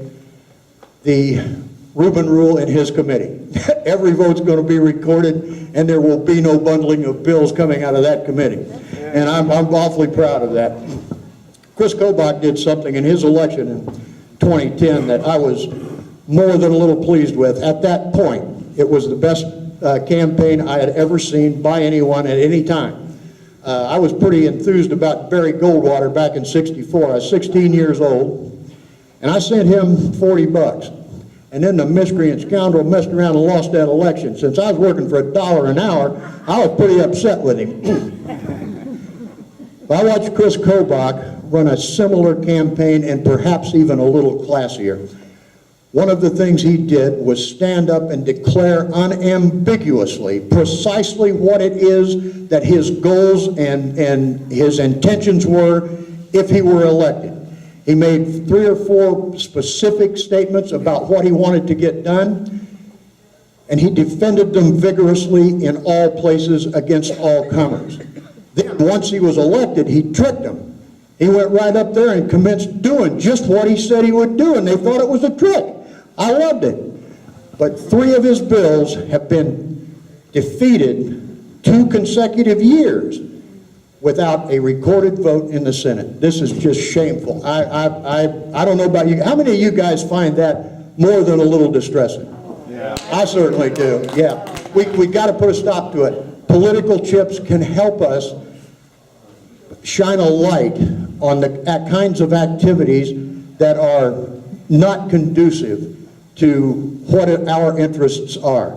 Speaker 13: the Rubin rule in his committee. Every vote's going to be recorded, and there will be no bundling of bills coming out of that committee. And I'm awfully proud of that. Chris Kobach did something in his election in 2010 that I was more than a little pleased with. At that point, it was the best campaign I had ever seen by anyone at any time. I was pretty enthused about Barry Goldwater back in '64. I was 16 years old, and I sent him $40. And then the miscreant scoundrel messed around and lost that election. Since I was working for $1 an hour, I was pretty upset with him. But I watched Chris Kobach run a similar campaign, and perhaps even a little classier. One of the things he did was stand up and declare unambiguously precisely what it is that his goals and his intentions were if he were elected. He made 3 or 4 specific statements about what he wanted to get done, and he defended them vigorously in all places against all comers. Then, once he was elected, he tricked them. He went right up there and commenced doing just what he said he would do, and they thought it was a trick. I loved it. But 3 of his bills have been defeated 2 consecutive years without a recorded vote in the Senate. This is just shameful. I don't know about you. How many of you guys find that more than a little distressing? Yeah. I certainly do, yeah. We got to put a stop to it. Political chips can help us shine a light on the kinds of activities that are not conducive to what our interests are.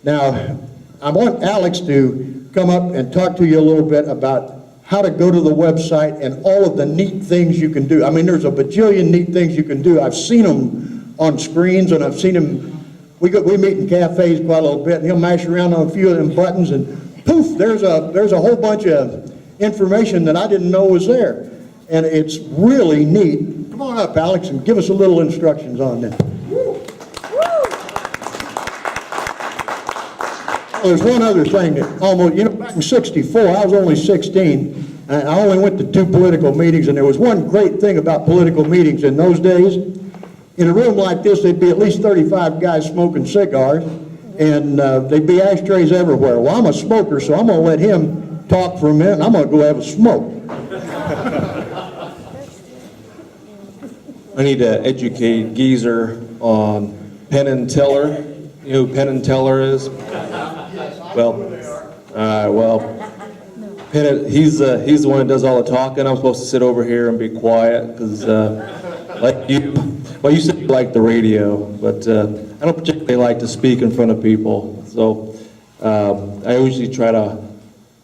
Speaker 13: Now, I want Alex to come up and talk to you a little bit about how to go to the website and all of the neat things you can do. I mean, there's a bajillion neat things you can do. I've seen them on screens, and I've seen them, we meet in cafes quite a little bit, and he'll mash around on a few of them buttons, and poof, there's a whole bunch of information that I didn't know was there. And it's really neat. Come on up, Alex, and give us a little instructions on that. There's one other thing that almost, back in '64, I was only 16, and I only went to 2 political meetings, and there was one great thing about political meetings in those days. In a room like this, there'd be at least 35 guys smoking cigars, and there'd be ashtrays everywhere. Well, I'm a smoker, so I'm going to let him talk for a minute, and I'm going to go have a smoke.
Speaker 15: I need to educate Geezer on Penn and Teller. You know who Penn and Teller is? Penn, he's the one that does all the talking. I'm supposed to sit over here and be quiet because, like you, well, you said you like the radio, but I don't particularly like to speak in front of people. So I usually try to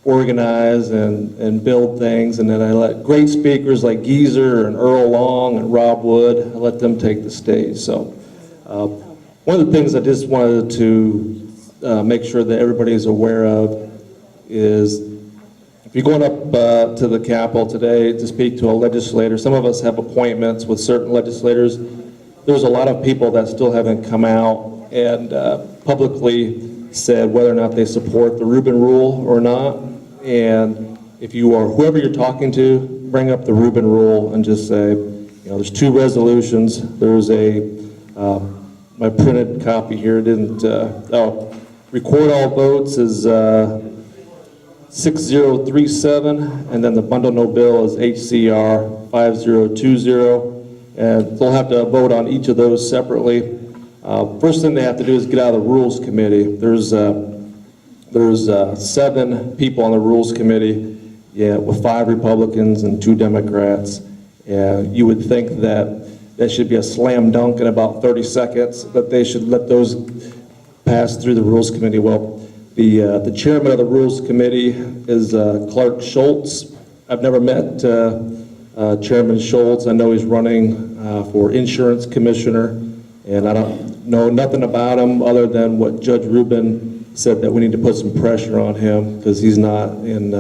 Speaker 15: organize and build things, and then I let great speakers like Geezer and Earl Long and Rob Wood, I let them take the stage. So one of the things I just wanted to make sure that everybody is aware of is if you're going up to the Capitol today to speak to a legislator, some of us have appointments with certain legislators. There's a lot of people that still haven't come out and publicly said whether or not they support the Rubin Rule or not. And if you are, whoever you're talking to, bring up the Rubin Rule and just say, there's 2 resolutions. There's my printed copy here didn't, record all votes is 6037, and then the bundle no bill is HCR 5020, and they'll have to vote on each of those separately. First thing they have to do is get out of the Rules Committee. There's 7 people on the Rules Committee, with 5 Republicans and 2 Democrats. You would think that should be a slam dunk in about 30 seconds, that they should let those passed through the Rules Committee. Well, the chairman of the Rules Committee is Clark Schultz. I've never met Chairman Schultz. I know he's running for insurance commissioner, and I don't know nothing about him other than what Judge Rubin said, that we need to put some pressure on him because he's not in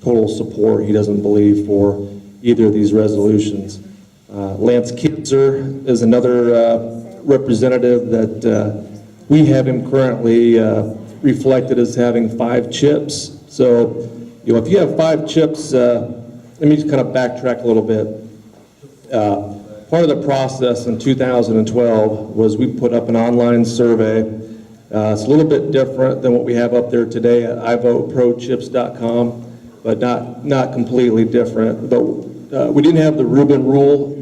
Speaker 15: total support. He doesn't believe for either of these resolutions. Lance Kinzer is another representative that we have him currently reflected as having 5 chips. So, you know, if you have 5 chips, let me just kind of backtrack a little bit. Part of the process in 2012 was we put up an online survey. It's a little bit different than what we have up there today at ivoteprochips.com, but not completely different. But we didn't have the Rubin Rule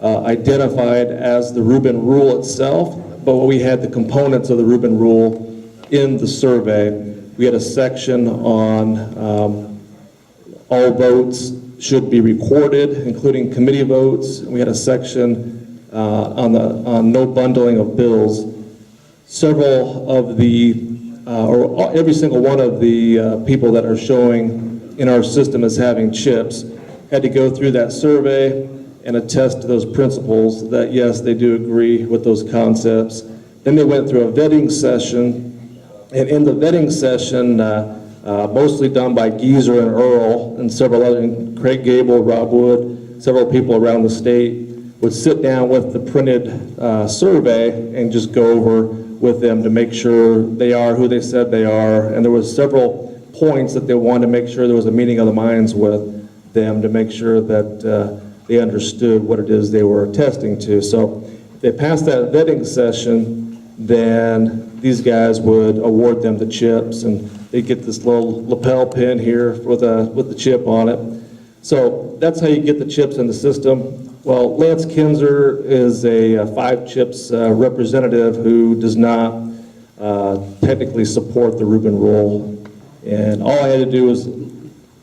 Speaker 15: identified as the Rubin Rule itself, but we had the components of the Rubin Rule in the survey. We had a section on all votes should be recorded, including committee votes. We had a section on no bundling of bills. Several of the, or every single one of the people that are showing in our system as having chips had to go through that survey and attest to those principles that, yes, they do agree with those concepts. Then they went through a vetting session, and in the vetting session, mostly done by Geezer and Earl and several other, Craig Gable, Rob Wood, several people around the state would sit down with the printed survey and just go over with them to make sure they are who they said they are. And there was several points that they wanted to make sure there was a meeting of the minds with them to make sure that they understood what it is they were attesting to. So if they passed that vetting session, then these guys would award them the chips, and they get this little lapel pin here with the chip on it. So that's how you get the chips in the system. Well, Lance Kinzer is a 5 chips representative who does not technically support the Rubin Rule. And all I had to do was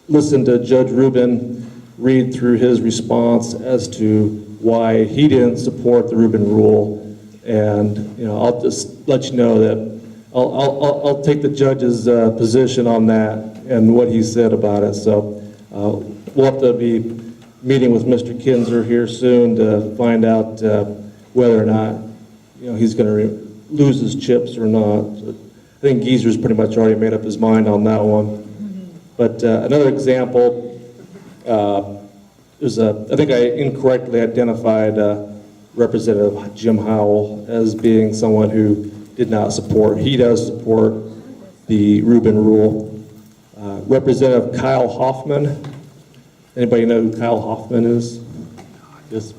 Speaker 15: listen to Judge Rubin read through his response as to why he didn't support the Rubin Rule. And you know, I'll just let you know that I'll take the judge's position on that and what he said about it. So we'll have to be meeting with Mr. Kinzer here soon to find out whether or not, you know, he's going to lose his chips or not. I think Geezer's pretty much already made up his mind on that one. But another example is I think I incorrectly identified Representative Jim Howell as being someone who did not support. He does support the Rubin Rule. Representative Kyle Hoffman. Anybody know who Kyle Hoffman is? Yes.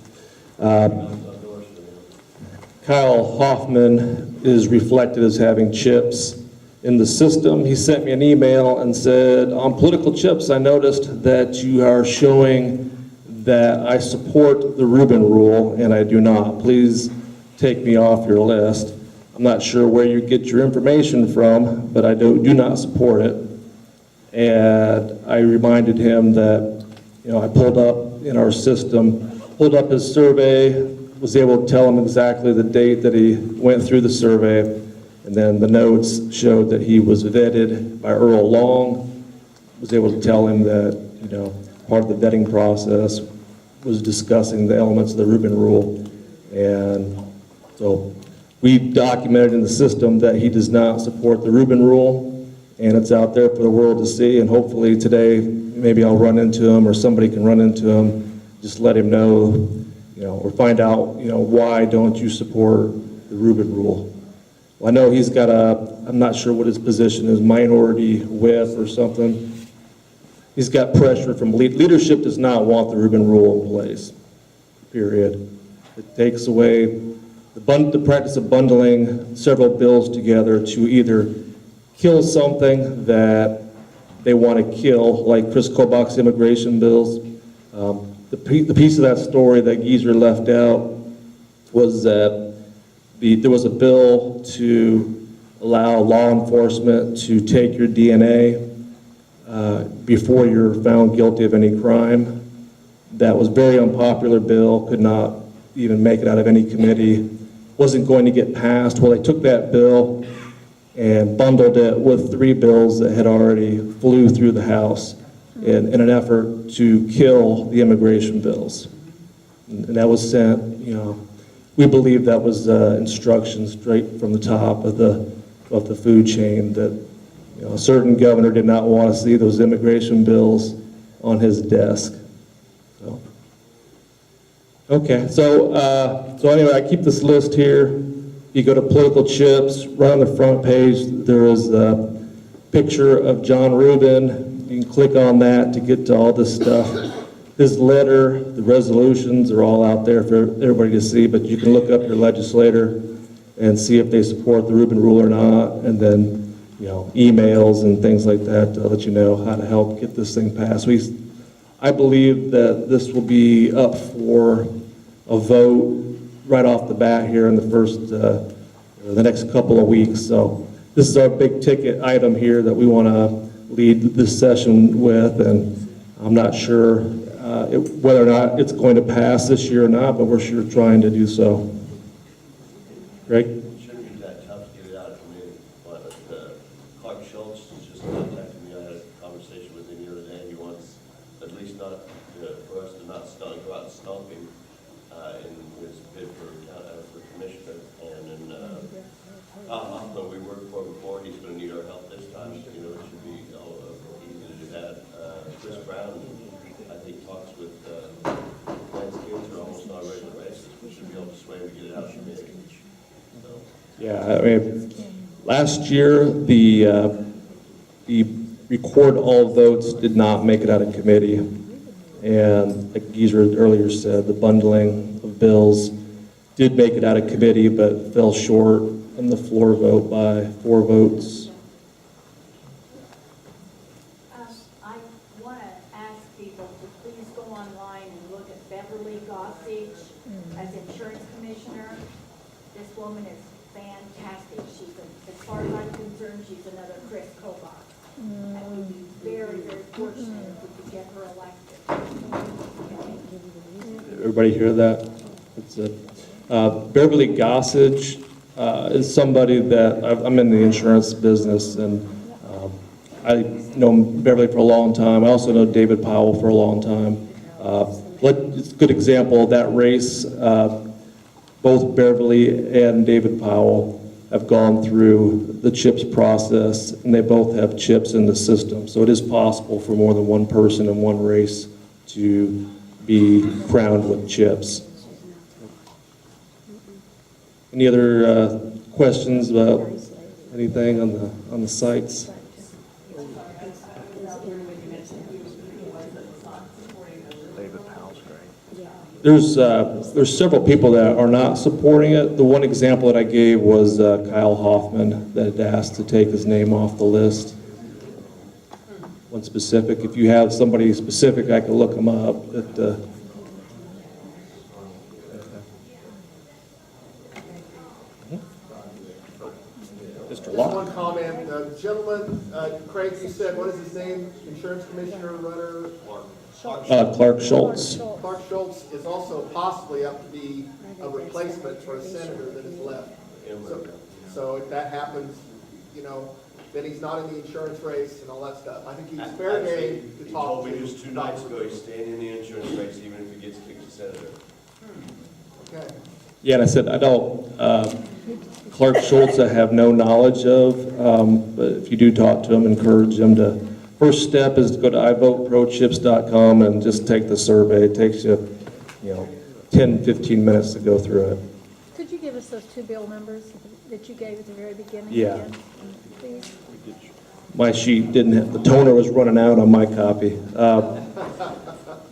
Speaker 15: Kyle Hoffman is reflected as having chips in the system. He sent me an email and said, on political chips, I noticed that you are showing that I support the Rubin Rule, and I do not. Please take me off your list. I'm not sure where you get your information from, but I do not support it. And I reminded him that, you know, I pulled up in our system, pulled up his survey, was able to tell him exactly the date that he went through the survey, and then the notes showed that he was vetted by Earl Long. Was able to tell him that, you know, part of the vetting process was discussing the elements of the Rubin Rule. And so we documented in the system that he does not support the Rubin Rule, and it's out there for the world to see. And hopefully today, maybe I'll run into him, or somebody can run into him, just let him know, you know, or find out, you know, why don't you support the Rubin Rule? Well, I know he's got I'm not sure what his position is, minority whip or something. He's got pressure from leadership does not want the Rubin Rule in place, period. It takes away the practice of bundling several bills together to either kill something that they want to kill, like Chris Kobach's immigration bills. The piece of that story that Geezer left out was that there was a bill to allow law enforcement to take your DNA before you're found guilty of any crime. That was a very unpopular bill, could not even make it out of any committee, wasn't going to get passed. Well, they took that bill and bundled it with 3 bills that had already flew through the House in an effort to kill the immigration bills. And that was sent, we believe that was instructions straight from the top of the food chain that a certain governor did not want to see those immigration bills on his desk. So, okay, so anyway, I keep this list here. You go to political chips, right on the front page, there is a picture of John Rubin. You can click on that to get to all this stuff. His letter, the resolutions are all out there for everybody to see, but you can look up your legislator and see if they support the Rubin rule or not, and then, emails and things like that to let you know how to help get this thing passed. I believe that this will be up for a vote right off the bat here in the next couple of weeks. So this is our big ticket item here that we want to lead this session with, and I'm not sure whether or not it's going to pass this year or not, but we're sure trying to do so. Greg?
Speaker 16: It shouldn't be that tough to get it out of committee, but Clark Schultz just contacted me. I had a conversation with him the other day. He wants at least not for us to not go out stomping in his bid for commissioner. And then Hoffman we worked for before, he's going to need our help this time. It should be easy to do that. Chris Brown, I think, talks with Lance Kinzer almost on a regular basis. We should be able to sway to get it out of committee. So.
Speaker 15: Yeah, I mean, last year, the record all votes did not make it out of committee. And like Geezer earlier said, the bundling of bills did make it out of committee, but fell short on the floor vote by 4 votes.
Speaker 2: I want to ask people to please go online and look at Beverly Gossage as insurance commissioner. This woman is fantastic. As far as I'm concerned, she's another Chris Kobach. And we'd be very, very fortunate if we could get her elected.
Speaker 15: Everybody hear that? It's Beverly Gossage is somebody that I'm in the insurance business, and I know Beverly for a long time. I also know David Powell for a long time. It's a good example of that race. Both Beverly and David Powell have gone through the CHIPS process, and they both have CHIPS in the system. So it is possible for more than one person in one race to be crowned with CHIPS. Any other questions about anything on the sites? There's several people that are not supporting it. The one example that I gave was Kyle Hoffman that had asked to take his name off the list. One specific. If you have somebody specific, I can look them up.
Speaker 17: Just one comment. Gentleman, Craig, you said, what is his name? Insurance Commissioner, runner?
Speaker 15: Clark Schultz.
Speaker 17: Clark Schultz is also possibly up to be a replacement for a senator that is left. So if that happens, then he's not in the insurance race and all that stuff. I think he's fair game to talk to.
Speaker 16: He told me just 2 nights ago he's staying in the insurance race even if he gets kicked to senator.
Speaker 17: Okay.
Speaker 15: Yeah, and I said, I don't, Clark Schultz I have no knowledge of, but if you do talk to him, encourage him to, first step is to go to ivoteprochips.com and just take the survey. It takes you, 10, 15 minutes to go through it.
Speaker 18: Could you give us those 2 bill numbers that you gave at the very beginning?
Speaker 15: Yeah.
Speaker 18: Again, please?
Speaker 15: My sheet didn't have, the toner was running out on my copy.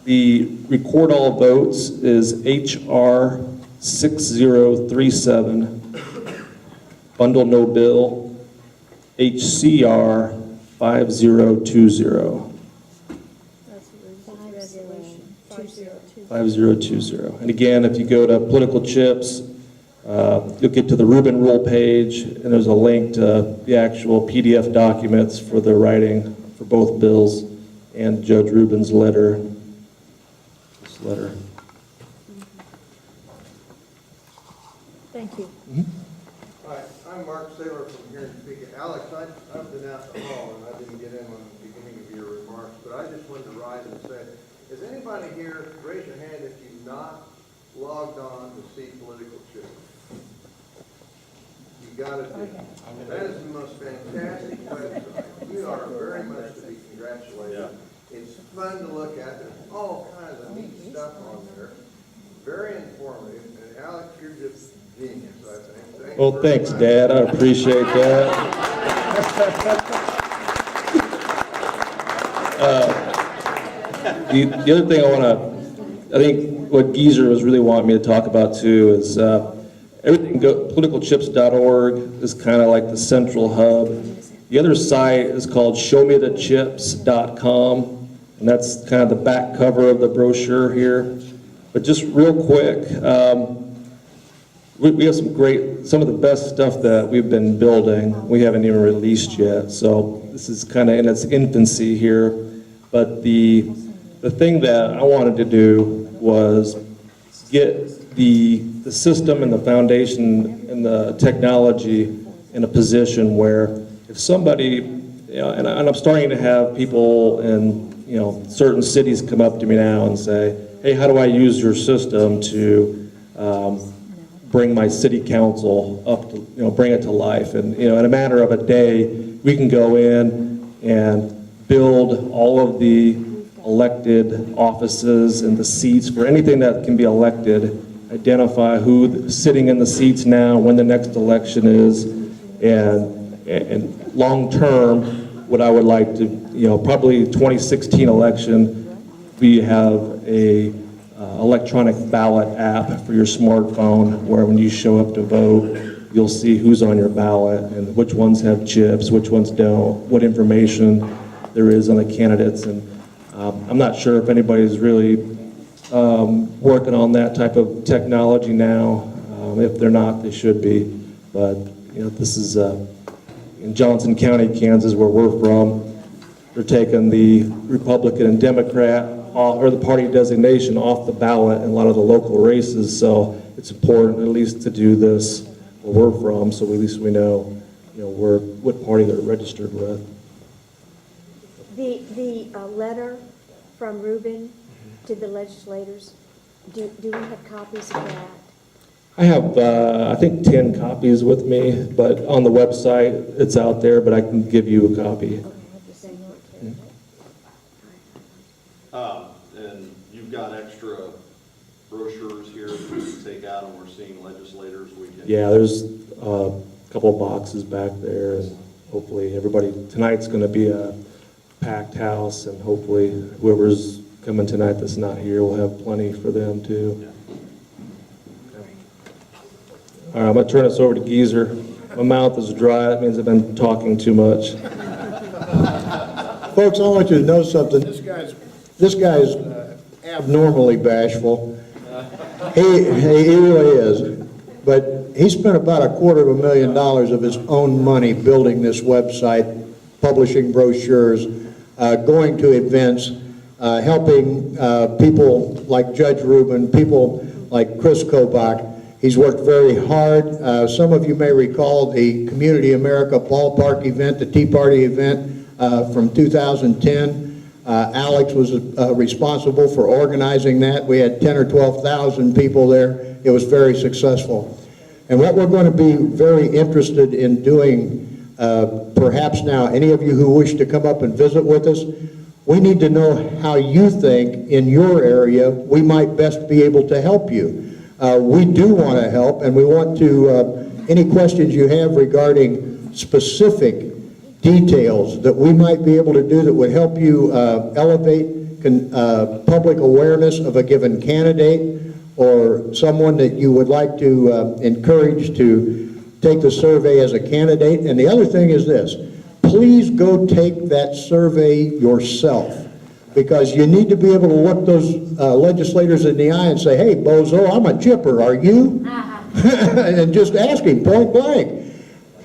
Speaker 15: The record all votes is HR 6037, bundle no bill, HCR 5020.
Speaker 18: That's the resolution, 5020.
Speaker 15: 5020. And again, if you go to political chips, you'll get to the Rubin Rule page, and there's a link to the actual PDF documents for the writing for both bills and Judge Rubin's letter. This letter.
Speaker 18: Thank you.
Speaker 17: All right, I'm Mark Saylor from here in Topeka.
Speaker 11: Alex, I've been out the hall and I didn't get in on the beginning of your remarks, but I just wanted to rise and say, is anybody here, raise your hand if you've not logged on to see Political Chips? You got to do it. That is the most fantastic website. You are very much to be congratulated. It's fun to look at. There's all kinds of neat stuff on there. Very informative. And Alex, you're just genius, I think. Thank you
Speaker 15: Well,
Speaker 11: very
Speaker 15: thanks,
Speaker 11: much.
Speaker 15: Dad. I appreciate that. The other thing I think what Geezer was really wanting me to talk about too is politicalchips.org is kind of like the central hub. The other site is called showmethechips.com, and that's kind of the back cover of the brochure here. But just real quick, we have some of the best stuff that we've been building. We haven't even released yet, so this is kind of in its infancy here. But the thing that I wanted to do was get the system and the foundation and the technology in a position where if somebody, and I'm starting to have people in certain cities come up to me now and say, hey, how do I use your system to bring my city council up to, bring it to life? And, in a matter of a day, we can go in and build all of the elected offices and the seats for anything that can be elected, identify who's sitting in the seats now, when the next election is, and long-term, what I would like to, probably 2016 election, we have a electronic ballot app for your smartphone where when you show up to vote, you'll see who's on your ballot and which ones have chips, which ones don't, what information there is on the candidates. And I'm not sure if anybody's really working on that type of technology now. If they're not, they should be. But this is in Johnson County, Kansas, where we're from. They're taking the Republican and Democrat or the party designation off the ballot in a lot of the local races. So it's important at least to do this where we're from, so at least we know, what party they're registered with.
Speaker 19: The letter from Reuben to the legislators, do we have copies of that?
Speaker 15: I have, I think 10 copies with me, but on the website, it's out there, but I can give you a copy.
Speaker 1: And you've got extra brochures here that we can take out, and we're seeing legislators.
Speaker 15: Yeah, there's a couple of boxes back there, and hopefully everybody, tonight's going to be a packed house, and hopefully whoever's coming tonight that's not here will have plenty for them too. All right, I'm going to turn this over to Geezer. My mouth is dry. That means I've been talking too much.
Speaker 13: Folks, I want you to know something. This guy's abnormally bashful. He really is. But he spent about $250,000 of his own money building this website, publishing brochures, going to events, helping people like Judge Rubin, people like Chris Kobach. He's worked very hard. Some of you may recall the Community America Ballpark event, the Tea Party event from 2010. Alex was responsible for organizing that. We had 10 or 12,000 people there. It was very successful. And what we're going to be very interested in doing, perhaps now, any of you who wish to come up and visit with us, we need to know how you think in your area we might best be able to help you. We do want to help, and we want to, any questions you have regarding specific details that we might be able to do that would help you elevate public awareness of a given candidate or someone that you would like to encourage to take the survey as a candidate. And the other thing is this, please go take that survey yourself, because you need to be able to look those legislators in the eye and say, hey, bozo, I'm a chipper, are you? And just ask him point blank.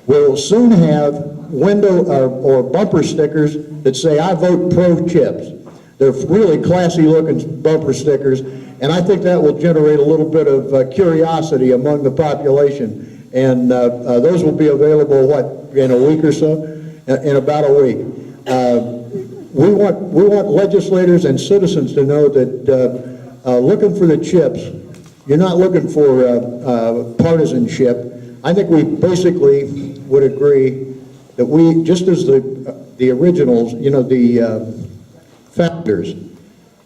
Speaker 13: We'll soon have window or bumper stickers that say, I vote pro-chips. They're really classy looking bumper stickers, and I think that will generate a little bit of curiosity among the population. And those will be available, in a week or so, in about a week. We want legislators and citizens to know that looking for the chips, you're not looking for partisanship. I think we basically would agree that we, just as the originals, you know, the founders,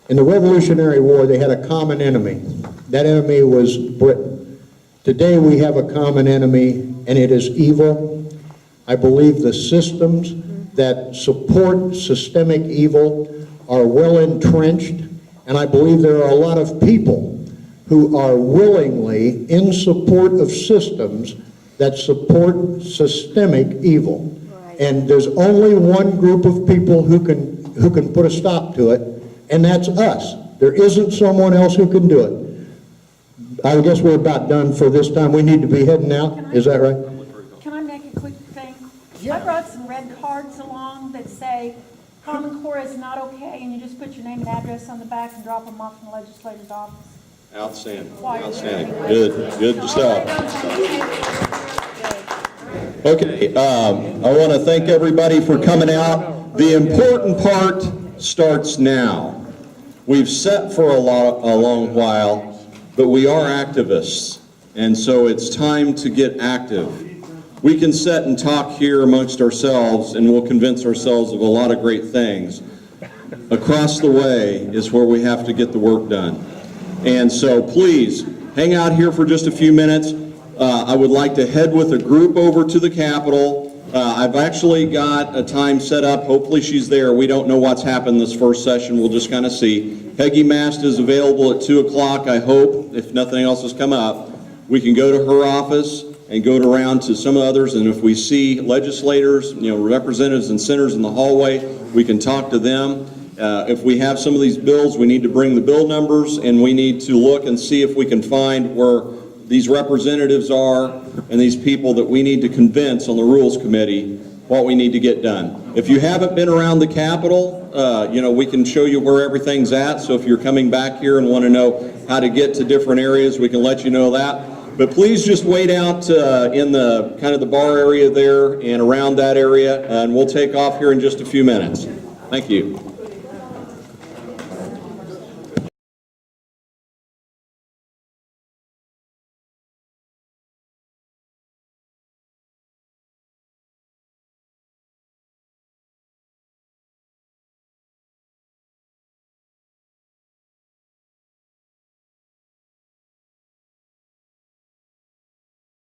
Speaker 13: in the Revolutionary War, they had a common enemy. That enemy was Britain. Today we have a common enemy, and it is evil. I believe the systems that support systemic evil are well entrenched, and I believe there are a lot of people who are willingly in support of systems that support systemic evil. And there's only one group of people who can put a stop to it, and that's us. There isn't someone else who can do it. I guess we're about done for this time. We need to be heading out. Is that right?
Speaker 20: Can I make a quick thing? I brought some red cards along that say Common Core is not okay, and you just put your name and address on the back and drop them off in the legislator's office.
Speaker 1: Outstanding, outstanding. Good stuff. Okay, I want to thank everybody for coming out. The important part starts now. We've sat for a long while, but we are activists, and so it's time to get active. We can sit and talk here amongst ourselves, and we'll convince ourselves of a lot of great things. Across the way is where we have to get the work done. And so please, hang out here for just a few minutes. I would like to head with a group over to the Capitol. I've actually got a time set up. Hopefully she's there. We don't know what's happened this first session. We'll just kind of see. Peggy Mast is available at 2 o'clock, I hope, if nothing else has come up. We can go to her office and go around to some others, and if we see legislators, you know, representatives and senators in the hallway, we can talk to them. If we have some of these bills, we need to bring the bill numbers, and we need to look and see if we can find where these representatives are and these people that we need to convince on the Rules Committee what we need to get done. If you haven't been around the Capitol, you know, we can show you where everything's at, so if you're coming back here and want to know how to get to different areas, we can let you know that. But please just wait out in the kind of the bar area there and around that area, and we'll take off here in just a few minutes. Thank you.